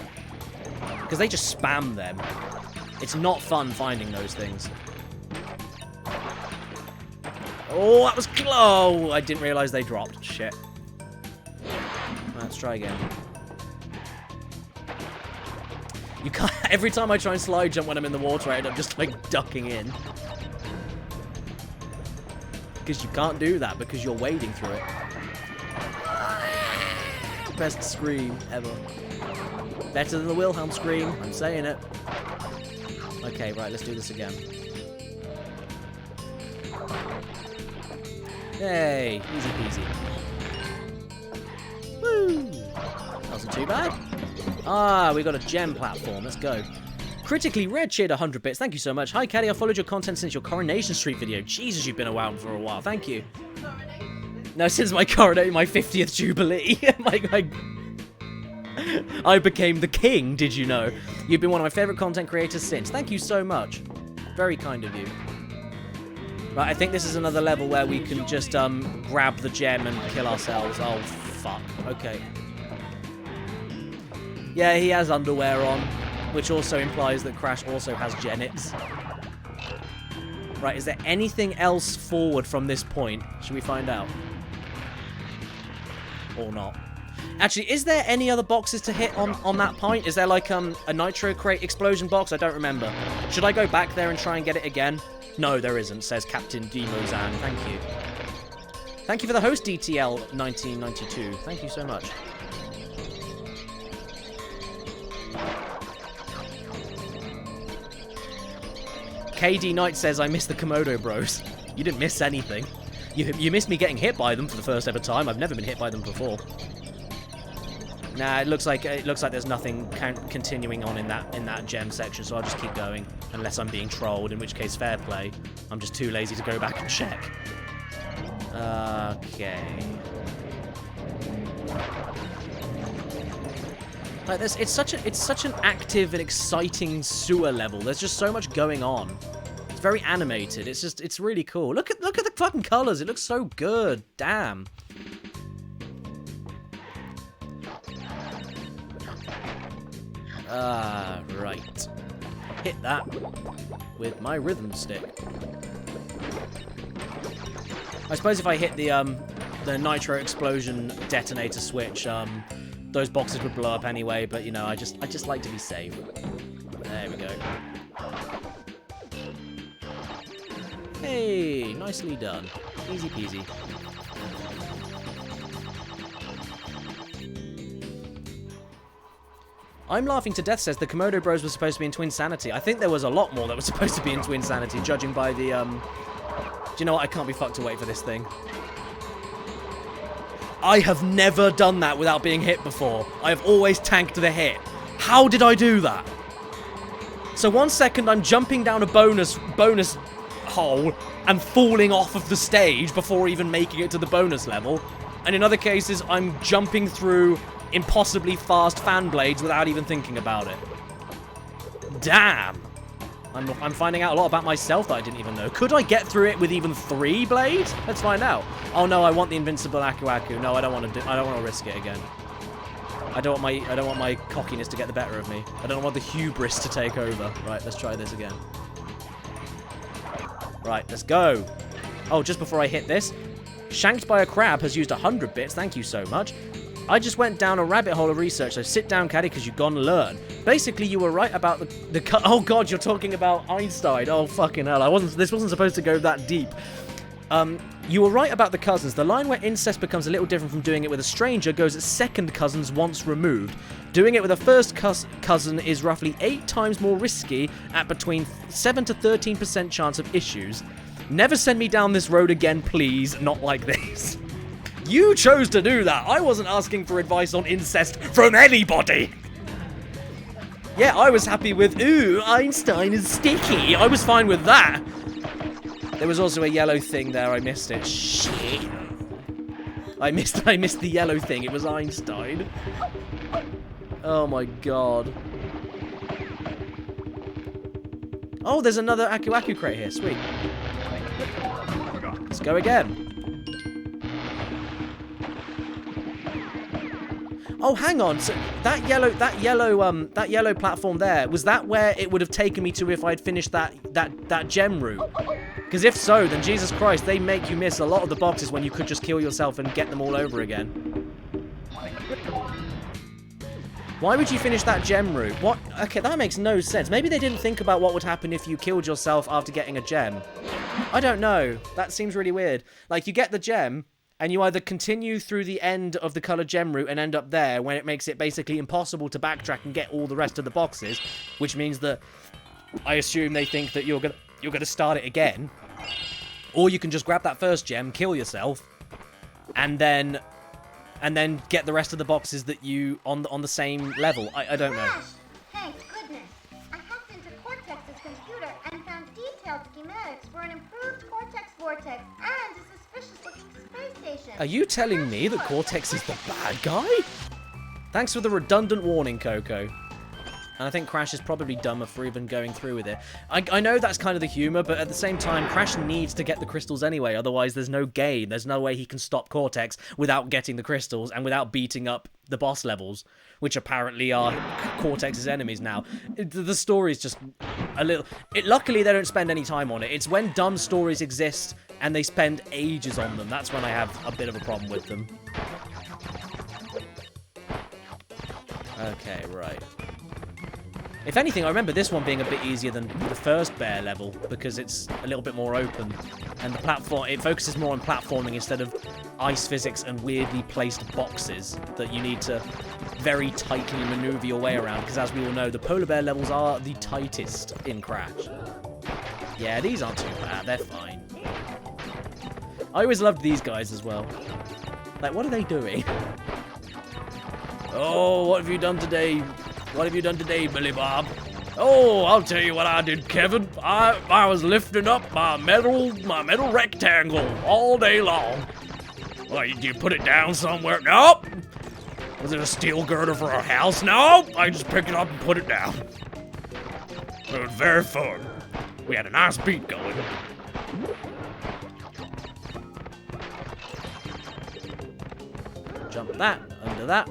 Because they just spam them. It's not fun finding those things. Oh, that was close! Oh, I didn't realise they dropped. Shit. Let's try again. You can't... Every time I try and slide jump when I'm in the water, I end up just, like, ducking in. Because you can't do that, because you're wading through it. best scream ever. Better than the Wilhelm scream. I'm saying it. Okay, right, let's do this again. Yay, easy peasy. Woo! Wasn't too bad. Ah, we got a gem platform. Let's go. Critically Red cheered 100 bits. Thank you so much. Hi, Caddy. I followed your content since your Coronation Street video. Jesus, you've been around for a while. Thank you. No, since my 50th Jubilee. I became the king, did you know? You've been one of my favorite content creators since. Thank you so much. Very kind of you. Right, I think this is another level where we can just grab the gem and kill ourselves. Oh, fuck. Okay. Yeah, he has underwear on, which also implies that Crash also has genits. Right, is there anything else forward from this point? Should we find out? Or not? Actually, is there any other boxes to hit on that point? Is there like a Nitro Crate explosion box? I don't remember. Should I go back there and try and get it again? No, there isn't, says Captain Demozan. Thank you. Thank you for the host, DTL1992. Thank you so much. KD Knight says, I miss the Komodo Bros. You didn't miss anything. You missed me getting hit by them for the first ever time. I've never been hit by them before. Nah, it looks like there's nothing continuing on in that gem section, so I'll just keep going unless I'm being trolled, in which case fair play. I'm just too lazy to go back and check. Okay. Like this, it's such an active and exciting sewer level. There's just so much going on. It's very animated. It's really cool. Look at the fucking colors. It looks so good. Damn. Right. Hit that with my rhythm stick. I suppose if I hit the nitro explosion detonator switch, those boxes would blow up anyway, but you know, I just like to be safe. There we go. Hey, nicely done. Easy peasy. I'm laughing to death says the Komodo Bros were supposed to be in Twinsanity. I think there was a lot more that was supposed to be in Twinsanity, judging by the, Do you know what? I can't be fucked to wait for this thing. I have never done that without being hit before. I have always tanked the hit. How did I do that? So 1 second I'm jumping down a bonus hole and falling off of the stage before even making it to the bonus level. And in other cases, I'm jumping through impossibly fast fan blades without even thinking about it. Damn. I'm finding out a lot about myself that I didn't even know. Could I get through it with even 3 blades? Let's find out. Oh no, I want the invincible Aku Aku. No, I don't want to risk it again. I don't want my cockiness to get the better of me. I don't want the hubris to take over. Right, let's try this again. Right, let's go. Oh, just before I hit this, Shanked by a Crab has used 100 bits. Thank you so much. I just went down a rabbit hole of research, so sit down, Caddy, because you've gone to learn. Basically, you were right about the oh god, you're talking about Einstein. Oh fucking hell, this wasn't supposed to go that deep. You were right about the cousins. The line where incest becomes a little different from doing it with a stranger goes at second cousins once removed. Doing it with a first cousin is roughly 8 times more risky at between 7 to 13% chance of issues. Never send me down this road again, please. Not like this. You chose to do that. I wasn't asking for advice on incest from anybody. Yeah, I was happy with, ooh, Einstein is sticky. I was fine with that. There was also a yellow thing there. I missed it. Shit. I missed the yellow thing. It was Einstein. Oh my god. Oh, there's another Aku Aku crate here. Sweet. Let's go again. Oh, hang on. So that yellow platform there, was that where it would have taken me to if I'd finished that gem route? Because if so, then Jesus Christ, they make you miss a lot of the boxes when you could just kill yourself and get them all over again. Why would you finish that gem route? What? Okay, that makes no sense. Maybe they didn't think about what would happen if you killed yourself after getting a gem. I don't know. That seems really weird. Like, you get the gem, And you either continue through the end of the colored gem route and end up there, when it makes it basically impossible to backtrack and get all the rest of the boxes, which means that I assume they think that you're gonna start it again. Or you can just grab that first gem, kill yourself, and then get the rest of the boxes that you on the same level. I don't know. Crash! Thank goodness. I hacked into Cortex's computer and found detailed schematics for an improved Cortex Vortex and a suspicious-looking space station. Are you telling me that Cortex is the bad guy? Thanks for the redundant warning, Coco. And I think Crash is probably dumber for even going through with it. I know that's kind of the humor, but at the same time, Crash needs to get the crystals anyway. Otherwise, there's no gain. There's no way he can stop Cortex without getting the crystals and without beating up the boss levels, which apparently are Cortex's enemies now. The story's just a little... luckily, they don't spend any time on it. It's when dumb stories exist and they spend ages on them. That's when I have a bit of a problem with them. Okay, right. If anything, I remember this one being a bit easier than the first bear level because it's a little bit more open, and the platform, it focuses more on platforming instead of ice physics and weirdly placed boxes that you need to very tightly maneuver your way around, because as we all know, the polar bear levels are the tightest in Crash. Yeah, these aren't too bad, they're fine. I always loved these guys as well. Like, what are they doing? Oh, what have you done today? What have you done today, Billy Bob? Oh, I'll tell you what I did, Kevin. I was lifting up my metal rectangle all day long. Well, you put it down somewhere? Nope. Was it a steel girder for our house? Nope. I just picked it up and put it down. It was very fun. We had a nice beat going. Jump that, under that.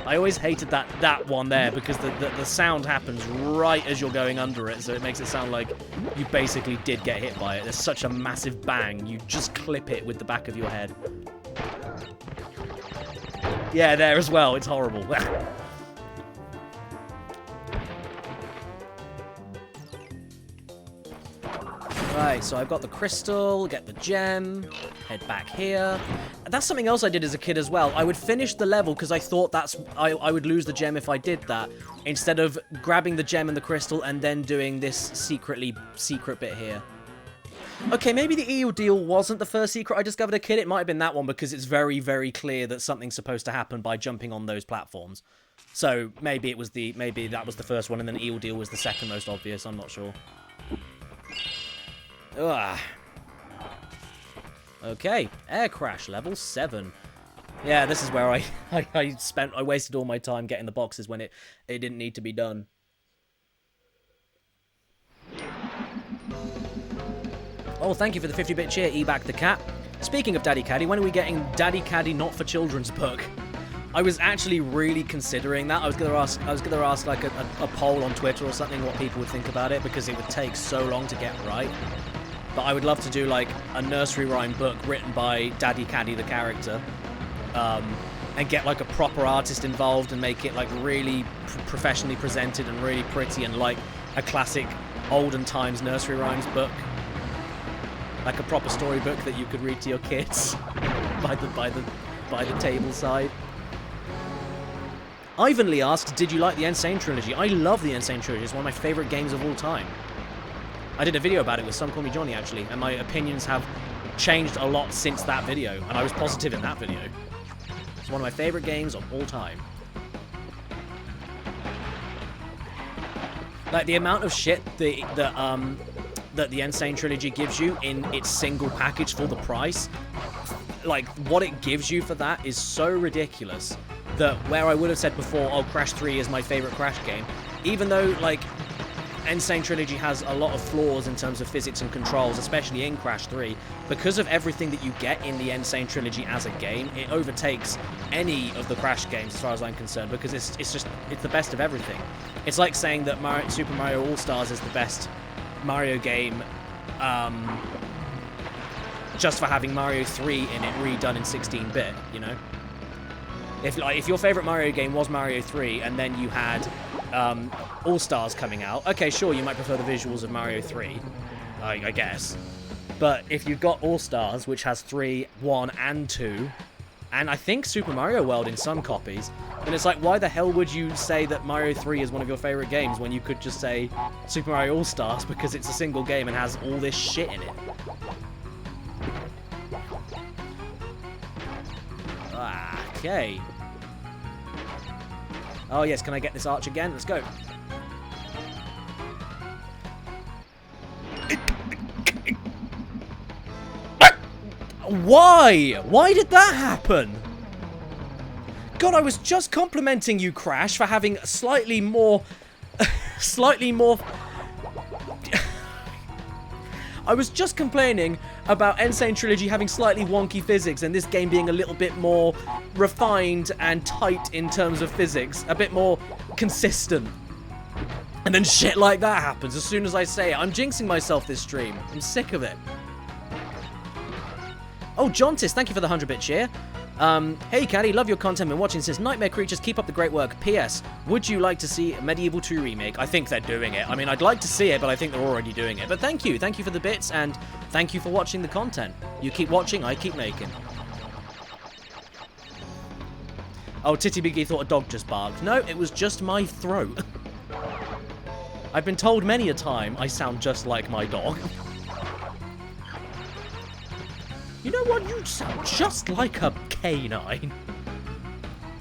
I always hated that one there because the sound happens right as you're going under it, so it makes it sound like you basically did get hit by it. There's such a massive bang, you just clip it with the back of your head. Yeah, there as well, it's horrible. Right, so I've got the crystal, get the gem, head back here. That's something else I did as a kid as well. I would finish the level because I thought I would lose the gem if I did that, instead of grabbing the gem and the crystal and then doing this secret bit here. Okay, maybe the eel deal wasn't the first secret I discovered as a kid. It might have been that one because it's very, very clear that something's supposed to happen by jumping on those platforms. So maybe that was the first one and then eel deal was the second most obvious. I'm not sure. Ugh. Okay, air crash level 7. Yeah, this is where I wasted all my time getting the boxes when it didn't need to be done. Oh, thank you for the 50-bit cheer, E-Back the Cat. Speaking of Daddy Caddy, when are we getting Daddy Caddy Not for Children's book? I was actually really considering that. I was gonna ask like a poll on Twitter or something what people would think about it, because it would take so long to get right. But I would love to do like a nursery rhyme book written by Daddy Caddy the character, and get like a proper artist involved and make it like really professionally presented and really pretty and like a classic olden times nursery rhymes book, like a proper storybook that you could read to your kids by the table side. Ivan Lee asked, did you like the Insane Trilogy? I love the Insane Trilogy. It's one of my favorite games of all time. I did a video about it with Some Call Me Johnny, actually, and my opinions have changed a lot since that video, and I was positive in that video. It's one of my favorite games of all time. Like, the amount of shit that the Insane Trilogy gives you in its single package for the price, like, what it gives you for that is so ridiculous that where I would have said before, oh, Crash 3 is my favorite Crash game, even though, like, Insane Trilogy has a lot of flaws in terms of physics and controls, especially in Crash 3, because of everything that you get in the Insane Trilogy as a game, it overtakes any of the Crash games as far as I'm concerned, because it's the best of everything. It's like saying that Super Mario All-Stars is the best Mario game just for having Mario 3 in it redone in 16-bit, you know? If your favorite Mario game was Mario 3 and then you had All-Stars coming out, okay, sure, you might prefer the visuals of Mario 3, I guess. But if you've got All-Stars, which has 3, 1, and 2, and I think Super Mario World in some copies, then it's like, why the hell would you say that Mario 3 is one of your favorite games when you could just say Super Mario All-Stars because it's a single game and has all this shit in it? Okay. Oh yes, can I get this arch again? Let's go. Why? Why did that happen? God, I was just complimenting you, Crash, for having slightly more... I was just complaining about Insane Trilogy having slightly wonky physics and this game being a little bit more refined and tight in terms of physics. A bit more consistent. And then shit like that happens as soon as I say it. I'm jinxing myself this stream. I'm sick of it. Oh, Jontis, thank you for the 100-bit cheer. Hey, Caddy, love your content. Been watching since Nightmare Creatures. Keep up the great work. P.S. Would you like to see Medieval 2 remake? I think they're doing it. I mean, I'd like to see it, but I think they're already doing it. But thank you. Thank you for the bits, and thank you for watching the content. You keep watching, I keep making. Oh, Titty Biggie thought a dog just barked. No, it was just my throat. I've been told many a time I sound just like my dog. You know what? You sound just like a canine.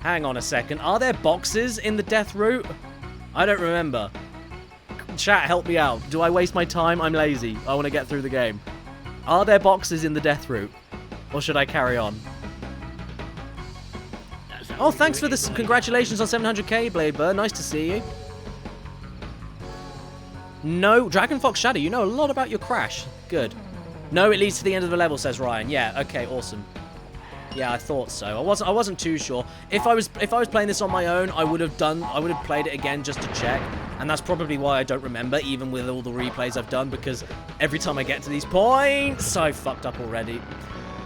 Hang on a second. Are there boxes in the death route? I don't remember. Chat, help me out. Do I waste my time? I'm lazy. I want to get through the game. Are there boxes in the death route? Or should I carry on? Oh, thanks for this. Congratulations on 700k, Bladebird. Nice to see you. No, Dragon Fox Shadow, you know a lot about your Crash. Good. No, it leads to the end of the level, says Ryan. Yeah, okay, awesome. Yeah, I thought so. I wasn't too sure. If I was playing this on my own, I would have played it again just to check. And that's probably why I don't remember, even with all the replays I've done, because every time I get to these points, I fucked up already.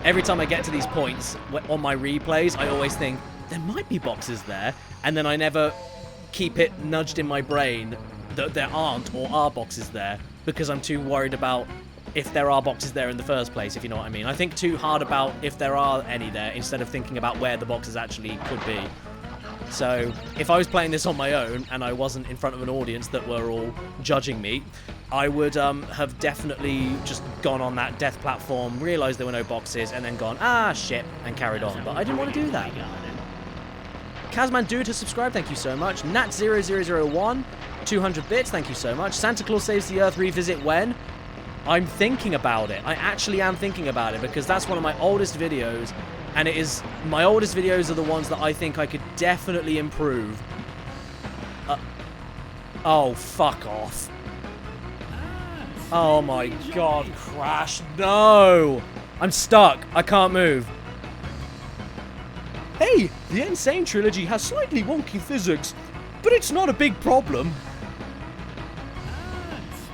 Every time I get to these points on my replays, I always think, there might be boxes there, and then I never keep it nudged in my brain that there aren't or are boxes there, because I'm too worried about if there are boxes there in the first place, if you know what I mean. I think too hard about if there are any there, instead of thinking about where the boxes actually could be. So, if I was playing this on my own, and I wasn't in front of an audience that were all judging me, I would have definitely just gone on that death platform, realised there were no boxes, and then gone, ah, shit, and carried on. But I didn't want to do that. Kazman Dude has subscribed, thank you so much. Nat0001, 200 bits, thank you so much. Santa Claus Saves the Earth, revisit when? I'm thinking about it. I actually am thinking about it, because that's one of my oldest videos, and it is... My oldest videos are the ones that I think I could definitely improve. Oh, fuck off. Oh my god, Crash, no! I'm stuck. I can't move. Hey, the Insane Trilogy has slightly wonky physics, but it's not a big problem.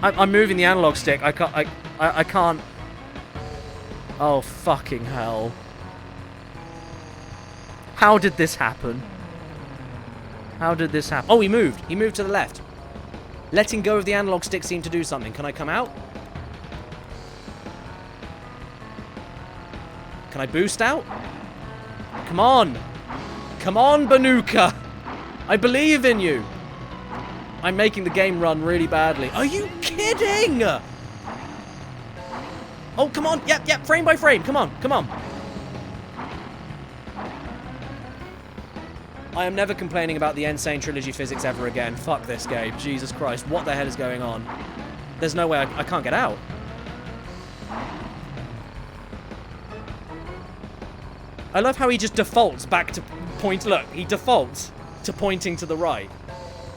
I'm moving the analog stick. I can't. Oh, fucking hell. How did this happen? How did this happen? Oh, he moved. He moved to the left. Letting go of the analog stick seemed to do something. Can I come out? Can I boost out? Come on. Come on, Banuka. I believe in you. I'm making the game run really badly. Are you kidding? Oh, come on. Yep, frame by frame. Come on, come on. I am never complaining about the Insane Trilogy physics ever again. Fuck this game. Jesus Christ. What the hell is going on? There's no way I can't get out. I love how he just defaults back to point. Look, he defaults to pointing to the right.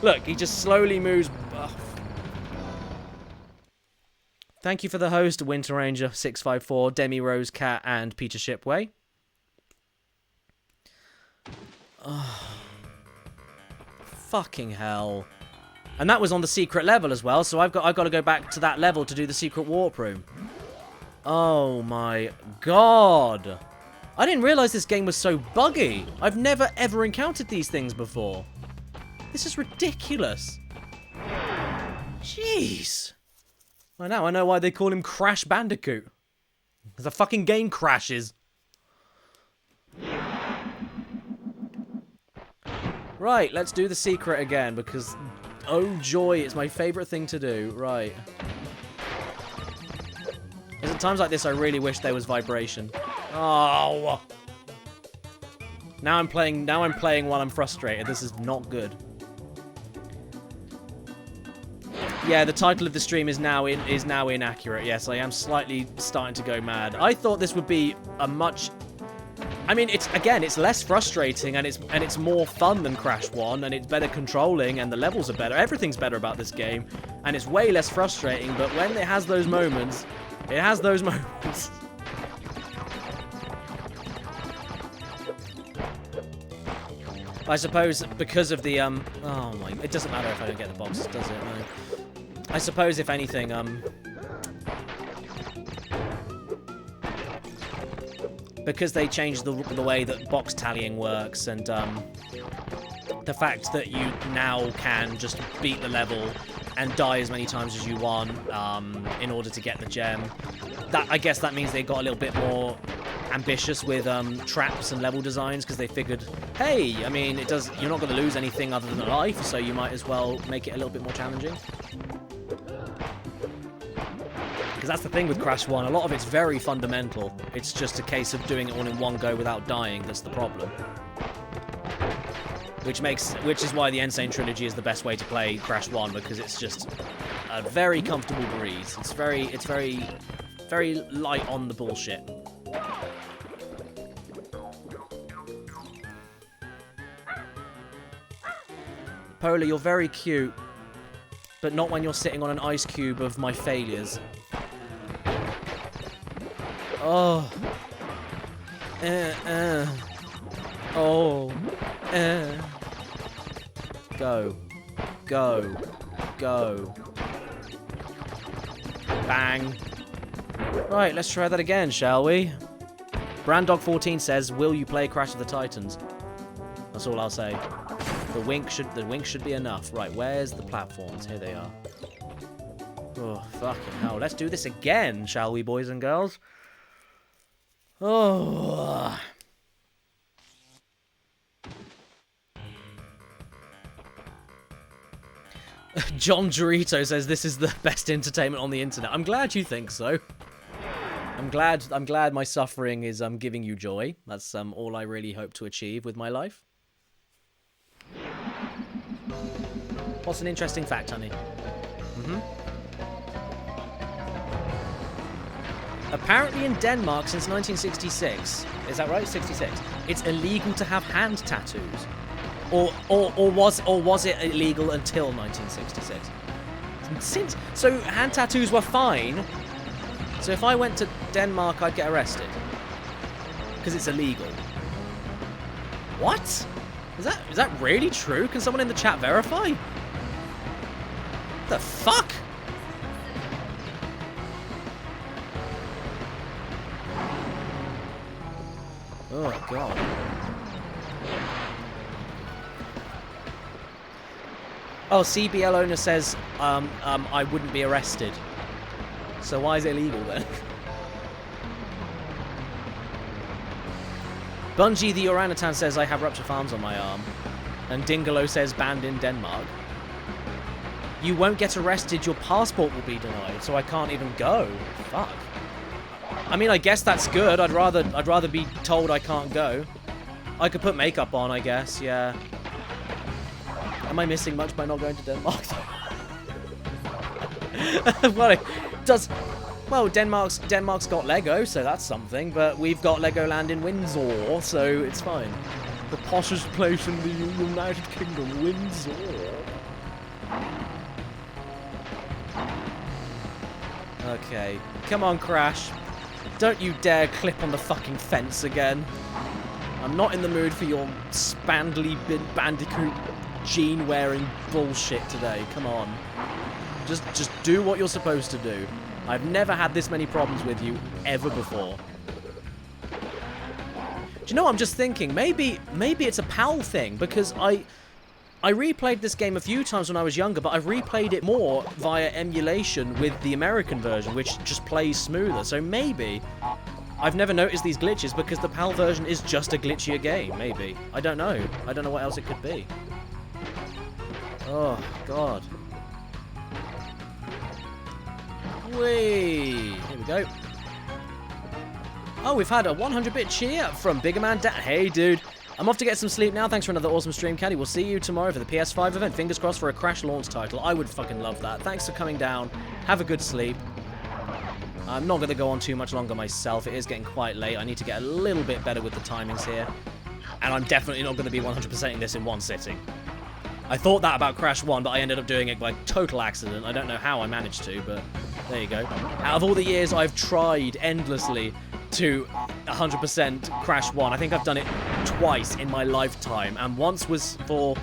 Look, he just slowly moves. Ugh. Thank you for the host, Winter Ranger 654, Demi Rose Cat, and Peter Shipway. Oh. Fucking hell. And that was on the secret level as well, so I've got to go back to that level to do the secret warp room. Oh my god. I didn't realise this game was so buggy. I've never ever encountered these things before. This is ridiculous. Jeez. I know why they call him Crash Bandicoot. Because the fucking game crashes. Right, let's do the secret again, because... Oh joy, it's my favourite thing to do. Right. Because at times like this, I really wish there was vibration. Oh! Now I'm playing while I'm frustrated. This is not good. Yeah, the title of the stream is now inaccurate. Yes, I am slightly starting to go mad. I thought this would be a much... I mean, it's less frustrating and it's more fun than Crash 1 and it's better controlling and the levels are better. Everything's better about this game and it's way less frustrating, but when it has those moments, it has those moments. I suppose because of the oh my, it doesn't matter if I don't get the boxes, does it? No. I suppose if anything because they changed the way that box tallying works and the fact that you now can just beat the level and die as many times as you want in order to get the gem. That, I guess that means they got a little bit more ambitious with traps and level designs because they figured, hey, I mean, you're not going to lose anything other than a life, so you might as well make it a little bit more challenging. Because that's the thing with Crash 1, a lot of it's very fundamental. It's just a case of doing it all in one go without dying that's the problem. Which is why the Insane Trilogy is the best way to play Crash 1, because it's just a very comfortable breeze. It's very light on the bullshit. Polar, you're very cute, but not when you're sitting on an ice cube of my failures. Oh. Oh. Go. Go. Go. Bang. Right, let's try that again, shall we? Brandog14 says, will you play Crash of the Titans? That's all I'll say. The wink should be enough. Right, where's the platforms? Here they are. Oh, fucking hell. Let's do this again, shall we, boys and girls? Oh. John Dorito says this is the best entertainment on the internet. I'm glad you think so. I'm glad my suffering is giving you joy. That's all I really hope to achieve with my life. What's an interesting fact, honey? Apparently in Denmark since 1966, is that right? 66. It's illegal to have hand tattoos. Or was it illegal until 1966? So hand tattoos were fine. So if I went to Denmark, I'd get arrested because it's illegal. What? Is that really true? Can someone in the chat verify? What the fuck? Oh god. Oh, CBL owner says I wouldn't be arrested. So why is it illegal then? Bungie the Orangutan says I have rupture farms on my arm. And Dingalo says banned in Denmark. You won't get arrested, your passport will be denied, so I can't even go. Fuck. I mean, I guess that's good. I'd rather be told I can't go. I could put makeup on, I guess, yeah. Am I missing much by not going to Denmark? Well, Denmark's got Lego, so that's something, but we've got Legoland in Windsor, so it's fine. The poshest place in the United Kingdom, Windsor. Okay, come on, Crash. Don't you dare clip on the fucking fence again. I'm not in the mood for your spandly Bandicoot jean-wearing bullshit today. Come on. Just do what you're supposed to do. I've never had this many problems with you ever before. Do you know what I'm just thinking? Maybe it's a PAL thing, because I replayed this game a few times when I was younger, but I've replayed it more via emulation with the American version, which just plays smoother. So maybe I've never noticed these glitches because the PAL version is just a glitchier game, maybe. I don't know. I don't know what else it could be. Oh, God. Whee! Here we go. Oh, we've had a 100-bit cheer from Bigger Man Dan. Hey, dude. I'm off to get some sleep now. Thanks for another awesome stream, Caddy. We'll see you tomorrow for the PS5 event. Fingers crossed for a Crash launch title. I would fucking love that. Thanks for coming down. Have a good sleep. I'm not going to go on too much longer myself. It is getting quite late. I need to get a little bit better with the timings here. And I'm definitely not going to be 100%ing this in one sitting. I thought that about Crash 1, but I ended up doing it by total accident. I don't know how I managed to, but there you go. Out of all the years I've tried endlessly to 100% Crash 1, I think I've done it twice in my lifetime. And once was for,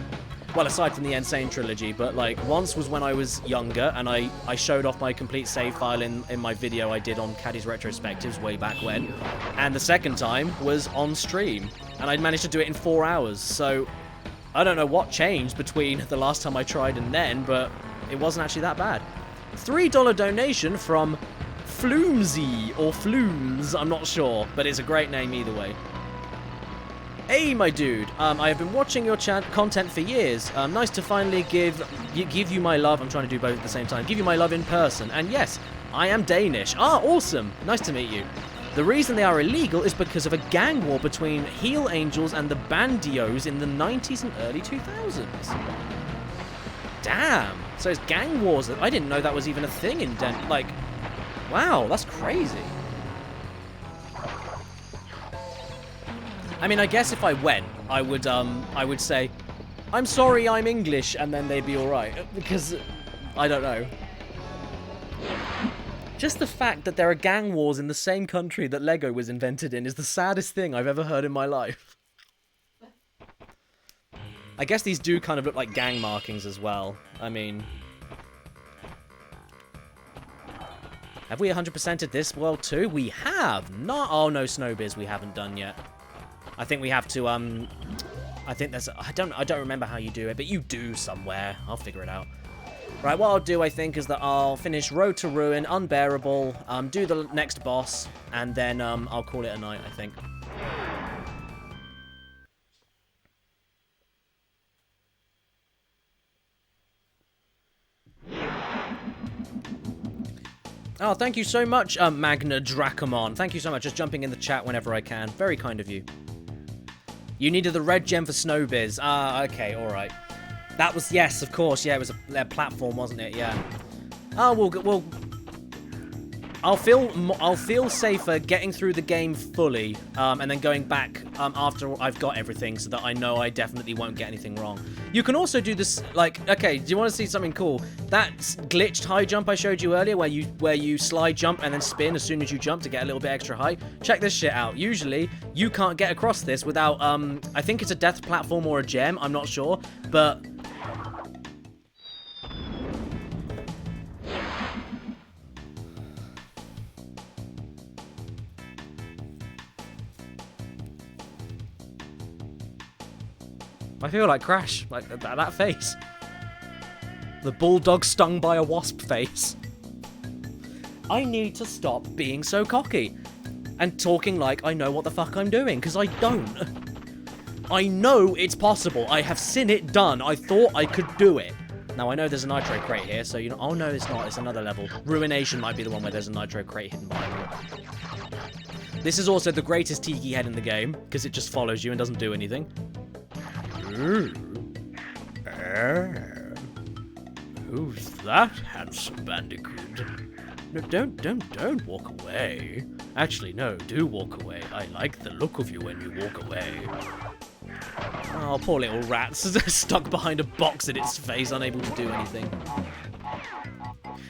well, aside from the Insane trilogy, but like once was when I was younger and I showed off my complete save file in my video I did on Caddy's Retrospectives way back when. And the second time was on stream. And I'd managed to do it in 4 hours, so I don't know what changed between the last time I tried and then, but it wasn't actually that bad. $3 donation from Floomsy, or Flumes, I'm not sure, but it's a great name either way. Hey, my dude, I have been watching your content for years. Nice to finally give you my love. I'm trying to do both at the same time. Give you my love in person. And yes, I am Danish. Ah, awesome. Nice to meet you. The reason they are illegal is because of a gang war between Heel Angels and the Bandios in the 90s and early 2000s. Damn. So it's gang wars. I didn't know that was even a thing in Denmark. Like, wow, that's crazy. I mean, I guess if I went, I would say, I'm sorry, I'm English, and then they'd be all right. Because, I don't know. Just the fact that there are gang wars in the same country that Lego was invented in is the saddest thing I've ever heard in my life. I guess these do kind of look like gang markings as well. I mean... Have we 100%ed this world too? We have! Not. Oh no, Snowbiz we haven't done yet. I think we have to, I think there's... I don't remember how you do it, but you do somewhere. I'll figure it out. Right, what I'll do, I think, is that I'll finish Road to Ruin, Unbearable, do the next boss, and then I'll call it a night, I think. Oh, thank you so much, Magna Dracomon. Thank you so much, just jumping in the chat whenever I can. Very kind of you. You needed the red gem for Snowbiz. Ah, okay, alright. That was, yes, of course, yeah, it was a platform, wasn't it? Yeah. Oh, I'll feel safer getting through the game fully, and then going back after I've got everything, so that I know I definitely won't get anything wrong. You can also do this, like, okay, do you want to see something cool? That glitched high jump I showed you earlier, where you slide jump and then spin as soon as you jump to get a little bit extra height. Check this shit out. Usually, you can't get across this without, I think it's a death platform or a gem, I'm not sure, but... I feel like Crash, like that face. The bulldog stung by a wasp face. I need to stop being so cocky and talking like I know what the fuck I'm doing, because I don't. I know it's possible. I have seen it done. I thought I could do it. Now, I know there's a Nitro Crate here, so you know... Oh, no, it's not. It's another level. Ruination might be the one where there's a Nitro Crate hidden behind it. This is also the greatest Tiki head in the game, because it just follows you and doesn't do anything. Who's that, handsome Bandicoot? No, don't walk away. Actually, no, do walk away. I like the look of you when you walk away. Oh, poor little rat's stuck behind a box in its face, unable to do anything.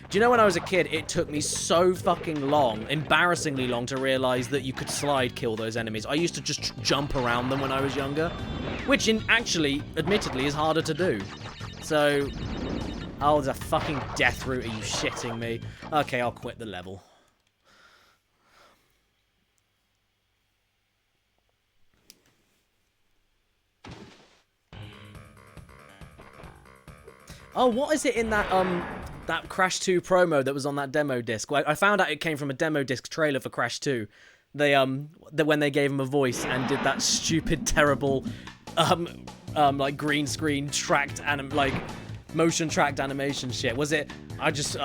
Do you know when I was a kid, it took me so fucking long, embarrassingly long, to realize that you could slide kill those enemies. I used to just jump around them when I was younger, which actually, admittedly, is harder to do. So, oh, there's a fucking death route. Are you shitting me? Okay, I'll quit the level. Oh, what is it in that that Crash 2 promo that was on that demo disc? I found out it came from a demo disc trailer for Crash 2. They when they gave him a voice and did that stupid, terrible, like green screen tracked like motion tracked animation shit. Was it? I just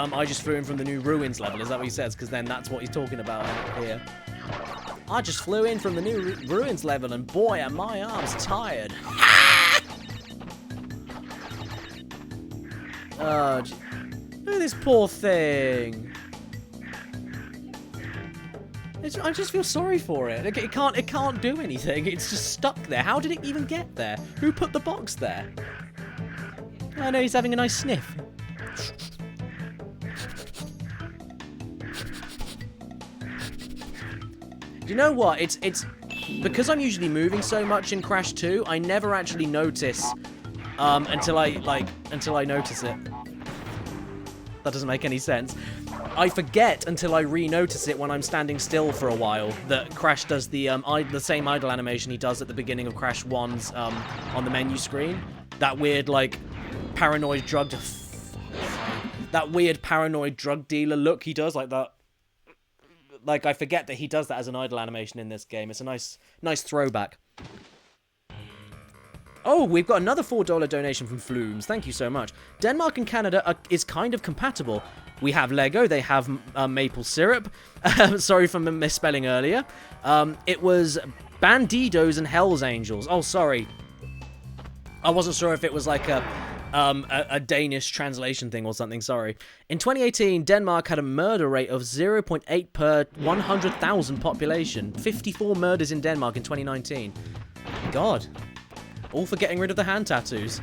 flew in from the new Ruins level. Is that what he says? Because then that's what he's talking about here. I just flew in from the new Ruins level, and boy, are my arms tired. Oh, look at this poor thing. I just feel sorry for it. It can't do anything. It's just stuck there. How did it even get there? Who put the box there? I know he's having a nice sniff. Do you know what? It's because I'm usually moving so much in Crash 2. I never actually notice until I notice it. That doesn't make any sense. I forget until I re-notice it when I'm standing still for a while that Crash does the same idle animation he does at the beginning of Crash 1's on the menu screen. That weird like paranoid drug dealer look he does, like that. Like, I forget that he does that as an idle animation in this game. It's a nice throwback. Oh, we've got another $4 donation from Flumes. Thank you so much. Denmark and Canada is kind of compatible. We have Lego. They have maple syrup. Sorry for misspelling earlier. It was Bandidos and Hell's Angels. Oh, sorry. I wasn't sure if it was like a Danish translation thing or something, sorry. In 2018, Denmark had a murder rate of 0.8 per 100,000 population. 54 murders in Denmark in 2019. God. All for getting rid of the hand tattoos.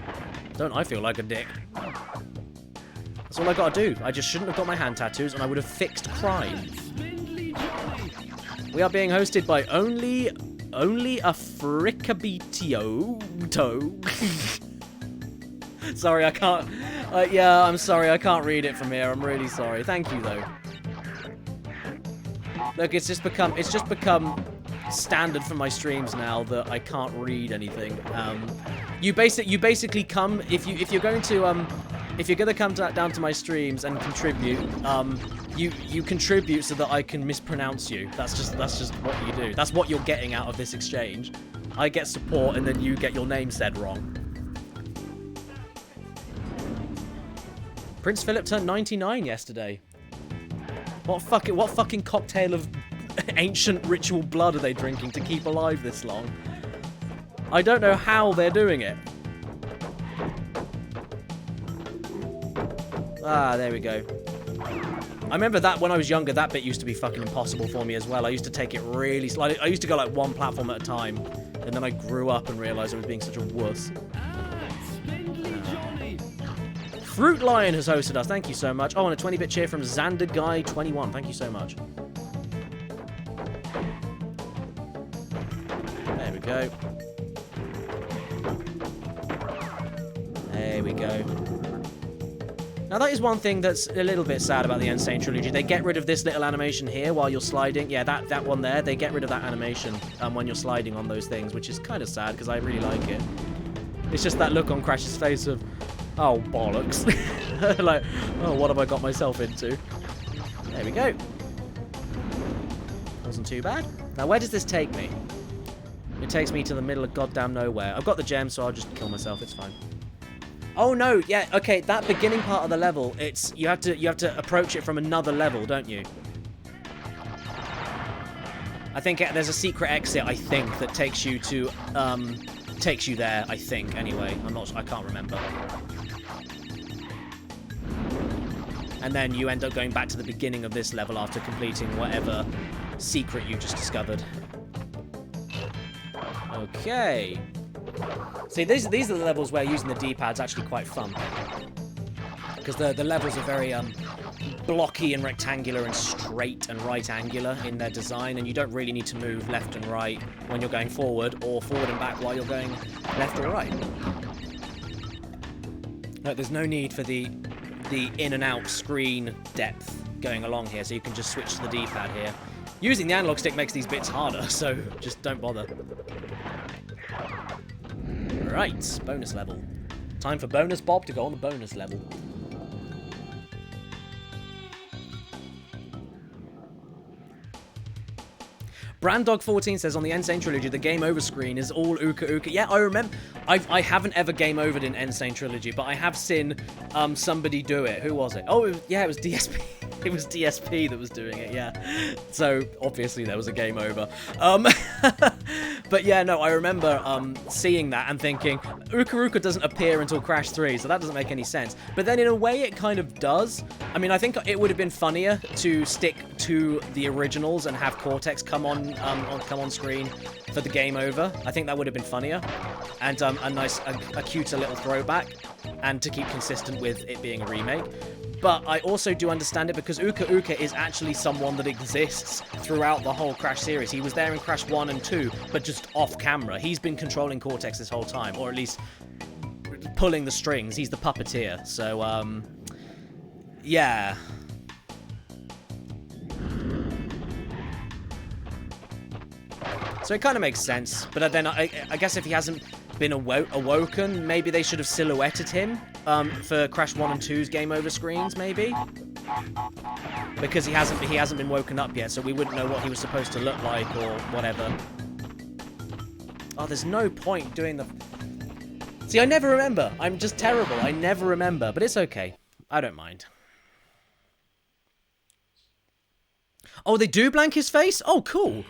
Don't I feel like a dick? That's all I gotta do. I just shouldn't have got my hand tattoos and I would have fixed crime. We are being hosted by only a Fricabitio. Sorry, I can't. Yeah, I'm sorry, I can't read it from here. I'm really sorry. Thank you, though. Look, it's just become standard for my streams now that I can't read anything. You basically come if you're gonna come down to my streams and contribute. You contribute so that I can mispronounce you. That's just what you do. That's what you're getting out of this exchange. I get support, and then you get your name said wrong. Prince Philip turned 99 yesterday. What fucking cocktail of ancient ritual blood are they drinking to keep alive this long? I don't know how they're doing it. Ah, there we go. I remember that when I was younger, that bit used to be fucking impossible for me as well. I used to take it really slowly. I used to go like one platform at a time, and then I grew up and realised I was being such a wuss. Fruit Lion has hosted us. Thank you so much. Oh, and a 20-bit cheer from Xander Guy 21. Thank you so much. There we go. There we go. Now, that is one thing that's a little bit sad about the Insane Trilogy. They get rid of this little animation here while you're sliding. Yeah, that one there. They get rid of that animation when you're sliding on those things, which is kind of sad because I really like it. It's just that look on Crash's face of, oh, bollocks. Like, oh, what have I got myself into? There we go. Wasn't too bad. Now, where does this take me? It takes me to the middle of goddamn nowhere. I've got the gem, so I'll just kill myself. It's fine. Oh, no. Yeah, okay. That beginning part of the level, it's you have to approach it from another level, don't you? I think there's a secret exit, I think, that takes you to, takes you there, I think, anyway. I can't remember. And then you end up going back to the beginning of this level after completing whatever secret you just discovered. Okay. See, these are the levels where using the D-pad's actually quite fun. Because the levels are very blocky and rectangular and straight and right angular in their design, and you don't really need to move left and right when you're going forward, or forward and back while you're going left or right. No, there's no need for the in and out screen depth going along here, so you can just switch to the D-pad here. Using the analog stick makes these bits harder, so just don't bother. Right, bonus level. Time for Bonus Bob to go on the bonus level. Brandog14 says on the Insane Trilogy, the game over screen is all Uka Uka. Yeah, I remember. I haven't ever game overed in Insane Trilogy, but I have seen somebody do it. Who was it? Oh, it was DSP. It was DSP that was doing it, yeah. So, obviously, there was a game over. But yeah, no, I remember seeing that and thinking, Uka Uka doesn't appear until Crash 3, so that doesn't make any sense. But then in a way, it kind of does. I mean, I think it would have been funnier to stick to the originals and have Cortex come on screen for the game over. I think that would have been funnier. And a cuter little throwback. And to keep consistent with it being a remake. But I also do understand it because Uka Uka is actually someone that exists throughout the whole Crash series. He was there in Crash 1 and 2, but just off camera. He's been controlling Cortex this whole time, or at least pulling the strings. He's the puppeteer. So, yeah. So it kind of makes sense. But then I guess if he hasn't been awoken, maybe they should have silhouetted him for Crash 1 and 2's game over screens, maybe, because he hasn't been woken up yet, so we wouldn't know what he was supposed to look like or whatever. Oh, there's no point doing the. See, I never remember. I'm just terrible. I never remember, but it's okay. I don't mind. Oh, they do blank his face? Oh, cool.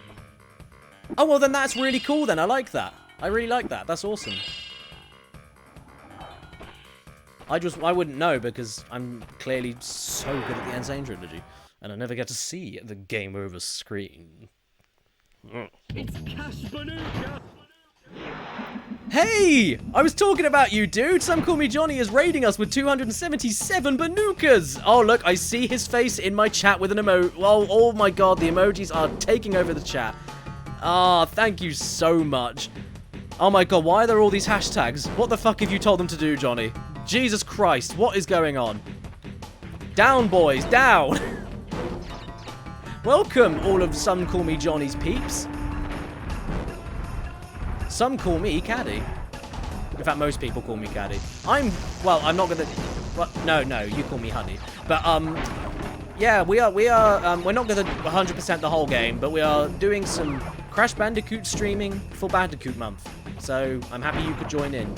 Oh, well, then that's really cool then. I like that. I really like that. That's awesome. I wouldn't know because I'm clearly so good at the Insane Trilogy. And I never get to see the game over screen. It's Cash Bandicoot! Hey! I was talking about you, dude! Some Call Me Johnny is raiding us with 277 Banukas! Oh, look, I see his face in my chat with an emoji. Oh my god, the emojis are taking over the chat. Ah, thank you so much. Oh my god, why are there all these hashtags? What the fuck have you told them to do, Johnny? Jesus Christ, what is going on? Down, boys, down! Welcome, all of Some Call Me Johnny's peeps. Some call me Caddy. In fact, most people call me Caddy. I'm not gonna... Well, no, you call me Honey. But, yeah, we're not gonna 100% the whole game, but we are doing some Crash Bandicoot streaming for Bandicoot Month. So, I'm happy you could join in.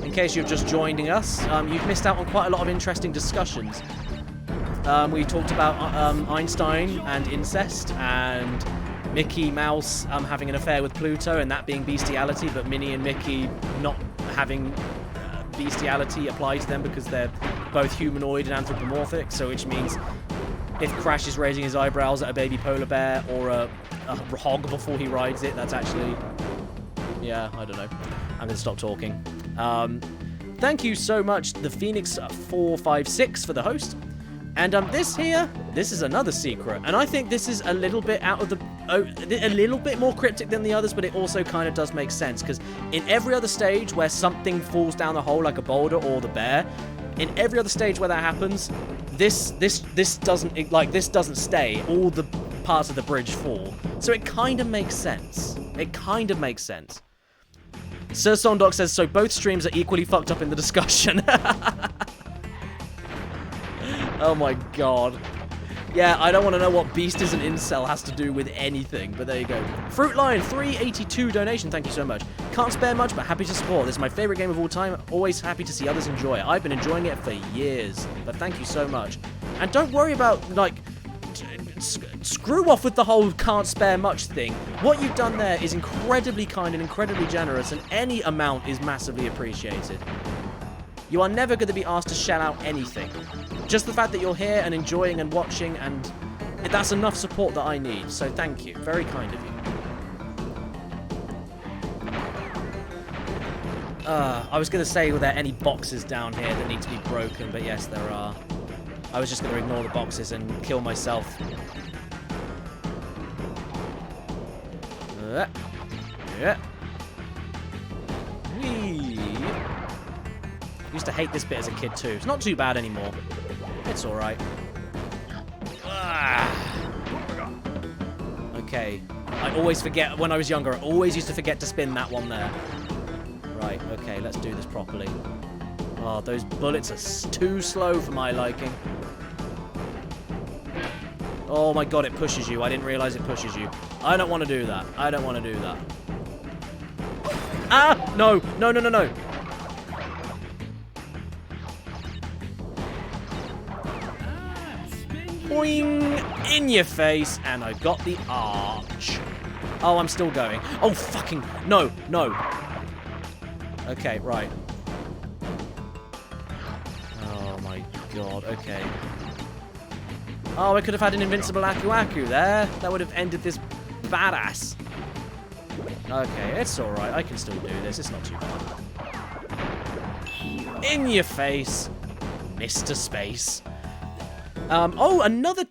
In case you're just joining us, you've missed out on quite a lot of interesting discussions. We talked about Einstein and incest, and Mickey Mouse having an affair with Pluto, and that being bestiality, but Minnie and Mickey not having bestiality apply to them because they're both humanoid and anthropomorphic, so which means if Crash is raising his eyebrows at a baby polar bear or a hog before he rides it, that's actually... Yeah, I don't know. I'm going to stop talking. Thank you so much, the Phoenix456, for the host. And this is another secret, and I think this is a little bit out of the, a little bit more cryptic than the others, but it also kind of does make sense, because in every other stage where something falls down the hole, like a boulder or the bear, in every other stage where that happens, this doesn't stay. All the parts of the bridge fall, so it kind of makes sense. It kind of makes sense. Sir Sondok says, so both streams are equally fucked up in the discussion. Oh my god. Yeah, I don't want to know what Beast is an incel has to do with anything, but there you go. Fruitline, 382 donation, thank you so much. Can't spare much, but happy to support. This is my favorite game of all time. Always happy to see others enjoy it. I've been enjoying it for years, but thank you so much. And don't worry about, like, screw off with the whole can't spare much thing. What you've done there is incredibly kind and incredibly generous, and any amount is massively appreciated. You are never going to be asked to shell out anything. Just the fact that you're here and enjoying and watching, and that's enough support that I need. So thank you. Very kind of you. I was going to say, were there any boxes down here that need to be broken? But yes, there are. I was just going to ignore the boxes and kill myself. Yeah. Whee! Used to hate this bit as a kid too. It's not too bad anymore. It's alright. Okay. I always forget, when I was younger, I always used to forget to spin that one there. Right, okay, let's do this properly. Oh, those bullets are too slow for my liking. Oh my god, it pushes you. I didn't realize it pushes you. I don't want to do that. I don't want to do that. Ah! No! No, no, no, no! Boing! In your face, and I got the arch. Oh, I'm still going. Oh, fucking... No, no. Okay, right. Oh my god, okay. Oh, I could have had an invincible Aku Aku there. That would have ended this badass. Okay, it's alright. I can still do this. It's not too bad. In your face, Mr. Space. Oh, another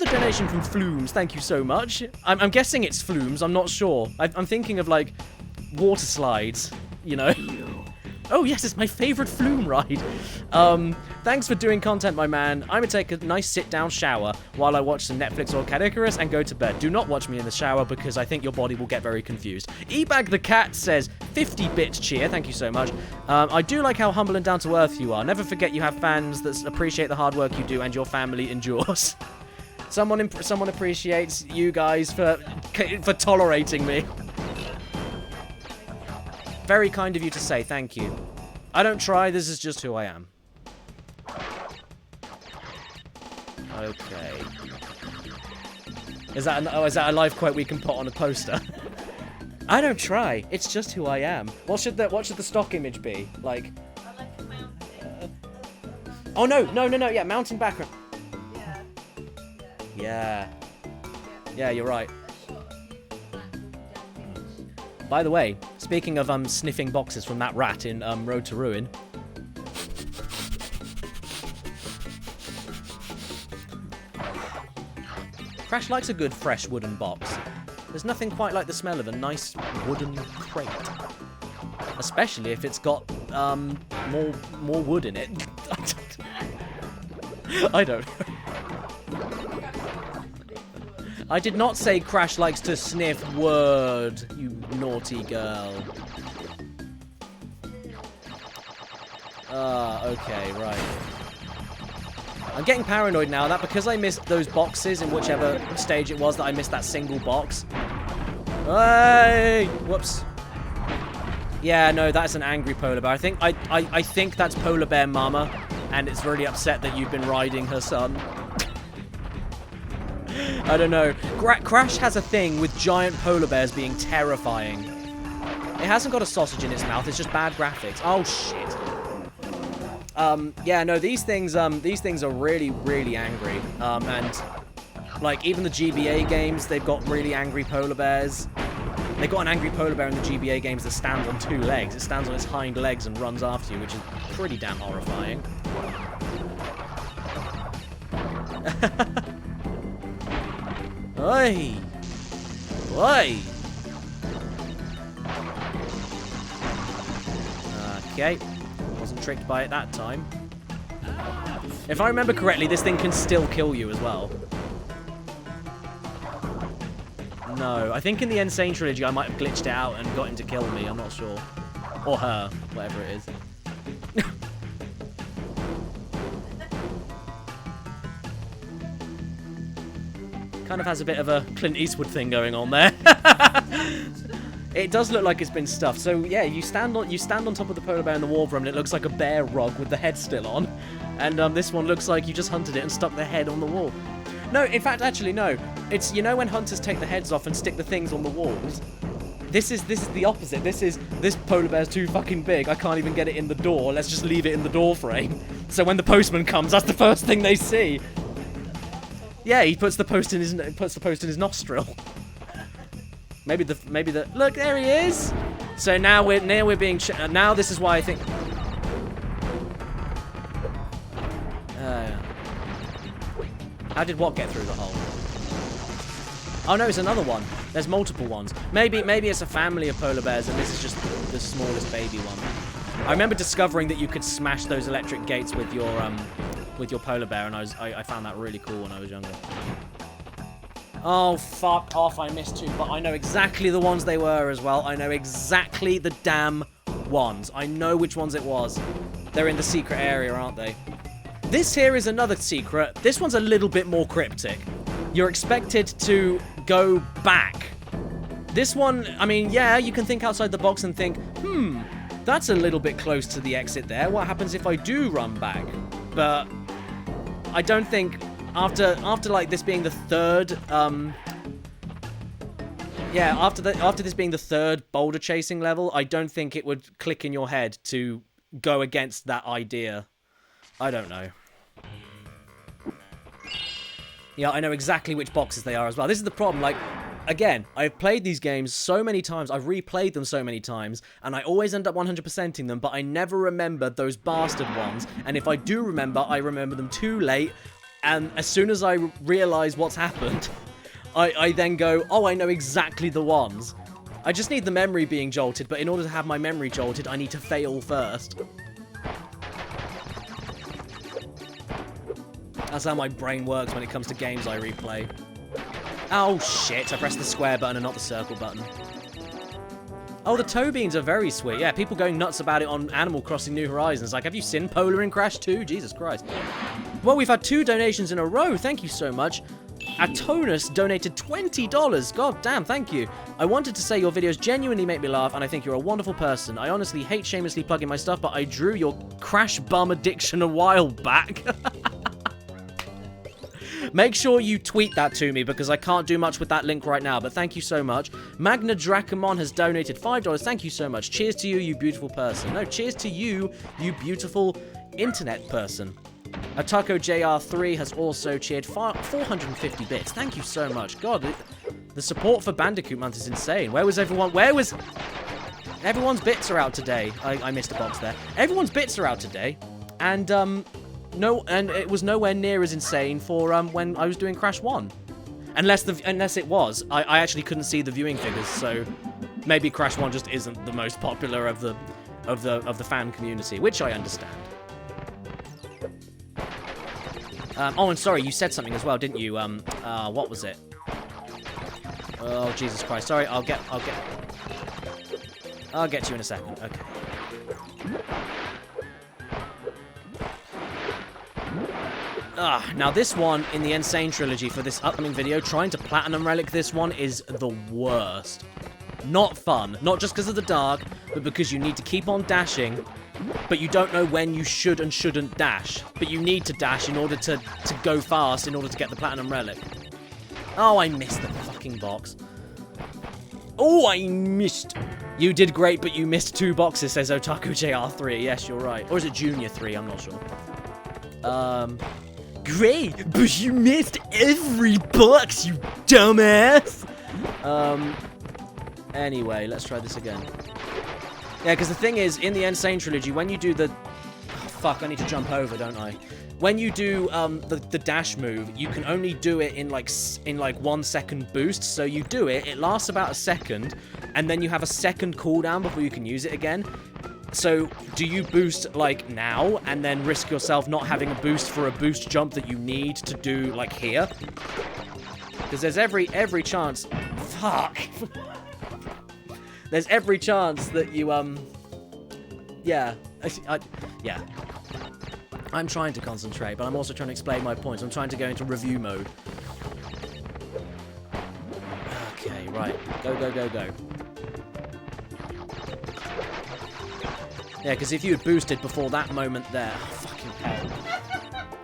donation from Flumes. Thank you so much. I'm guessing it's Flumes. I'm not sure. I'm thinking of, like, water slides, you know. Oh, yes, it's my favorite Flume ride. Thanks for doing content, my man. I'm gonna take a nice sit-down shower while I watch some Netflix or Cat Icarus and go to bed. Do not watch me in the shower because I think your body will get very confused. Ebag the Cat says, 50 bits cheer. Thank you so much. I do like how humble and down-to-earth you are. Never forget you have fans that appreciate the hard work you do and your family endures. Someone appreciates you guys for tolerating me. Very kind of you to say, thank you. I don't try, this is just who I am. Okay. Is that a live quote we can put on a poster? I don't try, it's just who I am. What should the stock image be? Like... Oh no, yeah, mountain background. Yeah. Yeah, you're right. By the way, speaking of sniffing boxes from that rat in Road to Ruin. Crash likes a good fresh wooden box. There's nothing quite like the smell of a nice wooden crate. Especially if it's got more wood in it. I don't know. I did not say Crash likes to sniff wood, you naughty girl. Okay, right. I'm getting paranoid now that because I missed those boxes in whichever stage it was that I missed that single box. Hey! Whoops. Yeah, no, that's an angry polar bear. I think that's Polar Bear Mama, and it's really upset that you've been riding her son. I don't know. Crash has a thing with giant polar bears being terrifying. It hasn't got a sausage in its mouth, it's just bad graphics. Oh, shit. Yeah, no, these things are really, really angry. And, like, even the GBA games, they've got really angry polar bears. They've got an angry polar bear in the GBA games that stands on 2 legs. It stands on its hind legs and runs after you, which is pretty damn horrifying. Oi! Oi! Okay. Wasn't tricked by it that time. If I remember correctly, this thing can still kill you as well. No, I think in the Insane Trilogy I might have glitched it out and got him to kill me, I'm not sure. Or her, whatever it is. Kind of has a bit of a Clint Eastwood thing going on there. It does look like it's been stuffed. So yeah, you stand on top of the polar bear in the war room and it looks like a bear rug with the head still on. And this one looks like you just hunted it and stuck the head on the wall. No, in fact, actually no. It's, you know when hunters take the heads off and stick the things on the walls? This is the opposite. This polar bear's too fucking big. I can't even get it in the door. Let's just leave it in the door frame. So when the postman comes, that's the first thing they see. Yeah, he puts the post in his nostril. Maybe the look, there he is. So now we're being now this is why I think how did what get through the hole? Oh no, it's another one. There's multiple ones. Maybe it's a family of polar bears and this is just the smallest baby one. I remember discovering that you could smash those electric gates with your polar bear, and I found that really cool when I was younger. Oh, fuck off, I missed 2, but I know exactly the ones they were as well. I know exactly the damn ones. I know which ones it was. They're in the secret area, aren't they? This here is another secret. This one's a little bit more cryptic. You're expected to go back. This one, I mean, yeah, you can think outside the box and think, that's a little bit close to the exit there. What happens if I do run back? But I don't think after like this being the third, after this being the third boulder chasing level, I don't think it would click in your head to go against that idea. I don't know. Yeah, I know exactly which boxes they are as well. This is the problem, like, again, I've played these games so many times, I've replayed them so many times, and I always end up 100%ing them, but I never remember those bastard ones, and if I do remember, I remember them too late, and as soon as I realise what's happened, I then go, oh, I know exactly the ones. I just need the memory being jolted, but in order to have my memory jolted, I need to fail first. That's how my brain works when it comes to games I replay. Oh, shit. I pressed the square button and not the circle button. Oh, the toe beans are very sweet. Yeah, people going nuts about it on Animal Crossing New Horizons. Like, have you seen Polar in Crash 2? Jesus Christ. Well, we've had 2 donations in a row. Thank you so much. Atonus donated $20. God damn, thank you. I wanted to say your videos genuinely make me laugh, and I think you're a wonderful person. I honestly hate shamelessly plugging my stuff, but I drew your Crash bum addiction a while back. Make sure you tweet that to me, because I can't do much with that link right now, but thank you so much. Magna Dracomon has donated $5. Thank you so much. Cheers to you, you beautiful person. No, cheers to you, you beautiful internet person. Atako JR3 has also cheered 450 bits. Thank you so much. God, the support for Bandicoot Month is insane. Where was everyone? Everyone's bits are out today. I missed a box there. Everyone's bits are out today, and and it was nowhere near as insane for when I was doing Crash 1. Unless it was. I actually couldn't see the viewing figures, so maybe Crash 1 just isn't the most popular of the fan community, which I understand. Oh, and sorry, you said something as well, didn't you? What was it? Oh, Jesus Christ. Sorry, I'll get to you in a second. Okay. Now this one in the Insane Trilogy for this upcoming video, trying to Platinum Relic this one is the worst. Not fun. Not just because of the dark, but because you need to keep on dashing, but you don't know when you should and shouldn't dash. But you need to dash in order to go fast in order to get the Platinum Relic. Oh, I missed the fucking box. Oh, I missed. You did great, but you missed 2 boxes, says Otaku JR3. Yes, you're right. Or is it Junior 3? I'm not sure. Great, but you missed every box, you dumbass! Anyway, let's try this again. Yeah, because the thing is, in the Insane Trilogy, when you do the... Oh, fuck, I need to jump over, don't I? When you do the dash move, you can only do it in like 1 second boost. So you do it, it lasts about a second, and then you have a second cooldown before you can use it again. So, do you boost, like, now, and then risk yourself not having a boost for a boost jump that you need to do, like, here? Because there's every chance... Fuck! There's every chance that you, yeah. Yeah. I'm trying to concentrate, but I'm also trying to explain my points. I'm trying to go into review mode. Okay, right. Go, go, go, go. Yeah, because if you had boosted before that moment there... Oh, fucking hell.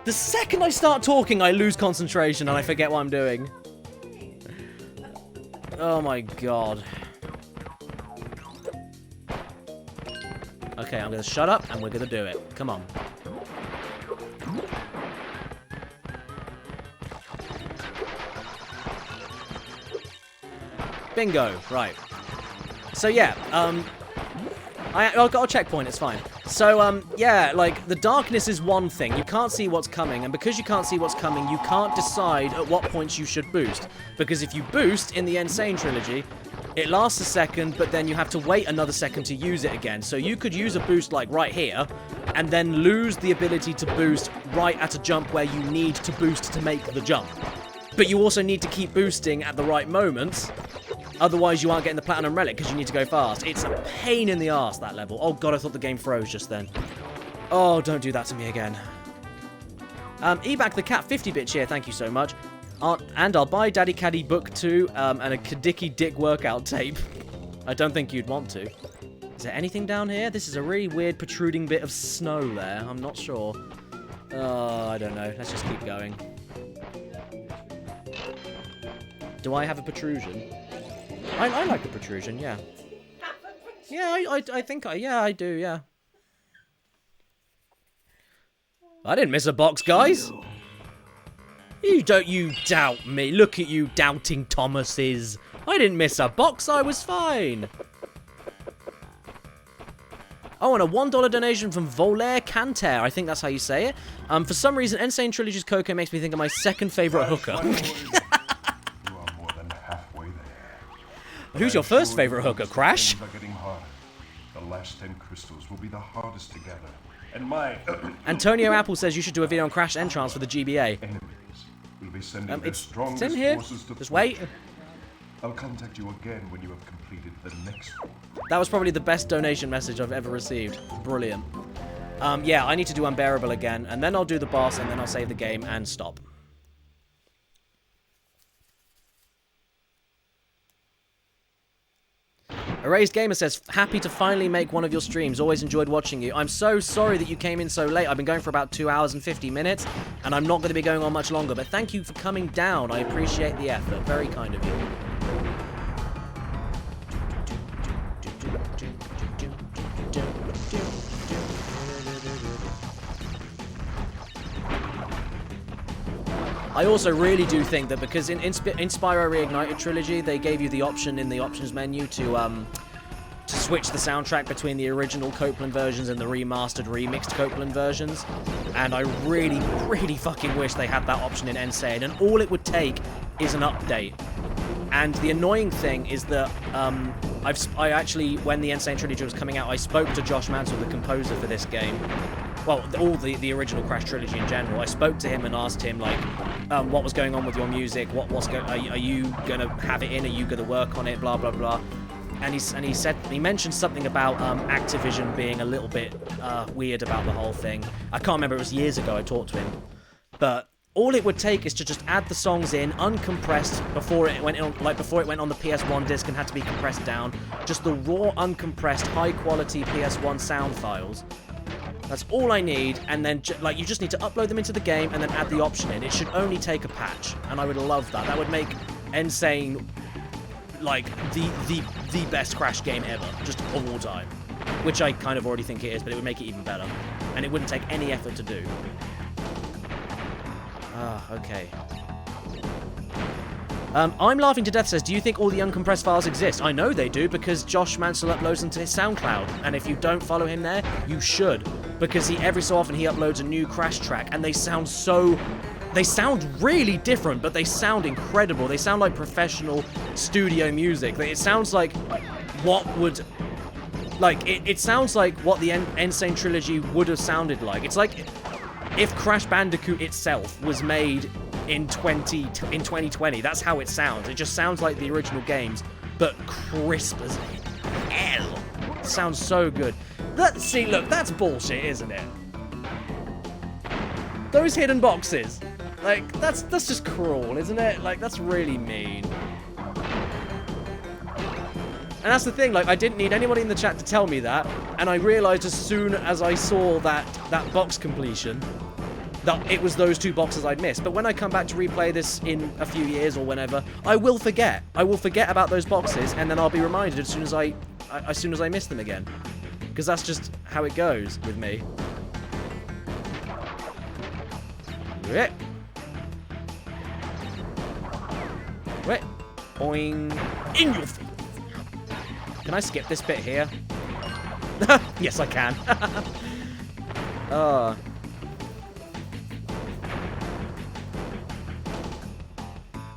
The second I start talking, I lose concentration and I forget what I'm doing. Oh my god. Okay, I'm going to shut up and we're going to do it. Come on. Bingo. Right. So yeah, I've got a checkpoint, it's fine. So, yeah, like, the darkness is one thing. You can't see what's coming, and because you can't see what's coming, you can't decide at what points you should boost. Because if you boost in the Insane Trilogy, it lasts a second, but then you have to wait another second to use it again. So you could use a boost, like, right here, and then lose the ability to boost right at a jump where you need to boost to make the jump. But you also need to keep boosting at the right moments. Otherwise, you aren't getting the Platinum Relic because you need to go fast. It's a pain in the arse, that level. Oh, God, I thought the game froze just then. Oh, don't do that to me again. Eback the Cat 50-bit cheer, thank you so much. And I'll buy Daddy Caddy Book 2 and a Kadicki Dick workout tape. I don't think you'd want to. Is there anything down here? This is a really weird protruding bit of snow there. I'm not sure. Oh, I don't know. Let's just keep going. Do I have a protrusion? I like a protrusion, yeah. Yeah, I think I do, yeah. I didn't miss a box, guys. You doubt me. Look at you doubting Thomases. I didn't miss a box, I was fine. Oh, and a $1 donation from Volaire Canter. I think that's how you say it. For some reason, Insane Trilogy's Coco makes me think of my second favourite hooker. You are more than halfway there. Who's your first favourite hooker, Crash? Things are getting harder. The last 10 crystals will be the hardest to gather. And my Antonio Apple says you should do a video on Crash Entrance for the GBA. enemies will be sending their It's strongest in here. forces to Just fight. wait. I'll contact you again when you have completed the next one. That was probably the best donation message I've ever received. Brilliant. Yeah, I need to do Unbearable again, and then I'll do the boss, and then I'll save the game and stop. Erased Gamer says, happy to finally make one of your streams. Always enjoyed watching you. I'm so sorry that you came in so late. I've been going for about 2 hours and 50 minutes, and I'm not going to be going on much longer. But thank you for coming down. I appreciate the effort. Very kind of you. I also really do think that because in Spyro Reignited Trilogy, they gave you the option in the options menu to switch the soundtrack between the original Copeland versions and the remastered, remixed Copeland versions. And I really, really fucking wish they had that option in Insane. And all it would take is an update. And the annoying thing is that I actually, when the Insane Trilogy was coming out, I spoke to Josh Mansell, the composer for this game. Well, all the original Crash trilogy in general. I spoke to him and asked him, like, what was going on with your music? Are you gonna have it in? Are you gonna work on it? Blah blah blah. And he mentioned something about Activision being a little bit weird about the whole thing. I can't remember. It was years ago I talked to him, but all it would take is to just add the songs in uncompressed before it went on, before it went on the PS1 disc and had to be compressed down. Just the raw, uncompressed, high quality PS1 sound files. That's all I need, and then you just need to upload them into the game and then add the option in. It should only take a patch, and I would love that. That would make Insane like the best Crash game ever, just of all time. Which I kind of already think it is, but it would make it even better. And it wouldn't take any effort to do. Ah, okay. I'm Laughing to Death says, do you think all the uncompressed files exist? I know they do, because Josh Mansell uploads them to his SoundCloud. And if you don't follow him there, you should. Because every so often he uploads a new Crash track, and they sound really different, but they sound incredible. They sound like professional studio music. It sounds like what would... it sounds like what the Insane Trilogy would have sounded like. It's like if Crash Bandicoot itself was made in 2020. That's how it sounds. It just sounds like the original games, but crisp as hell. It sounds so good. See, look, that's bullshit, isn't it? Those hidden boxes. That's just cruel, isn't it? That's really mean. And that's the thing, I didn't need anybody in the chat to tell me that, and I realized as soon as I saw that box completion, that it was those 2 boxes I'd missed. But when I come back to replay this in a few years or whenever, I will forget. I will forget about those boxes, and then I'll be reminded as soon as I miss them again. Because that's just how it goes with me. Wait. Boing. In your face. Can I skip this bit here? Yes, I can.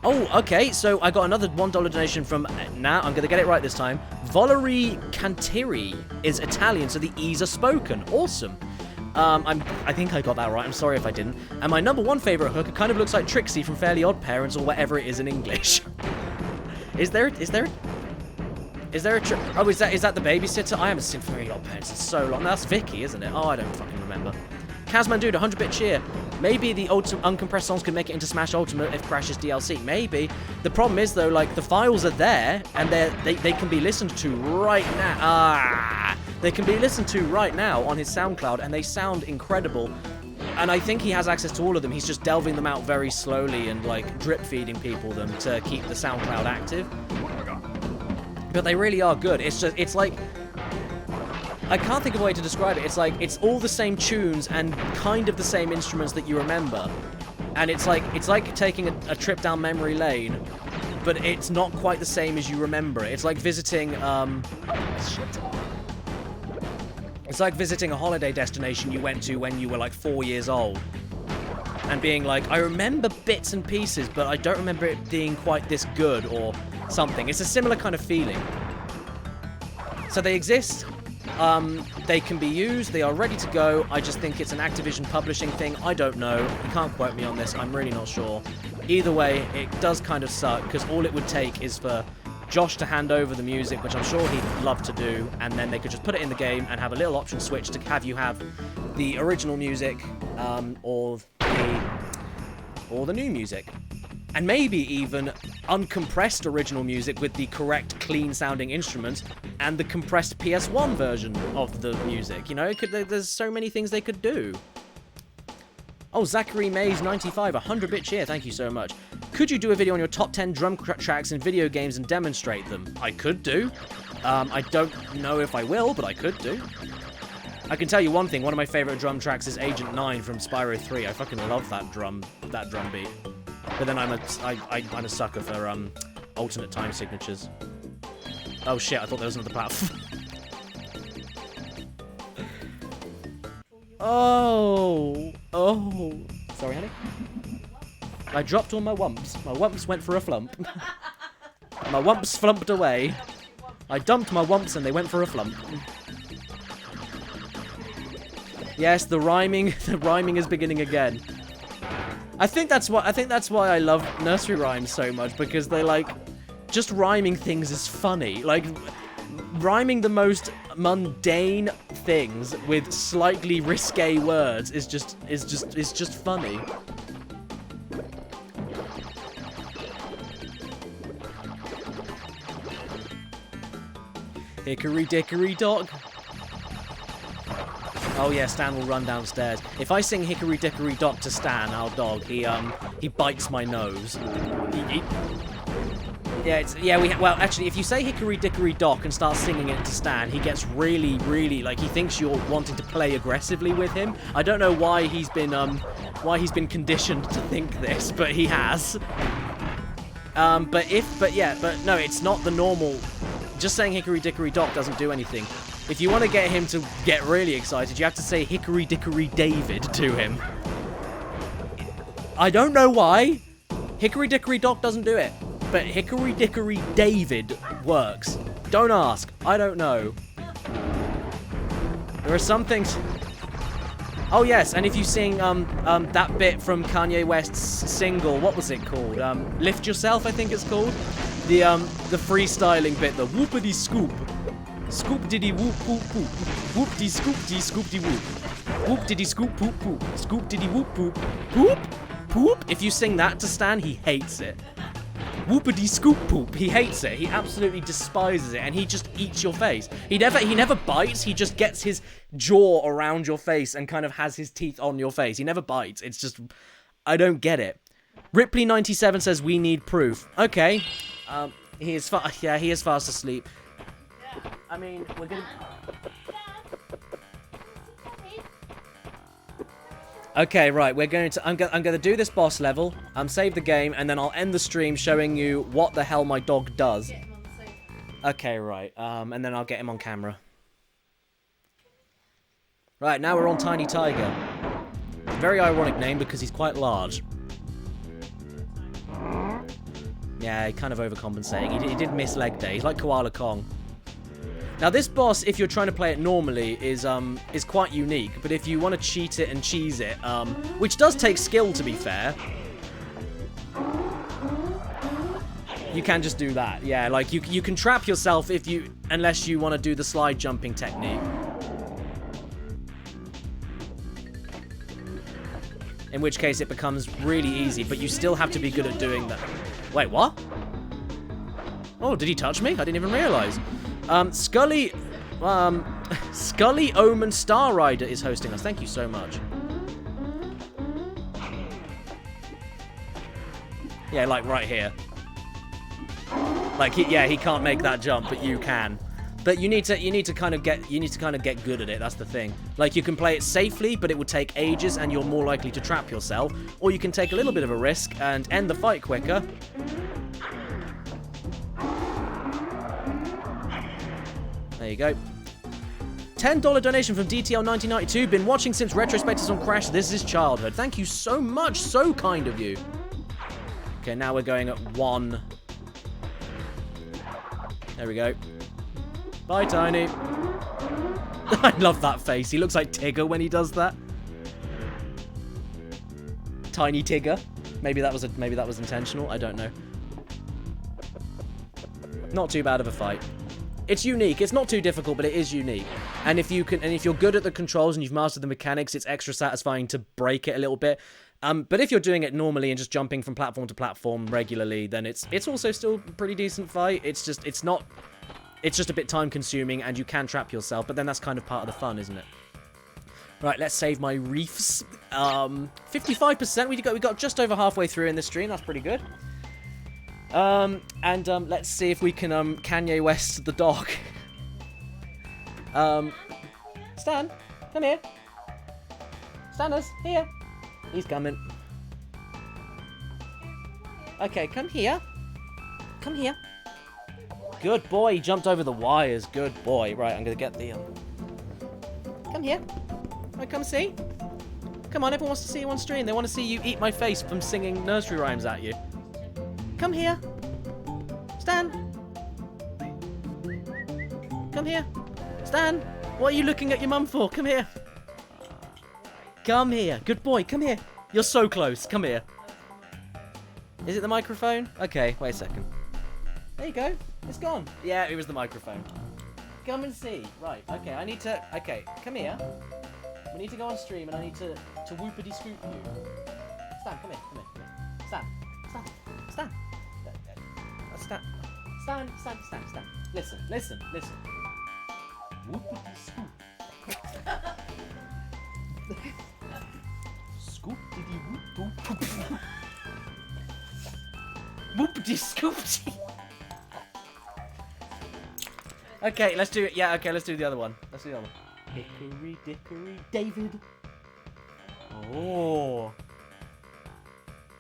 Oh, okay, so I got another $1 donation from, now I'm going to get it right this time, Valerie Cantiri is Italian, so the E's are spoken. Awesome. I think I got that right. I'm sorry if I didn't. And my number one favorite hook, it kind of looks like Trixie from Fairly Odd Parents or whatever it is in English. Is there a oh, is that the babysitter? I haven't seen Fairly Odd Parents in so long. That's Vicky, isn't it? Oh, I don't fucking remember. Kazman Dude, 100-bit cheer. Maybe the uncompressed songs could make it into Smash Ultimate if Crash's DLC. Maybe. The problem is, though, like, the files are there, and they can be listened to right now. They can be listened to right now on his SoundCloud, and they sound incredible. And I think he has access to all of them. He's just delving them out very slowly and, like, drip-feeding people them to keep the SoundCloud active. But they really are good. It's like... I can't think of a way to describe it. It's like, it's all the same tunes and kind of the same instruments that you remember. And it's like taking a trip down memory lane, but it's not quite the same as you remember it. It's like visiting, it's like visiting a holiday destination you went to when you were like 4 years old. And being like, I remember bits and pieces, but I don't remember it being quite this good or something. It's a similar kind of feeling. So they exist. They can be used, they are ready to go. I just think it's an Activision publishing thing. I don't know. You can't quote me on this. I'm really not sure. Either way, it does kind of suck, because all it would take is for Josh to hand over the music, which I'm sure he'd love to do, and then they could just put it in the game and have a little option switch to have you have the original music, or the new music. And maybe even uncompressed original music with the correct clean-sounding instruments and the compressed PS1 version of the music. You know, there's so many things they could do. Oh, Zachary Mays 95, 100-bit cheer, thank you so much. Could you do a video on your top 10 drum tracks in video games and demonstrate them? I could do. I don't know if I will, but I could do. I can tell you one thing, one of my favorite drum tracks is Agent 9 from Spyro 3. I fucking love that drum beat. But then I'm a sucker for alternate time signatures. Oh shit, I thought there was another platform. Oh. Sorry, honey. I dropped all my wumps. My wumps went for a flump. My wumps flumped away. I dumped my wumps and they went for a flump. Yes, the rhyming is beginning again. I think that's why I love nursery rhymes so much, because they like just rhyming things is funny. Like rhyming the most mundane things with slightly risque words is just funny. Hickory dickory dock. Oh yeah, Stan will run downstairs. If I sing Hickory Dickory Dock to Stan, our dog, he bites my nose. Well, actually, if you say Hickory Dickory Dock and start singing it to Stan, he gets really, like, he thinks you're wanting to play aggressively with him. I don't know why he's been conditioned to think this, but he has. But no, it's not the normal. Just saying Hickory Dickory Dock doesn't do anything. If you want to get him to get really excited, you have to say Hickory Dickory David to him. I don't know why. Hickory Dickory Dock doesn't do it. But Hickory Dickory David works. Don't ask. I don't know. There are some things... Oh yes, and if you sing that bit from Kanye West's single, what was it called? Lift Yourself, I think it's called. The freestyling bit, the whoopity scoop. Scoop diddy whoop poop poop. Whoop dee scoop dee scoop dee whoop. Whoop diddy scoop poop poop. Scoop diddy whoop poop. Poop poop. If you sing that to Stan, he hates it. Whoopity scoop poop. He hates it. He absolutely despises it, and he just eats your face. He never bites. He just gets his jaw around your face and kind of has his teeth on your face. He never bites. It's just, I don't get it. Ripley97 says we need proof. Okay. He is fast asleep. I mean, we're gonna... Okay, right, I'm gonna do this boss level, save the game, and then I'll end the stream showing you what the hell my dog does. Okay, right, and then I'll get him on camera. Right, now we're on Tiny Tiger. Very ironic name because he's quite large. Yeah, kind of overcompensating. He did miss leg day. He's like Koala Kong. Now this boss, if you're trying to play it normally, is quite unique. But if you want to cheat it and cheese it, which does take skill to be fair, you can just do that. Yeah, like you can trap yourself unless you want to do the slide jumping technique. In which case it becomes really easy, but you still have to be good at doing that. Wait, what? Oh, did he touch me? I didn't even realize. Scully Omen Star Rider is hosting us. Thank you so much. Yeah, like right here. Like he can't make that jump, but you can. But you need to kind of get good at it. That's the thing. Like you can play it safely, but it will take ages, and you're more likely to trap yourself. Or you can take a little bit of a risk and end the fight quicker. There you go. $10 donation from DTL1992. Been watching since retrospectives on Crash. This is childhood. Thank you so much. So kind of you. Okay, now we're going at 1. There we go. Bye, Tiny. I love that face. He looks like Tigger when he does that. Tiny Tigger. Maybe that was intentional. I don't know. Not too bad of a fight. It's unique. It's not too difficult, but it is unique. And if you're good at the controls and you've mastered the mechanics, it's extra satisfying to break it a little bit. But if you're doing it normally and just jumping from platform to platform regularly, then it's also still a pretty decent fight. It's just a bit time consuming, and you can trap yourself, but then that's kind of part of the fun, isn't it? Right, let's save my reefs. 55%. We got just over halfway through in this stream. That's pretty good. Let's see if we can Kanye West the dog. Stan, come here. Stannis, here. He's coming. Okay, come here. Come here. Good boy. He jumped over the wires. Good boy. Right, I'm gonna get the Come here. Right, come see. Come on, everyone wants to see you on stream. They want to see you eat my face from singing nursery rhymes at you. Come here. Stan. Come here. Stan. What are you looking at your mum for? Come here. Come here. Good boy. Come here. You're so close. Come here. Is it the microphone? Okay, wait a second. There you go. It's gone. Yeah, it was the microphone. Come and see. Right, okay, okay, come here. We need to go on stream and I need to whoopity scoop you. Stan, come here. Stan. Stan. Listen. Whoopity scoop. Scoop diddy whoop doop. Whoopity scoopty. Okay, let's do it. Yeah, okay, let's do the other one. Hickory dickory David. Oh.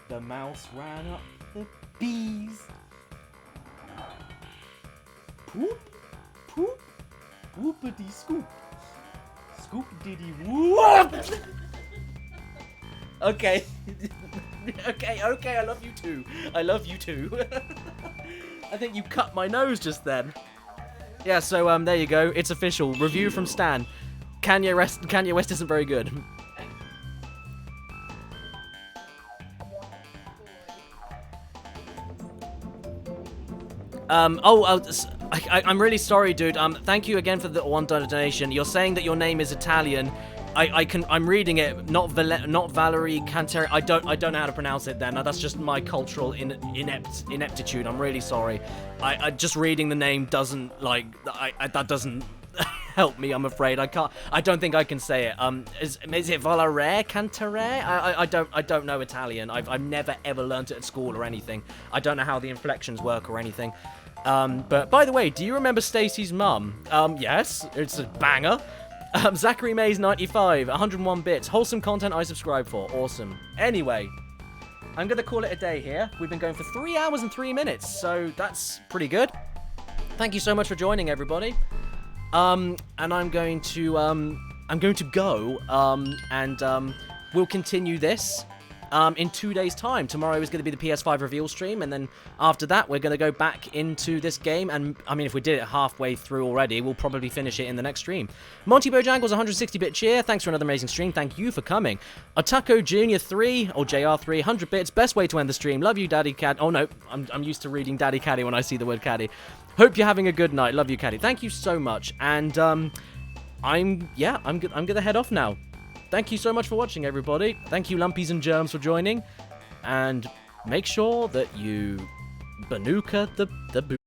The mouse ran up the bees. Poop. Whoopity scoop. Scoop diddy whoop. Okay. Okay, I love you too. I think you cut my nose just then. Yeah, so there you go. It's official. Review from Stan. Kanye West isn't very good. I'm really sorry, dude. Thank you again for the $1 donation. You're saying that your name is Italian. I'm reading it, not Valerie Canteri. I don't know how to pronounce it then. That's just my cultural ineptitude. I'm really sorry. I just reading the name doesn't, that doesn't help me, I'm afraid. I don't think I can say it. Is it Valerie Canteri? I don't know Italian. I've never ever learnt it at school or anything. I don't know how the inflections work or anything. But by the way, do you remember Stacy's mum? Yes, it's a banger. Zachary Mays 95, 101 bits. Wholesome content I subscribe for. Awesome. Anyway, I'm gonna call it a day here. We've been going for 3 hours and 3 minutes, so that's pretty good. Thank you so much for joining, everybody. And I'm going to go, and we'll continue this in 2 days' time. Tomorrow is going to be the PS5 reveal stream, and then after that, we're going to go back into this game. And I mean, if we did it halfway through already, we'll probably finish it in the next stream. Monty Bojangles 160-bit cheer. Thanks for another amazing stream. Thank you for coming. Otaco Junior 3 or JR3 100 bits. Best way to end the stream. Love you, Daddy Cad. Oh no, I'm used to reading Daddy Caddy when I see the word Caddy. Hope you're having a good night. Love you, Caddy. Thank you so much. And I'm gonna head off now. Thank you so much for watching, everybody. Thank you, Lumpies and Germs, for joining. And make sure that you Banuka the boot.